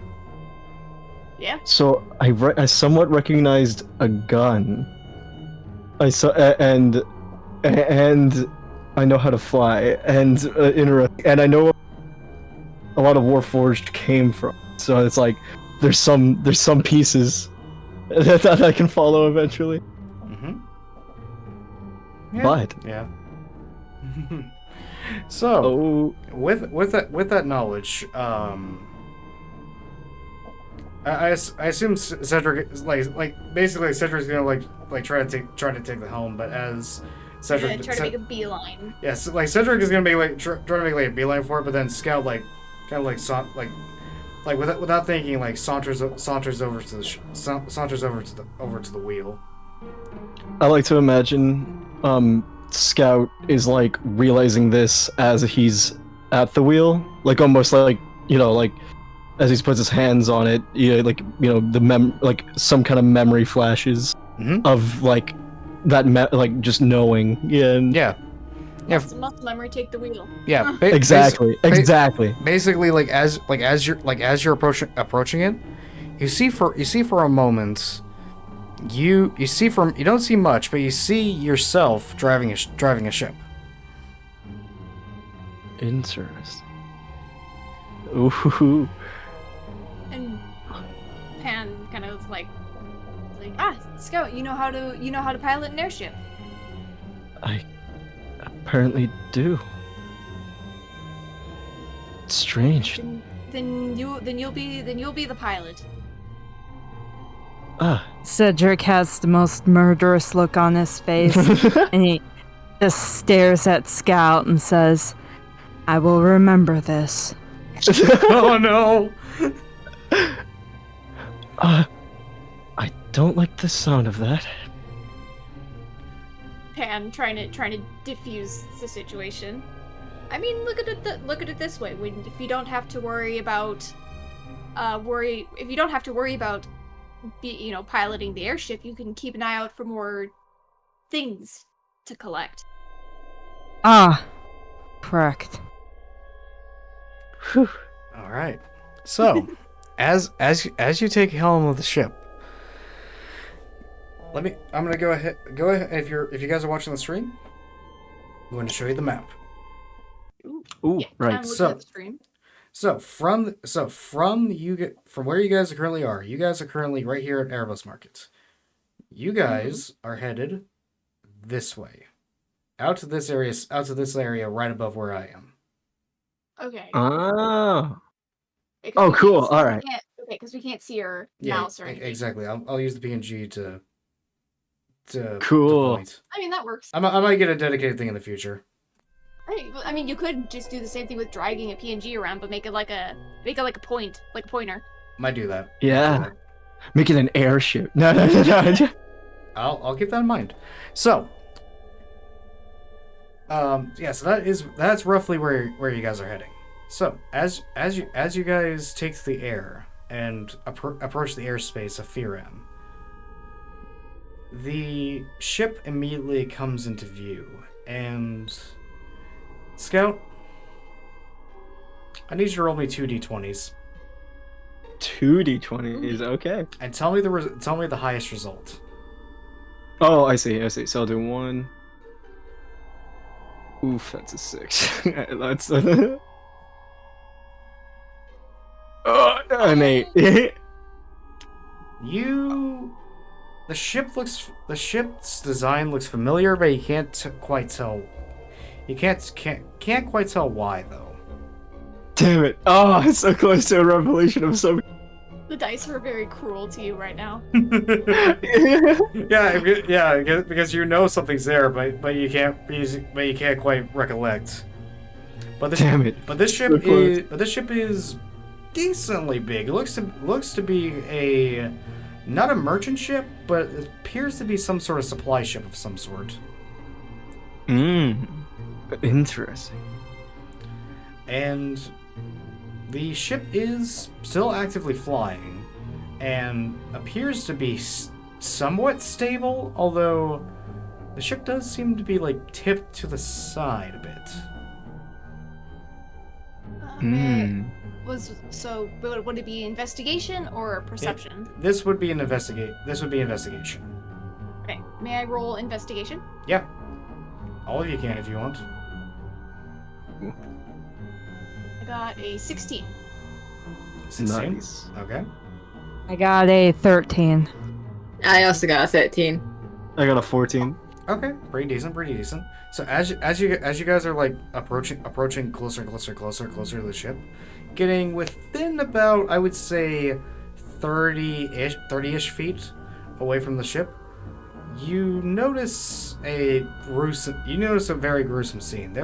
Yeah. So I somewhat recognized a gun. I saw and I know how to fly and and I know a lot of Warforged came from. So it's like there's some pieces that I can follow eventually. Mm-hmm. Yeah. But yeah. So with that knowledge, I assume Cedric is like basically Cedric's gonna like try to take the helm, but as Cedric Try to make a beeline. yes, like Cedric is gonna be like trying to make like a beeline for it, but then Scout like kind of like without thinking like saunters over to the wheel. I like to imagine Scout is like realizing this as he's at the wheel, like almost like like as he puts his hands on it, like like some kind of memory flashes of like that like just knowing. Yeah. Muscle memory, take the wheel. Yeah. Exactly. Basically, like as you're approaching it, you see for a moment. You don't see much, but you see yourself driving a ship. Interesting. Ooh. And Pan kind of like Scout, you know how to pilot an airship. I apparently do. It's strange. Then you'll be the pilot. Cedric has the most murderous look on his face, and he just stares at Scout and says, "I will remember this." Oh no! I don't like the sound of that. Pan trying to diffuse the situation. I mean, look at it this way. If you don't have to worry about piloting the airship, you can keep an eye out for more things to collect. Correct. Whew. All right. So, as you take helm of the ship, I'm gonna go ahead. If you guys are watching the stream, I'm going to show you the map. Ooh, Yeah, right. Pan looks So- at the stream. So from where you guys currently are, you guys are currently right here at Erebus Market. You guys are headed this way, out to this area right above where I am. Okay. Ah. Okay, 'cause Oh, we can't cool. see- All we right. can't- Okay, because we can't see your mouse or anything. Exactly. I'll use the PNG to Cool. point. I mean, that works. I might get a dedicated thing in the future. I mean, you could just do the same thing with dragging a PNG around, but make it like a pointer. Might do that. Yeah. Make it an airship. No. I'll keep that in mind. So, yeah, so that's roughly where you guys are heading. So, as you guys take the air and approach the airspace of Firam, the ship immediately comes into view, and Scout, I need you to roll me 2 d20s 2d20s. Okay. and tell me the highest result. Oh, I see. So I'll do 1. Oof, that's a 6. That's an 8. The ship's design looks familiar, but you can't quite tell. You can't quite tell why though. Damn it! Oh, it's so close to a revelation of some. The dice are very cruel to you right now. Yeah, because you know something's there, but you can't quite recollect. Damn it! But this ship is decently big. It looks to be not a merchant ship, but it appears to be some sort of supply ship of some sort. Interesting. And the ship is still actively flying and appears to be somewhat stable, although the ship does seem to be like tipped to the side a bit. Would it be investigation or perception? This would be investigation. Okay. May I roll investigation? Yeah. All of you can if you want. I got a 16. 16? Nice. Okay. I got a 13. I also got a 13. I got a 14. Okay, pretty decent. So as you guys are like approaching closer to the ship, getting within about, I would say, 30-ish feet away from the ship, you notice a very gruesome scene.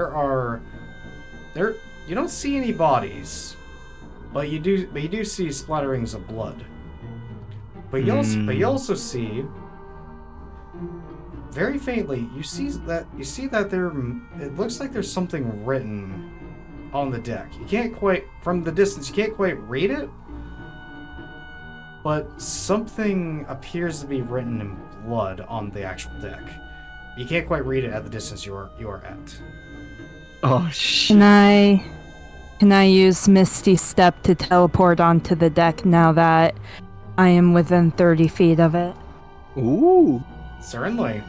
You don't see any bodies, but you do see splatterings of blood. But you also see, very faintly, you see that there, it looks like there's something written on the deck. You can't quite, from the distance, you can't quite read it, but something appears to be written in blood on the actual deck. You can't quite read it at the distance you are at. Oh shit. Can I use Misty Step to teleport onto the deck now that I am within 30 feet of it? Ooh. Certainly.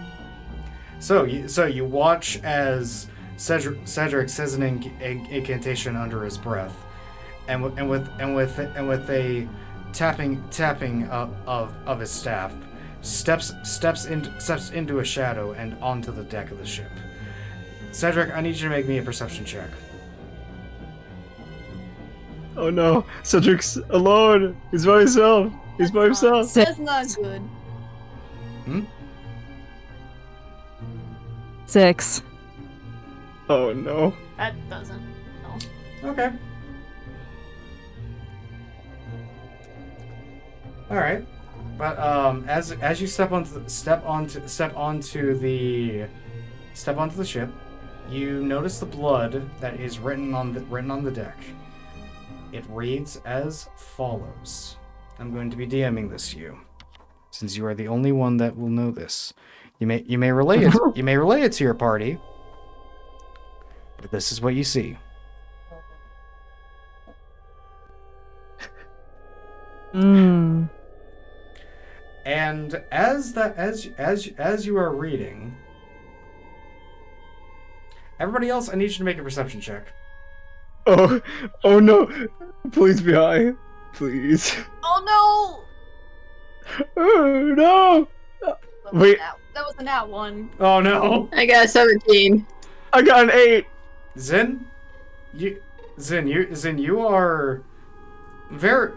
So you watch as Cedric says an incantation under his breath, and with a tapping of his staff, steps into a shadow and onto the deck of the ship. Cedric, I need you to make me a perception check. Oh no, Cedric's alone. He's by himself. That's not good. 6. Oh no. That doesn't. No. Okay. All right. But as you step onto the ship, you notice the blood that is written on the deck. It reads as follows. I'm going to be DMing this to you, since you are the only one that will know this. You may relay it. You may relay it to your party. But this is what you see. Mm. And as you are reading, everybody else, I need you to make a perception check. Oh no. Please be high. Please. Oh Oh no. no! Wait. That was a nat one. Oh no. I got a 17. I got an 8. Zin, you are very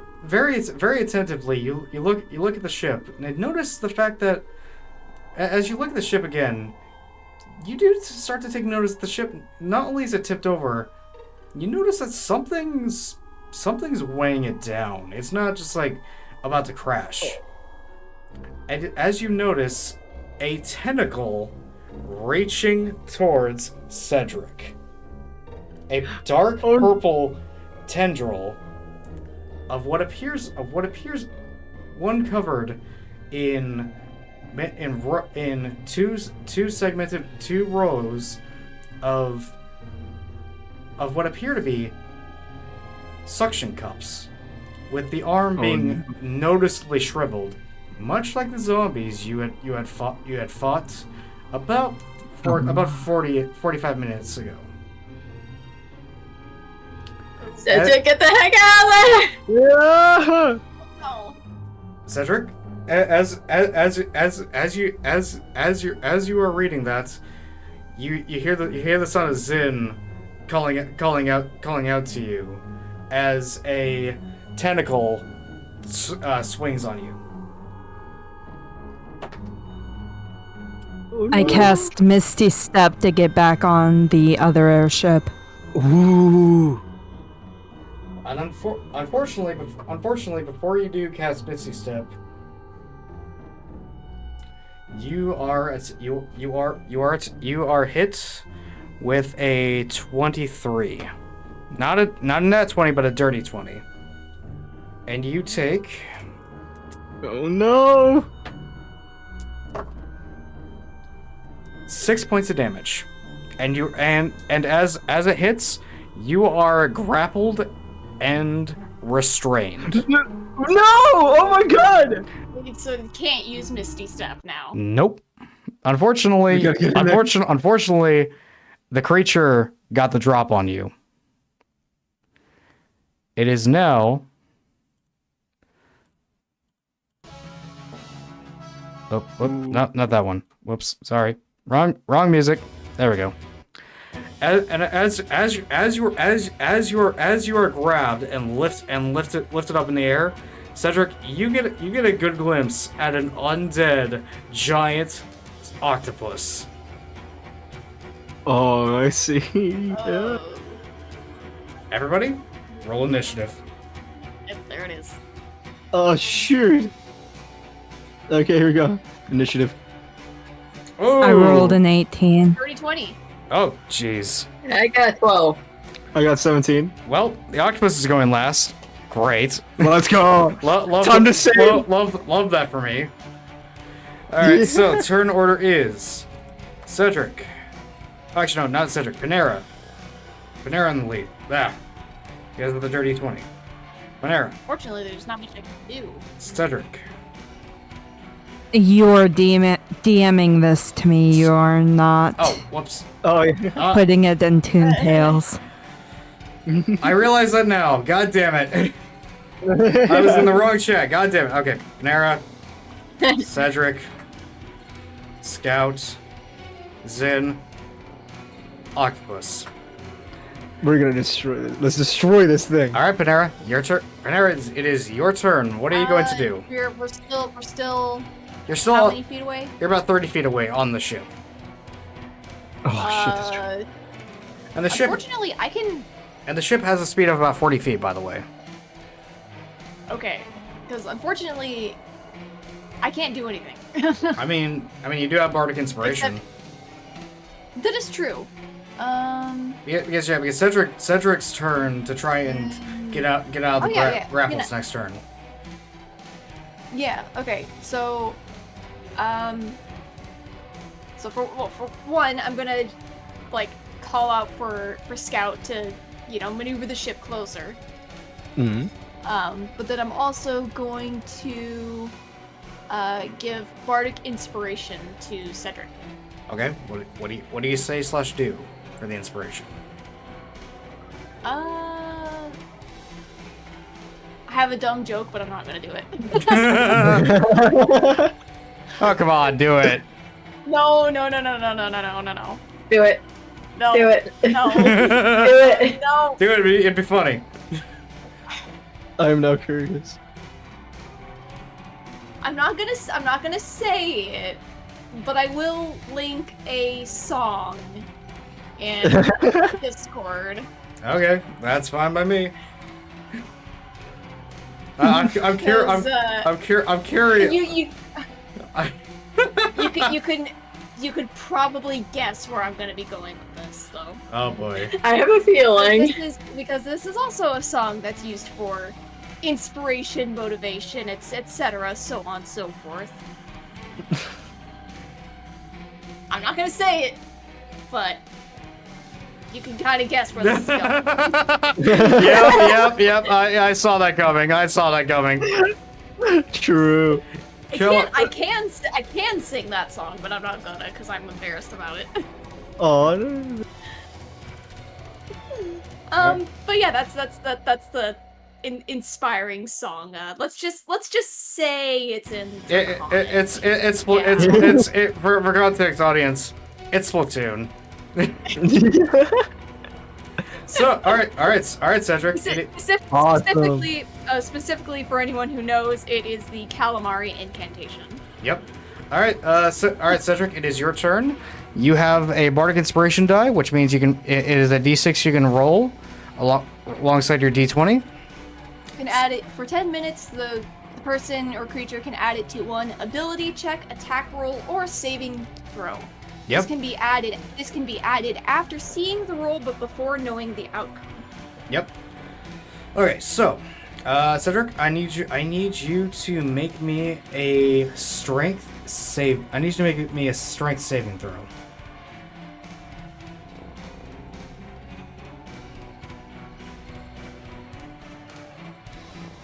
attentively. You look at the ship and notice the fact that as you look at the ship again, you do start to take notice the ship. Not only is it tipped over, you notice that something's weighing it down. It's not just like about to crash. And as you notice, a tentacle reaching towards Cedric. A dark purple tendril of what appears one covered in two rows of what appear to be suction cups, with the arm being noticeably shriveled. much like the zombies you had fought about 45 minutes ago. Cedric, get the heck out of there! Yeah. Oh. Cedric, as you are reading that, you hear the sound of Zin calling out to you as a tentacle swings on you. I cast Misty Step to get back on the other airship. Ooh. And unfortunately, before you do cast Misty Step, you are hit with a 23. Not a nat 20, but a dirty 20. And you take Oh no. 6 points of damage. And as it hits, you are grappled and restrained. No! Oh my god! So you can't use Misty Step now. Nope. Unfortunately, We gotta get in there. unfortunately, the creature got the drop on you. It is now. Oh, not that one. Whoops, sorry. Wrong music. There we go. As you are grabbed and lifted up in the air, Cedric, you get a good glimpse at an undead giant octopus. Oh, I see. Yeah. Oh. Everybody, roll initiative. Yep, there it is. Oh shoot. Okay, here we go. Initiative. Oh, I rolled an 18. 30-20. Oh, jeez. I got 12. I got 17. Well, the octopus is going last. Great. Let's go. Love Time to save. Love that for me. All right, so turn order is Cedric. Actually, no, not Cedric. Panera. Panera in the lead. You guys with the dirty 20. Panera. Fortunately, there's not much I can do. Cedric. You're DMing this to me. You're not Oh, whoops. Oh yeah. putting it in Toon Tales. I realize that now. God damn it. I was in the wrong chat. God damn it. Okay, Panera. Cedric. Scout. Zin. Octopus. We're gonna destroy this. Let's destroy this thing. All right, Panera, your turn. Panera, it is your turn. What are you going to do? We're still. You're How still. many feet away? You're about 30 feet away on the ship, Oh shit, that's true. and the ship Unfortunately, I can. has a speed of about 40 feet. By the way. Okay, because unfortunately, I can't do anything. I mean, you do have bardic inspiration. That is true. Because Cedric's turn to try and get out of the grapples next turn. Yeah. Okay. So, for one, I'm gonna like call out for Scout to maneuver the ship closer. Mm-hmm. But then I'm also going to give bardic inspiration to Cedric. Okay. What do you say / do for the inspiration? I have a dumb joke, but I'm not gonna do it. Oh, come on, do it. No. Do it. No. Do it. No. Do it. No. Do it. It'd be funny. I am now curious. I'm not gonna say it, but I will link a song in Discord. Okay, that's fine by me. I'm curious. You could probably guess where I'm gonna be going with this, though. Oh boy. I have a feeling. Because this is also a song that's used for inspiration, motivation, etc., so on and so forth. I'm not gonna say it, but you can kind of guess where this is going. Yep. I saw that coming. True. I can sing that song, but I'm not gonna because I'm embarrassed about it. Oh. But yeah, that's the inspiring song. Let's just say it's in. For context, audience, it's Splatoon. So, all right, Cedric. Awesome. Specifically for anyone who knows, it is the calamari incantation. Yep. All right, Cedric. It is your turn. You have a bardic inspiration die, which means you can. It is a d6 you can roll, alongside your d20. You can add it for 10 minutes. The person or creature can add it to one ability check, attack roll, or saving throw. Yep. This can be added after seeing the roll, but before knowing the outcome. Yep. Okay, so, Cedric, I need you to make me a strength save. I need you to make me a strength saving throw.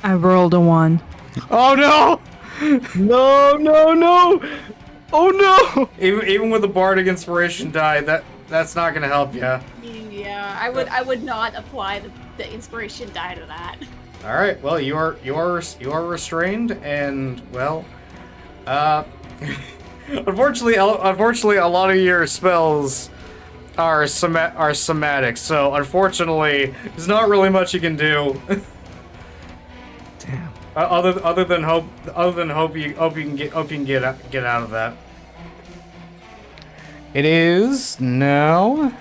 I rolled a 1. Oh no! No! Oh no! Even with the bardic inspiration die, that's not gonna help you. Yeah, I would not apply the inspiration die to that. All right. Well, you are restrained, and well, unfortunately, a lot of your spells are somatic. So unfortunately, there's not really much you can do. Damn. Other than hope you can get out of that. It is now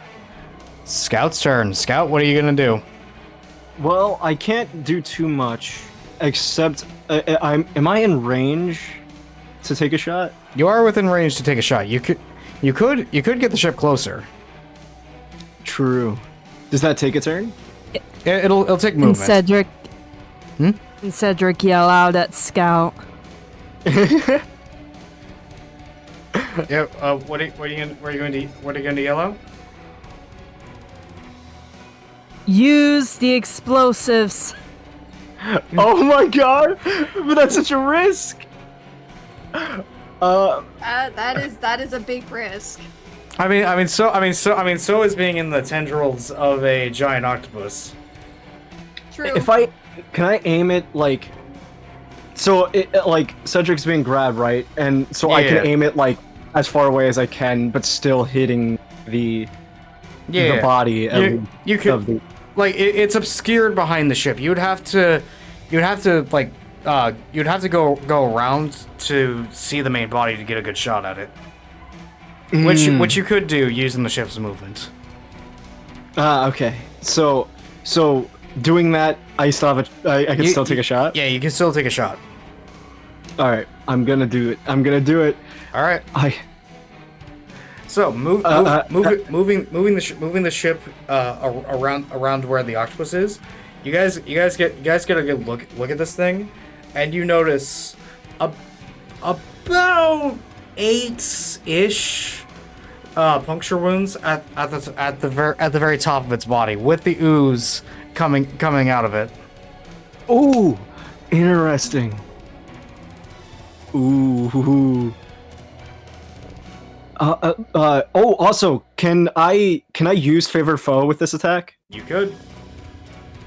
Scout's turn. Scout, what are you gonna do? Well, I can't do too much, except am I in range to take a shot? You are within range to take a shot. You could get the ship closer. True. Does that take a turn? It'll take And movement. Cedric. Hmm? And Cedric yell out at Scout. Yeah. What are you going to yell out? Use the explosives. Oh my god! But that's such a risk. That is a big risk. So is being in the tendrils of a giant octopus. True. Can I aim it like? So like Cedric's being grabbed, right? And so I Yeah. can aim it like as far away as I can, but still hitting the body. You could it's obscured behind the ship. You'd have to go around to see the main body to get a good shot at it. Which you could do using the ship's movement. Okay. So doing that, I still have I can still take a shot. Yeah, you can still take a shot. All right, I'm gonna do it. All right. So moving the ship around where the octopus is. You guys get a good look at this thing, and you notice about 8-ish puncture wounds at the very top of its body, with the ooze coming out of it. Ooh, interesting. Ooh. Also, can I use favorite foe with this attack? You could.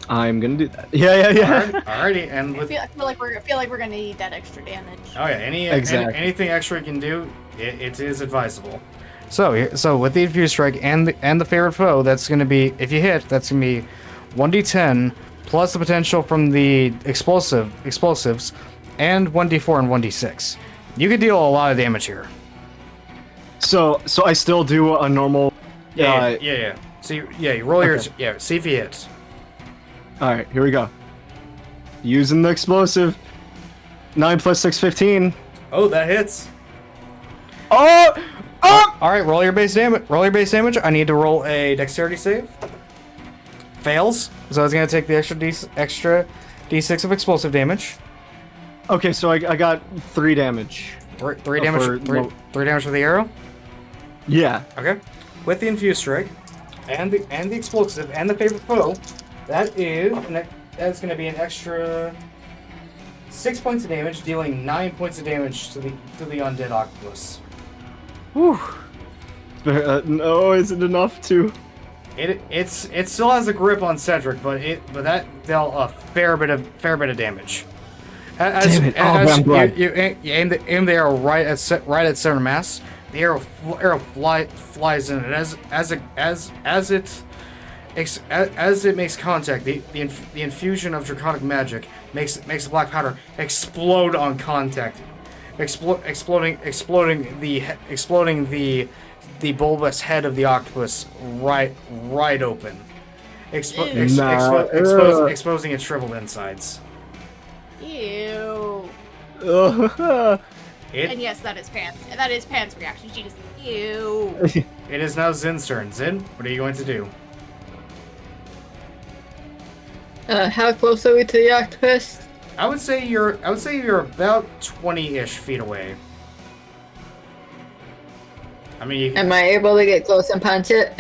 I'm gonna do that. Yeah. Alrighty, and I feel like we're gonna need that extra damage. Oh yeah, anything extra you can do, it is advisable. So with the infused strike and the favorite foe, that's gonna be, if you hit, that's gonna be 1d10 plus the potential from the explosives, and 1d4 and 1d6. You could deal a lot of damage here. So I still do a normal. Yeah. So you roll Okay. your see if he hits. All right, here we go. Using the explosive. 9 plus 6, 15. Oh, that hits. Oh! All right, roll your base damage. I need to roll a dexterity save. Fails, so I was gonna take the extra d6 of explosive damage. Okay, so I got 3 damage. Three damage. Three damage for the arrow. Yeah. Okay. With the infused strike, and the explosive, and the favorite foe, that's gonna be an extra 6 points of damage, dealing 9 points of damage to the undead octopus. Whew. No, is it enough to? It still has a grip on Cedric, but that dealt a fair bit of damage. Damn it! I'm glad. You aim the arrow right at center mass. The arrow flies in, and as it makes contact, the infusion of draconic magic makes the black powder explode on contact, exploding the bulbous head of the octopus right open, exposing its shriveled insides. Ew. It And yes, that is Pan's reaction. She just, ew. it is now Zin's turn. Zin, what are you going to do? How close are we to the octopus? I would say you're about 20-ish feet away. I mean, Am I able to get close and punch it?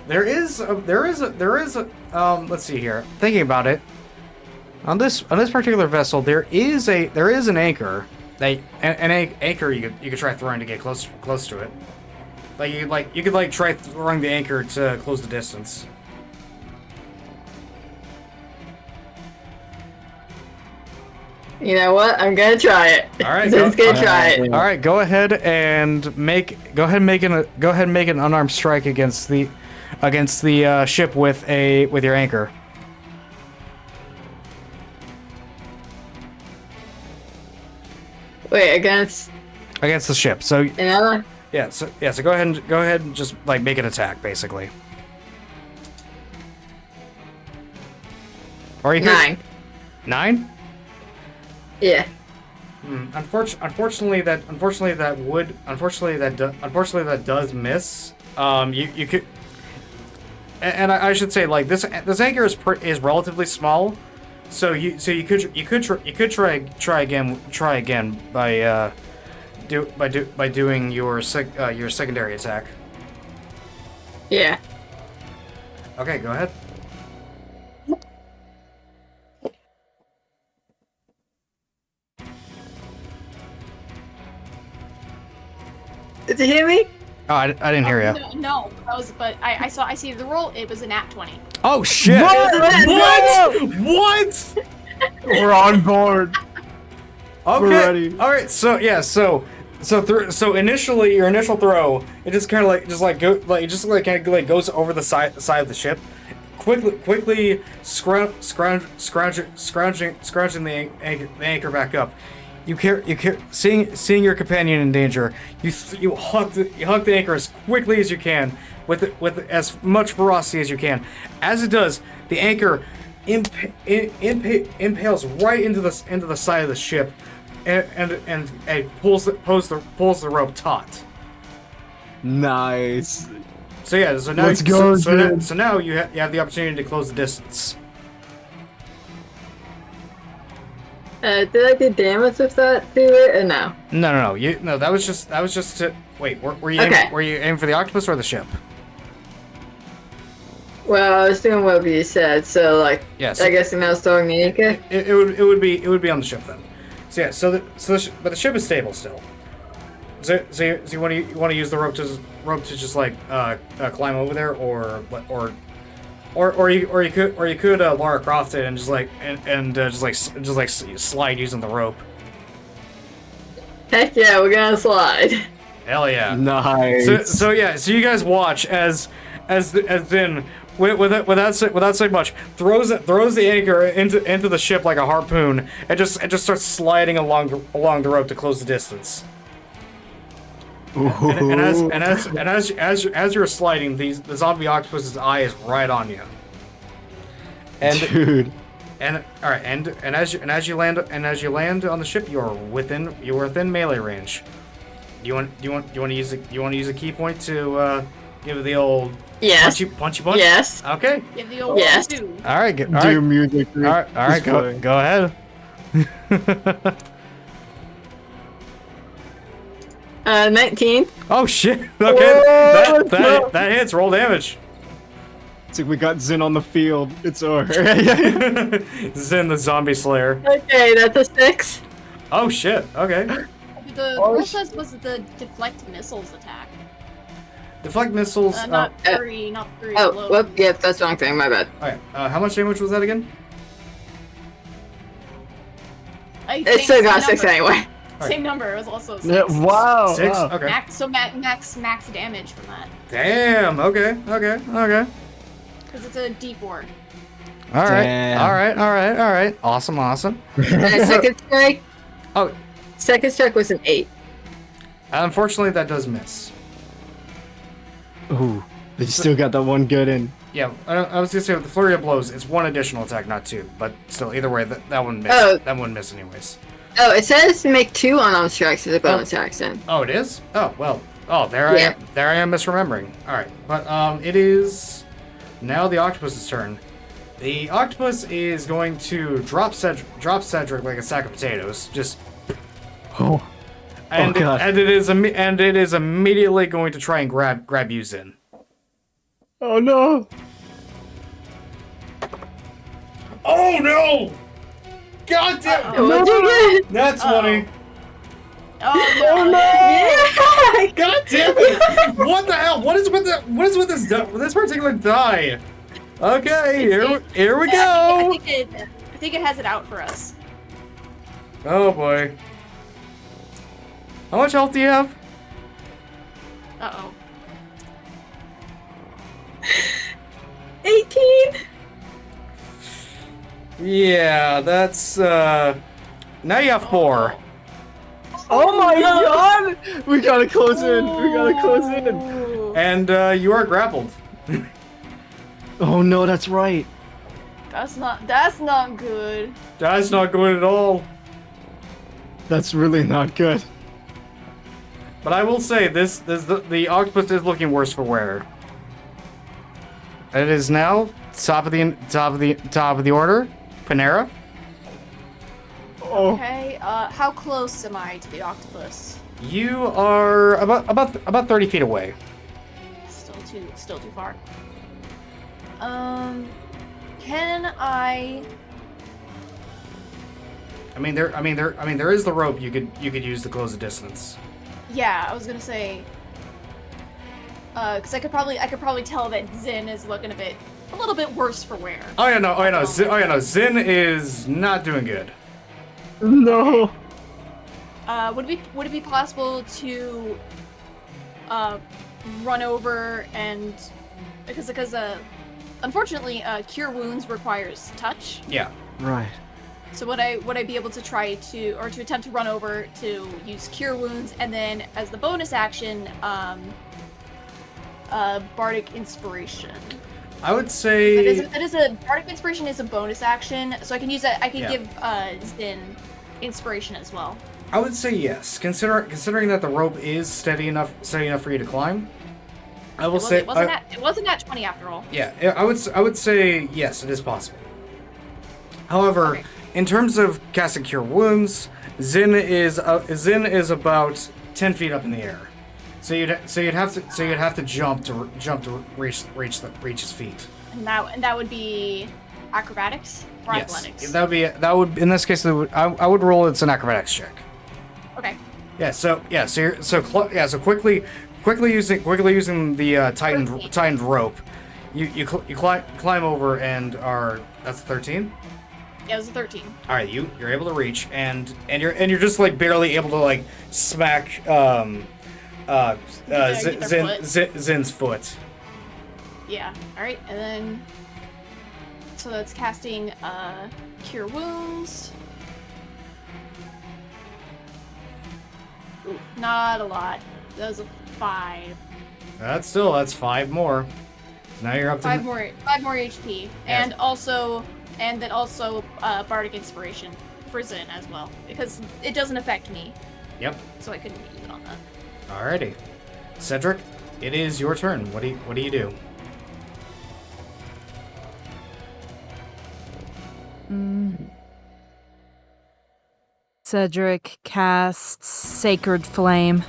There is a let's see here. Thinking about it, on this particular vessel, there is an anchor. An anchor you could try throwing to get close to it. You could try throwing the anchor to close the distance. You know what? I'm gonna try it. All right, Zin's gonna try it. All right, go ahead and make an unarmed strike against the ship with your anchor. Wait, against The ship. So another? yeah, so go ahead and just make an attack basically. Or you could, 9. 9? Yeah. Unfortunately, that does miss. You could, and I should say this anchor is relatively small, so you could try again by doing your secondary attack. Yeah. Okay, go ahead. Did you hear me? Oh, I didn't hear you. No, that was, but I see the roll. It was a nat 20. Oh shit! What? We're on board. Okay. We're ready. All right. So yeah. So initially, your initial throw, it just kind of goes over the side of the ship, quickly scrounging the anchor back up. Seeing your companion in danger, you hug the anchor as quickly as you can, with as much ferocity as you can. As it does, the anchor impales right into the side of the ship, and pulls the rope taut. Nice. So yeah, so now Let's go, so now you have the opportunity to close the distance. Did I do damage with that to it or no? No. That was just to wait. Were you Okay. were you aiming for the octopus or the ship? Well, I was doing what you said, so Yes. I guess I'm now throwing the anchor. It would be on the ship then. So yeah. But the ship is stable still. So you want to use the rope to just climb over there, or you could Lara Croft it and just slide using the rope. Heck yeah, we're gonna slide. Hell yeah. Nice. So you guys watch as then without saying much throws the anchor into the ship like a harpoon and just starts sliding along the rope to close the distance. And as you're sliding, the zombie octopus's eye is right on you. And Dude. and all right, and as you land on the ship, you're within melee range. You want to use a key point to give the old Yes. punchy punch? Yes. Okay. Yeah, the old Yes. one, too. All right. All Do right. music. All right. Go ahead. 19. Oh shit. Okay. That hits. Roll damage. So we got Zin on the field. It's over. Zin the zombie slayer. Okay, that's a 6. Oh shit. Okay. The rule says was the deflect missiles attack. Deflect missiles. Not three Oh, low. whoop, yep, that's the wrong thing, my bad. Okay. How much damage was that again? It still got 6 anyway. Same number. It was also 6. Yeah, wow. 6. Wow. Okay. Max damage from that Damn. Okay. because it's a D4. All right. Damn. All right. Awesome. And second strike? Oh. Second strike was an 8. Unfortunately, that does miss. Ooh, they still got that one good in. Yeah, I was gonna say with the flurry of blows, it's 1 additional attack, not 2. But still, either way, that one missed. Oh. That one missed anyways. Oh, it says to make 2 unarmed strikes as a bonus action. Oh, it is? Oh, well. Oh, there I am. There I am misremembering. All right, but it is now the octopus's turn. The octopus is going to drop Cedric like a sack of potatoes. Just Oh. and God. and it is immediately going to try and grab you, Zin. Oh no. Oh no! God damn! What'd you get? That's funny. Oh no! Yeah! God damn it! What the hell? What is with this particular die? Okay, here we go. I think it has it out for us. Oh boy. How much health do you have? Uh-oh. 18! Yeah, that's now you have 4. Oh my god! We gotta close in. We gotta close in. And you are grappled. Oh no, that's right. That's not good. That's not good at all. That's really not good. But I will say the octopus is looking worse for wear. It is now top of the order, Panera. Oh. Okay, how close am I to the octopus? You are about 30 feet away. Still too far. Can I? I mean there is the rope you could use to close the distance. Yeah, I was gonna say. Because I could probably tell that Zin is looking a little bit worse for wear. Oh yeah no. Zin is not doing good. No. Would it be possible to run over and because unfortunately cure wounds requires touch. Yeah. Right. So would I be able to try to attempt to run over to use cure wounds and then as the bonus action bardic inspiration. I would say That is a bardic inspiration is a bonus action, so I can use that. I can give Zin inspiration as well. I would say yes. Considering that the rope is steady enough for you to climb, I will say It wasn't at 20 after all. yeah. I would say yes, it is possible. However, Okay. in terms of casting Cure Wounds, Zin is about 10 feet up in the air, so you'd have to jump to reach his feet. And that would be acrobatics or athletics. Yes, that would in this case I would roll it's an acrobatics check. Okay. Yeah. So quickly using the tightened rope, you climb over and are that's 13. Yeah, it was a 13. All right, you're able to reach and you're just like barely able to like smack Zin's foot. Yeah. All right, and then so that's casting cure wounds. Ooh, not a lot. That was a 5. That's 5 more. Now you're up to 5 more HP, Yes. and then also bardic inspiration for Zin as well because it doesn't affect me, Yep. so I couldn't use it on that. Alrighty, Cedric, it is your turn. What do you do? Cedric casts Sacred Flame.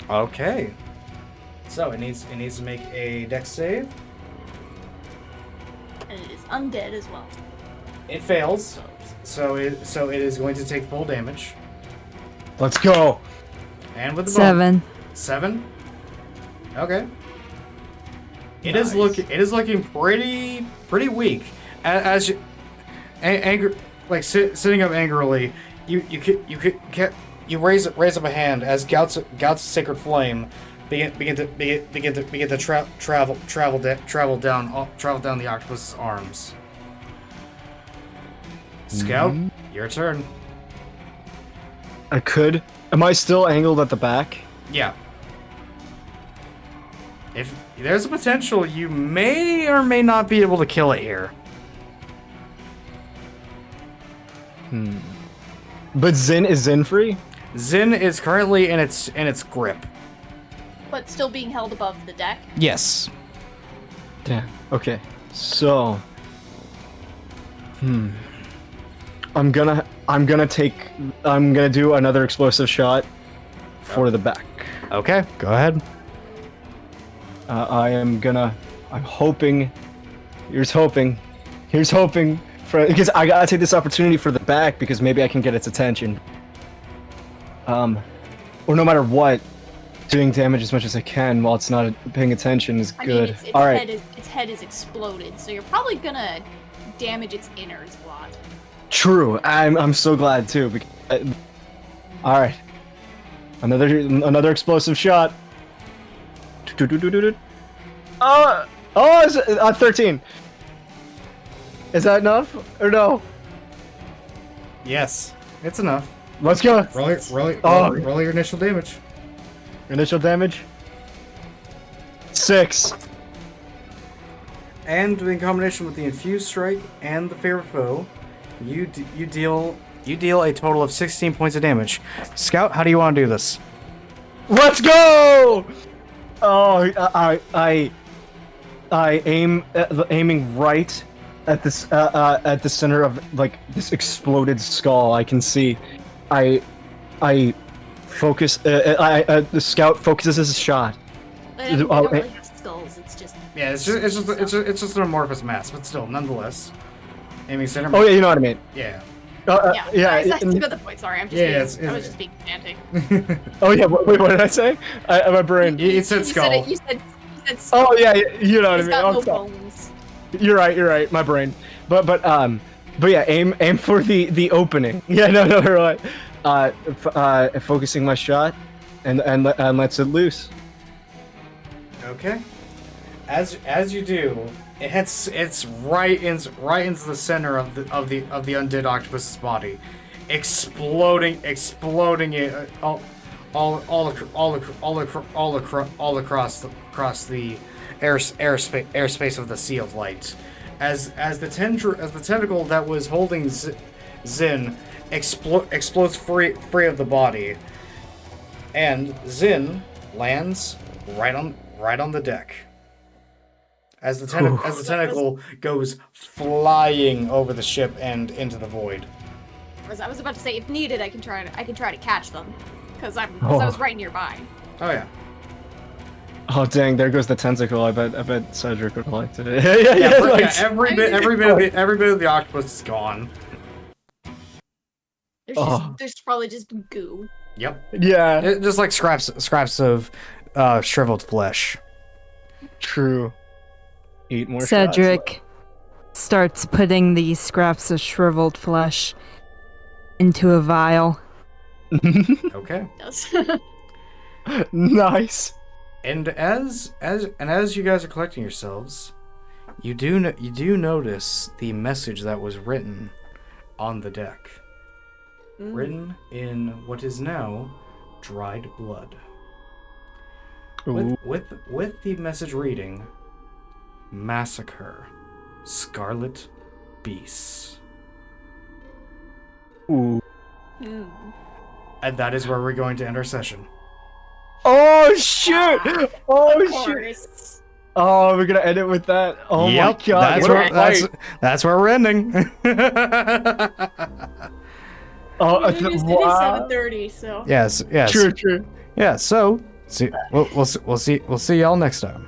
Okay. So it needs to make a dex save. and it is undead as well. It fails, so it is going to take full damage. Let's go. And with the 7. 7. Okay. It Nice. is looking pretty weak. As you anger, like sitting up angrily, you raise up a hand as Gout's sacred flame begin to travel down the octopus's arms. Scout, your turn. I could. Am I still angled at the back? Yeah. If there's a potential, you may or may not be able to kill it here. But is Zin free? Zin is currently in its grip. But still being held above the deck. Yes. Damn. Okay. So. I'm gonna do another explosive shot for the back. Okay, go ahead. I'm hoping. Here's hoping for, because I gotta take this opportunity for the back because maybe I can get its attention. Or no matter what, doing damage as much as I can while it's not paying attention is good. I mean, All right. its head is exploded, so you're probably gonna damage its innards a lot. True. I'm so glad too. All right. Another explosive shot. It's 13. Is that enough or no? Yes, it's enough. Let's go. Roll your initial damage. Initial damage. 6. And in combination with the infused strike and the favorite foe, you deal a total of 16 points of damage. Scout, how do you want to do this? Let's go! Oh, aiming right at this at the center of like this exploded skull. I can see. I focus. The scout focuses his shot. They don't really have skulls. It's just. Yeah, it's just an amorphous mass, but still, nonetheless, aiming center. Oh yeah, you know what I mean. Yeah. Yeah, I still got the point. Sorry, I'm just. I was just being pedantic. Oh yeah, wait, what did I say? My brain. You said skull. You said skull. Oh yeah, you know what I It's mean. got Oh, no skull. bones. You're right. My brain. But yeah, aim for the opening. Yeah, no, right. Focusing my shot, and lets it loose. Okay. As you do, it's right into the center of the undead octopus's body, exploding it all across the airspace of the Sea of Light, as the tentacle that was holding Zin explodes free of the body, and Zin lands right on the deck. As the tentacle goes flying over the ship and into the void. I was about to say, if needed, I can try to catch them, because I was right nearby. Oh yeah. Oh dang! There goes the tentacle. I bet Cedric would have liked it. yeah. Every bit of the octopus is gone. There's probably just goo. Yep. Yeah. Just like scraps of shriveled flesh. True. 8 more. Cedric starts putting these scraps of shriveled flesh into a vial. Okay. Yes. Nice. And as you guys are collecting yourselves, you do notice the message that was written on the deck. Written in what is now dried blood. With the message reading, massacre scarlet beasts. Ooh. And that is where we're going to end our session. Oh shoot! Oh Of shoot! course. Oh, we're gonna end it with that. Oh Yep, my god! that's where we're ending. Oh, It is 7:30, so. Yes. True. Yeah. So, we'll see y'all next time.